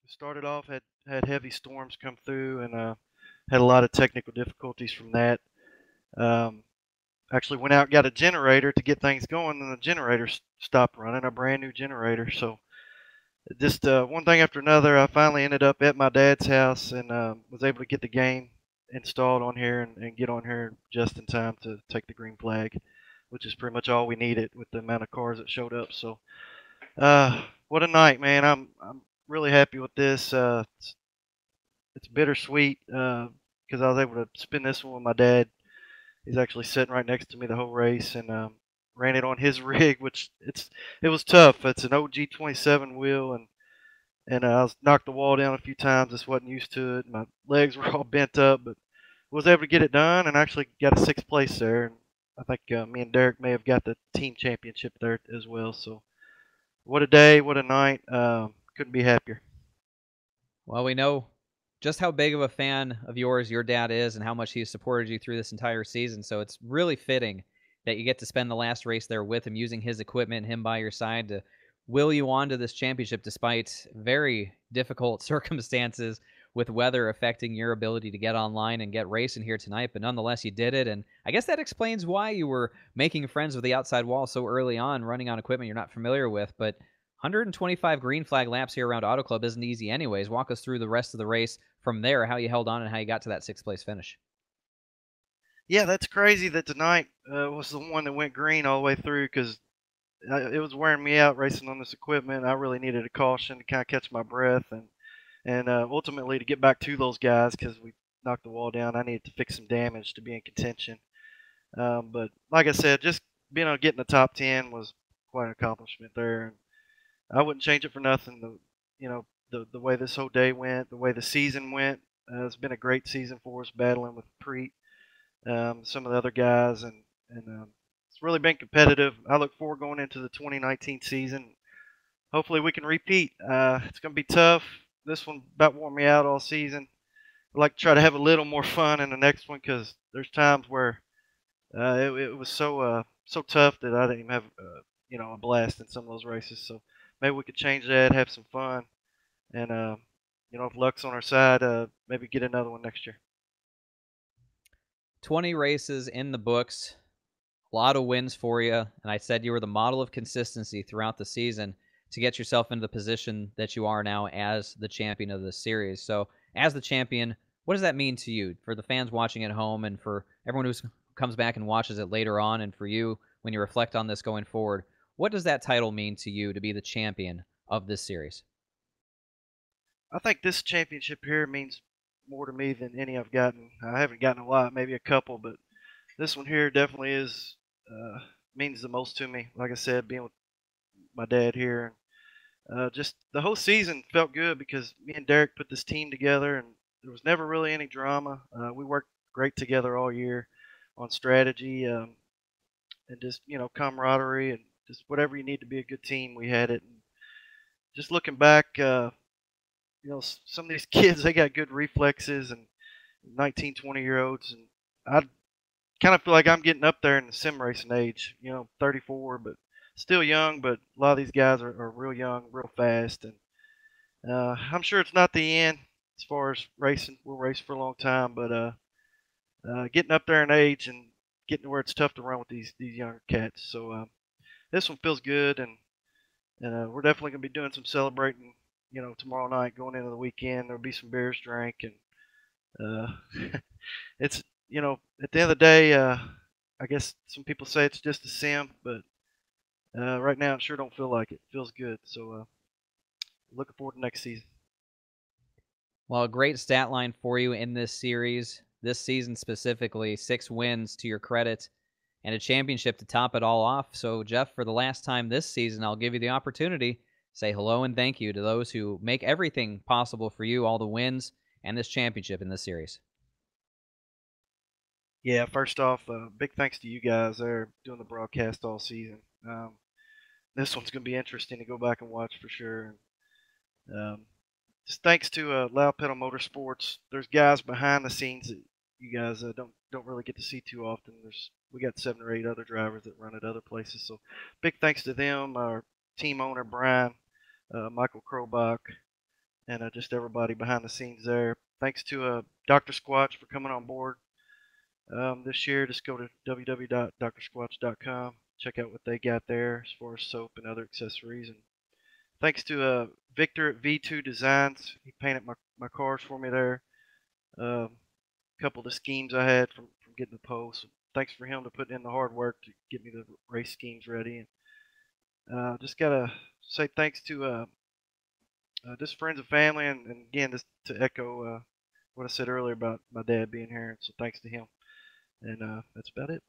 [SPEAKER 11] started off had heavy storms come through, and had a lot of technical difficulties from that. Actually went out and got a generator to get things going, and the generator stopped running, a brand new generator. So just one thing after another, I finally ended up at my dad's house and was able to get the game installed on here and get on here just in time to take the green flag, which is pretty much all we needed with the amount of cars that showed up. So what a night, man. I'm really happy with this. It's bittersweet because I was able to spin this one with my dad. He's actually sitting right next to me the whole race, and ran it on his rig, which it was tough. It's an OG27 wheel, and I was knocked the wall down a few times. Just wasn't used to it. My legs were all bent up, but was able to get it done and actually got a sixth place there. And I think me and Derek may have got the team championship there as well. So what a day, what a night. Couldn't be happier.
[SPEAKER 3] Well, we know just how big of a fan of yours your dad is and how much he has supported you through this entire season. So it's really fitting that you get to spend the last race there with him, using his equipment and him by your side to will you on to this championship despite very difficult circumstances with weather affecting your ability to get online and get racing here tonight. But nonetheless, you did it. And I guess that explains why you were making friends with the outside wall so early on, running on equipment you're not familiar with. But 125 green flag laps here around Auto Club isn't easy anyways. Walk us through the rest of the race from there, how you held on and how you got to that sixth place finish.
[SPEAKER 11] Yeah, that's crazy that tonight was the one that went green all the way through because it was wearing me out racing on this equipment. I really needed a caution to kind of catch my breath and ultimately to get back to those guys because we knocked the wall down. I needed to fix some damage to be in contention. But like I said, just being able to get in the top 10 was quite an accomplishment there. And I wouldn't change it for nothing. The way this whole day went, the way the season went, it's been a great season for us battling with Preet. Some of the other guys, and it's really been competitive. I look forward going into the 2019 season. Hopefully we can repeat. It's going to be tough. This one about wore me out all season. I'd like to try to have a little more fun in the next one because there's times where it was so tough that I didn't even have a blast in some of those races. So maybe we could change that, have some fun, and if luck's on our side, maybe get another one next year.
[SPEAKER 3] 20 races in the books, a lot of wins for you, and I said you were the model of consistency throughout the season to get yourself into the position that you are now as the champion of this series. So as the champion, what does that mean to you, for the fans watching at home and for everyone who comes back and watches it later on, and for you when you reflect on this going forward? What does that title mean to you to be the champion of this series?
[SPEAKER 11] I think this championship here means more to me than any I've gotten. I haven't gotten a lot, maybe a couple, but this one here definitely is means the most to me. Like I said, being with my dad here, and just the whole season felt good because me and Derek put this team together, and there was never really any drama. We worked great together all year on strategy and just camaraderie and just whatever you need to be a good team. We had it. And just looking back, some of these kids, they got good reflexes, and 19, 20-year-olds, and I kind of feel like I'm getting up there in the sim racing age, 34, but still young, but a lot of these guys are real young, real fast, and I'm sure it's not the end as far as racing. We'll race for a long time, but getting up there in age and getting to where it's tough to run with these younger cats. So this one feels good, and we're definitely going to be doing some celebrating tomorrow night going into the weekend. There'll be some beers drank, and it's you know, at the end of the day, I guess some people say it's just a sim, but right now it sure don't feel like it. It feels good. So looking forward to next season.
[SPEAKER 3] Well, a great stat line for you in this series, this season specifically, 6 wins to your credit, and a championship to top it all off. So, Jeff, for the last time this season, I'll give you the opportunity to say hello and thank you to those who make everything possible for you, all the wins and this championship in this series.
[SPEAKER 11] Yeah, first off, big thanks to you guys there doing the broadcast all season. This one's going to be interesting to go back and watch for sure. Just thanks to Loud Pedal Motorsports, there's guys behind the scenes that you guys don't really get to see too often. We got 7 or 8 other drivers that run at other places, so big thanks to them. Our team owner Brian, Michael Krobach, and just everybody behind the scenes there. Thanks to Dr. Squatch for coming on board this year. Just go to www.drsquatch.com, check out what they got there as far as soap and other accessories. And thanks to Victor at V2 Designs. He painted my cars for me there. A couple of the schemes I had from getting the post. So thanks for him to put in the hard work to get me the race schemes ready. And just got to say thanks to just friends and family. And again, just to echo what I said earlier about my dad being here. So thanks to him. And that's about it.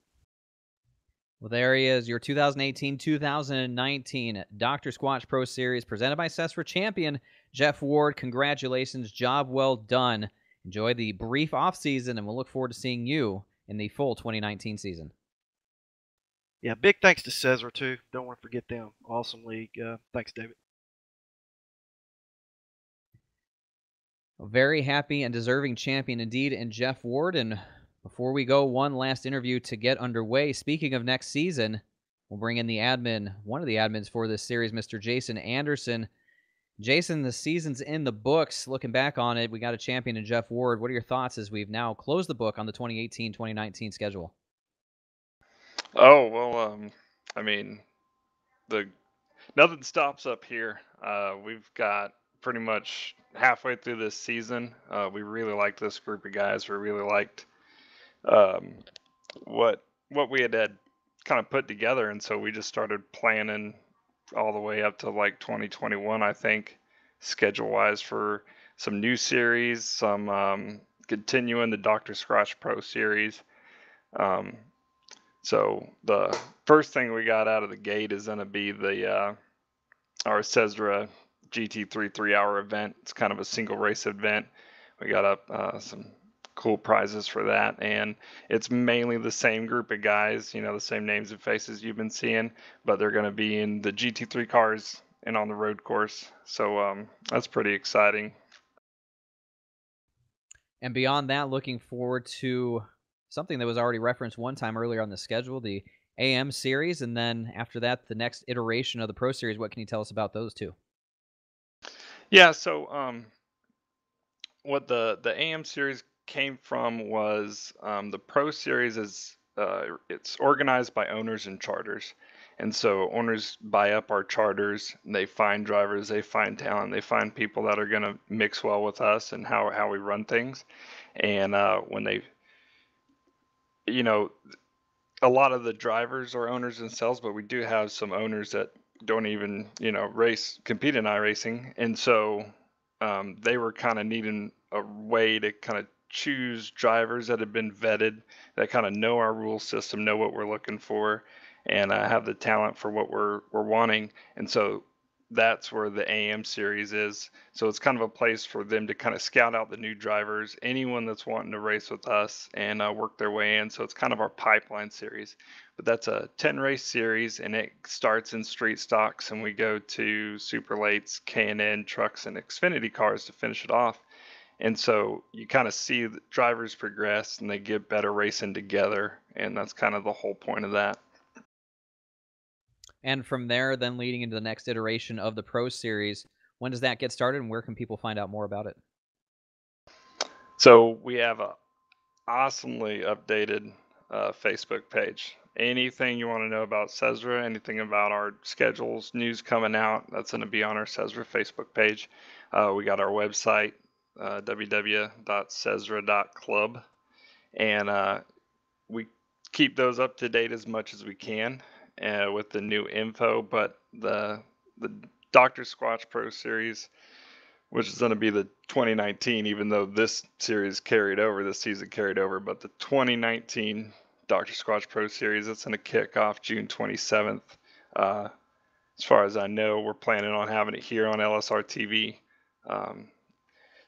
[SPEAKER 3] Well, there he is, your 2018-2019 Dr. Squatch Pro Series presented by SESRA champion Jeff Ward. Congratulations. Job well done. Enjoy the brief offseason, and we'll look forward to seeing you in the full 2019 season.
[SPEAKER 11] Yeah, big thanks to SESRA, too. Don't want to forget them. Awesome league. Thanks, David.
[SPEAKER 3] A very happy and deserving champion indeed in Jeff Ward. And before we go, one last interview to get underway. Speaking of next season, we'll bring in the admin, one of the admins for this series, Mr. Jason Anderson. Jason, the season's in the books. Looking back on it, we got a champion in Jeff Ward. What are your thoughts as we've now closed the book on the 2018-2019 schedule?
[SPEAKER 12] Oh, well, I mean, nothing stops up here. We've got pretty much halfway through this season. We really liked this group of guys. We really liked what we had kind of put together, and so we just started planning all the way up to like 2021, I think, schedule-wise, for some new series, some continuing the Dr. Squatch Pro Series. So the first thing we got out of the gate is going to be the our SESRA GT3 3-hour event. It's kind of a single race event. We got up some cool prizes for that, and it's mainly the same group of guys, you know, the same names and faces you've been seeing, but they're going to be in the GT3 cars and on the road course. So that's pretty exciting.
[SPEAKER 3] And beyond that, looking forward to something that was already referenced one time earlier on the schedule, the AM series, and then after that, the next iteration of the Pro Series. What can you tell us about those two?
[SPEAKER 12] Yeah, so what the AM series came from was the Pro Series is it's organized by owners and charters. And so owners buy up our charters, they find drivers, they find talent, they find people that are going to mix well with us and how we run things. And when they, you know, a lot of the drivers are owners themselves, but we do have some owners that don't even, you know, compete in iRacing. And so they were kind of needing a way to kind of choose drivers that have been vetted, that kind of know our rule system, know what we're looking for, and have the talent for what we're wanting. And so that's where the AM series is. So it's kind of a place for them to kind of scout out the new drivers, anyone that's wanting to race with us, and work their way in. So it's kind of our pipeline series. But that's a 10 race series, and it starts in street stocks, and we go to super lates, K&N trucks, and Xfinity cars to finish it off. And so you kind of see the drivers progress and they get better racing together, and that's kind of the whole point of that.
[SPEAKER 3] And from there, then leading into the next iteration of the Pro Series, when does that get started, and where can people find out more about it?
[SPEAKER 12] So we have a awesomely updated Facebook page. Anything you want to know about SESRA, anything about our schedules, news coming out, that's going to be on our SESRA Facebook page. We got our website, www.sesra.club, and we keep those up to date as much as we can with the new info. But the Dr. Squatch Pro Series, which is going to be the 2019, even though this series carried over, this season carried over, but the 2019 Dr. Squatch Pro Series, it's going to kick off June 27th. As far as I know, we're planning on having it here on LSRTV.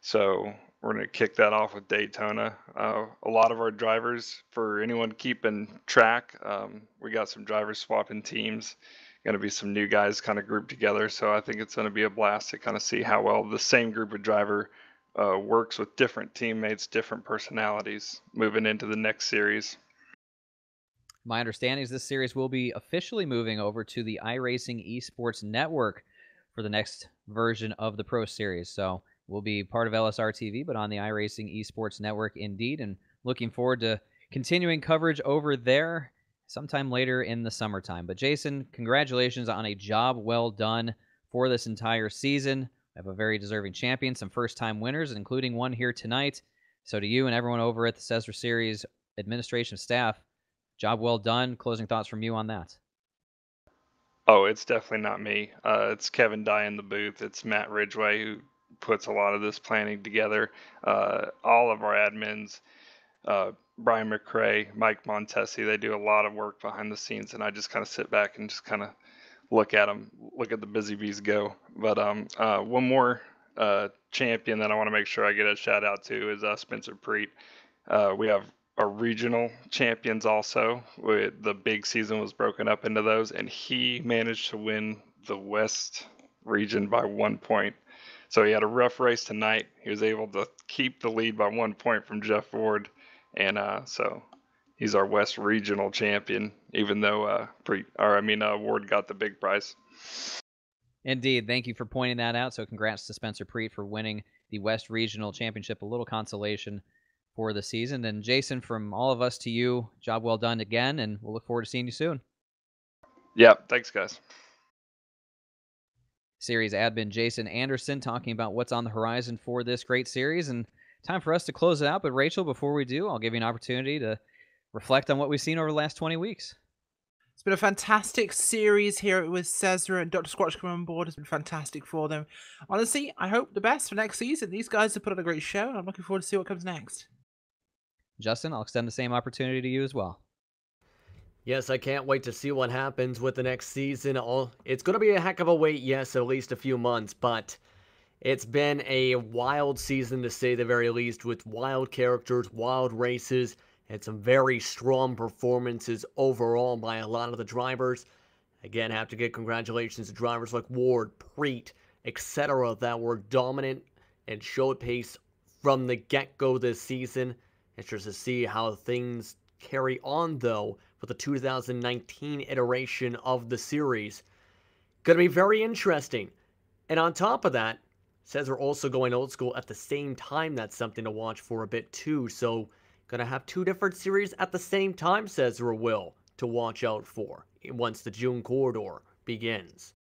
[SPEAKER 12] So we're going to kick that off with Daytona. A lot of our drivers, for anyone keeping track, we got some drivers swapping teams. Going to be some new guys kind of grouped together. So I think it's going to be a blast to kind of see how well the same group of driver works with different teammates, different personalities moving into the next series.
[SPEAKER 3] My understanding is this series will be officially moving over to the iRacing Esports Network for the next version of the Pro Series. So we'll be part of LSRTV, but on the iRacing Esports Network indeed, and looking forward to continuing coverage over there sometime later in the summertime. But Jason, congratulations on a job well done for this entire season. We have a very deserving champion, some first-time winners, including one here tonight. So to you and everyone over at the SESRA Series administration staff, job well done. Closing thoughts from you on that.
[SPEAKER 12] Oh, it's definitely not me. It's Kevin Dye in the booth. It's Matt Ridgway who puts a lot of this planning together. All of our admins, Brian McRae, Mike Montesi, they do a lot of work behind the scenes, and I just kind of sit back and just kind of look at them, look at the busy bees go. But one more champion that I want to make sure I get a shout out to is Spencer Preet. We have our regional champions also. The big season was broken up into those, and he managed to win the West region by 1 point. So he had a rough race tonight. He was able to keep the lead by 1 point from Jeff Ward. And so he's our West Regional champion, even though Ward got the big prize.
[SPEAKER 3] Indeed. Thank you for pointing that out. So congrats to Spencer Preet for winning the West Regional Championship. A little consolation for the season. And Jason, from all of us to you, job well done again, and we'll look forward to seeing you soon.
[SPEAKER 12] Yeah, thanks, guys.
[SPEAKER 3] Series admin Jason Anderson talking about what's on the horizon for this great series, and time for us to close it out. But Rachel, before we do, I'll give you an opportunity to reflect on what we've seen over the last 20 weeks.
[SPEAKER 4] It's been a fantastic series here with SESRA, and Dr. Squatch coming on board has been fantastic for them. Honestly, I hope the best for next season. These guys have put on a great show, and I'm looking forward to see what comes next.
[SPEAKER 3] Justin, I'll extend the same opportunity to you as well.
[SPEAKER 5] Yes, I can't wait to see what happens with the next season. It's going to be a heck of a wait, yes, at least a few months, but it's been a wild season to say the very least, with wild characters, wild races, and some very strong performances overall by a lot of the drivers. Again, have to give congratulations to drivers like Ward, Preet, etc. that were dominant and showed pace from the get-go this season. It's just to see how things carry on, though, for the 2019 iteration of the series. Gonna be very interesting. And on top of that, says we're also going old school at the same time. That's something to watch for a bit too. So gonna have two different series at the same time, says we will, to watch out for once the June corridor begins.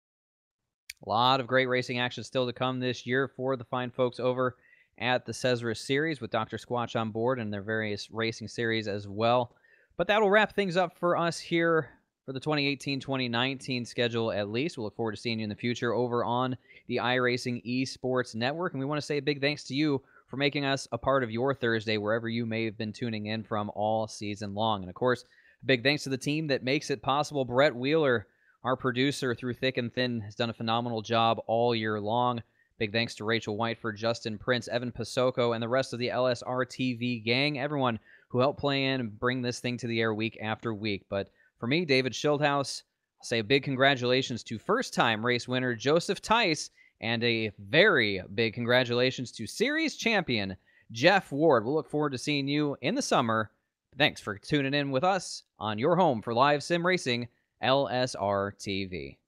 [SPEAKER 3] A lot of great racing action still to come this year for the fine folks over at the SESRA series, with Dr. Squatch on board and their various racing series as well. But that will wrap things up for us here for the 2018-2019 schedule, at least. We'll look forward to seeing you in the future over on the iRacing Esports Network. And we want to say a big thanks to you for making us a part of your Thursday, wherever you may have been tuning in from all season long. And, of course, a big thanks to the team that makes it possible. Brett Wheeler, our producer through thick and thin, has done a phenomenal job all year long. Big thanks to Rachel Whiteford, Justin Prince, Evan Pasoko, and the rest of the LSRTV gang, everyone who helped play in and bring this thing to the air week after week. But for me, David Schildhouse, I'll say a big congratulations to first-time race winner Joseph Tice, and a very big congratulations to series champion Jeff Ward. We'll look forward to seeing you in the summer. Thanks for tuning in with us on your home for live sim racing, LSRTV.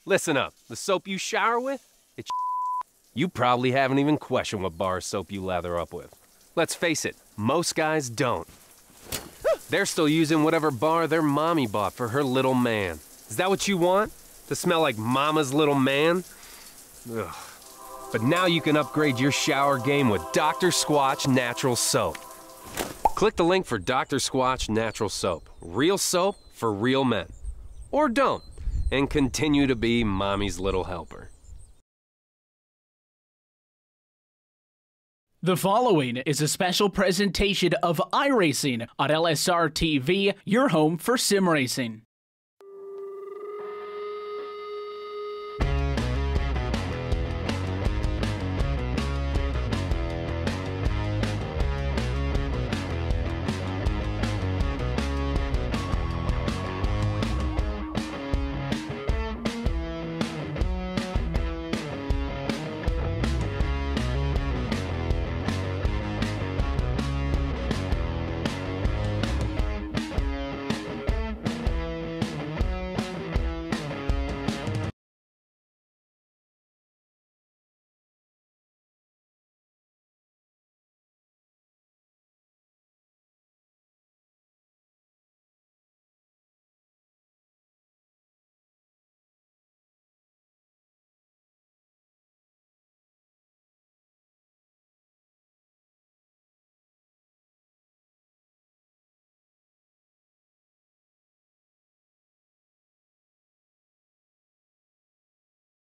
[SPEAKER 2] Listen up. The soap you shower with? It's You probably haven't even questioned what bar of soap you lather up with. Let's face it, most guys don't. They're still using whatever bar their mommy bought for her little man. Is that what you want? To smell like mama's little man? Ugh. But now you can upgrade your shower game with Dr. Squatch Natural Soap. Click the link for Dr. Squatch Natural Soap. Real soap for real men. Or don't, and continue to be mommy's little helper.
[SPEAKER 1] The following is a special presentation of iRacing on LSRTV, your home for sim racing.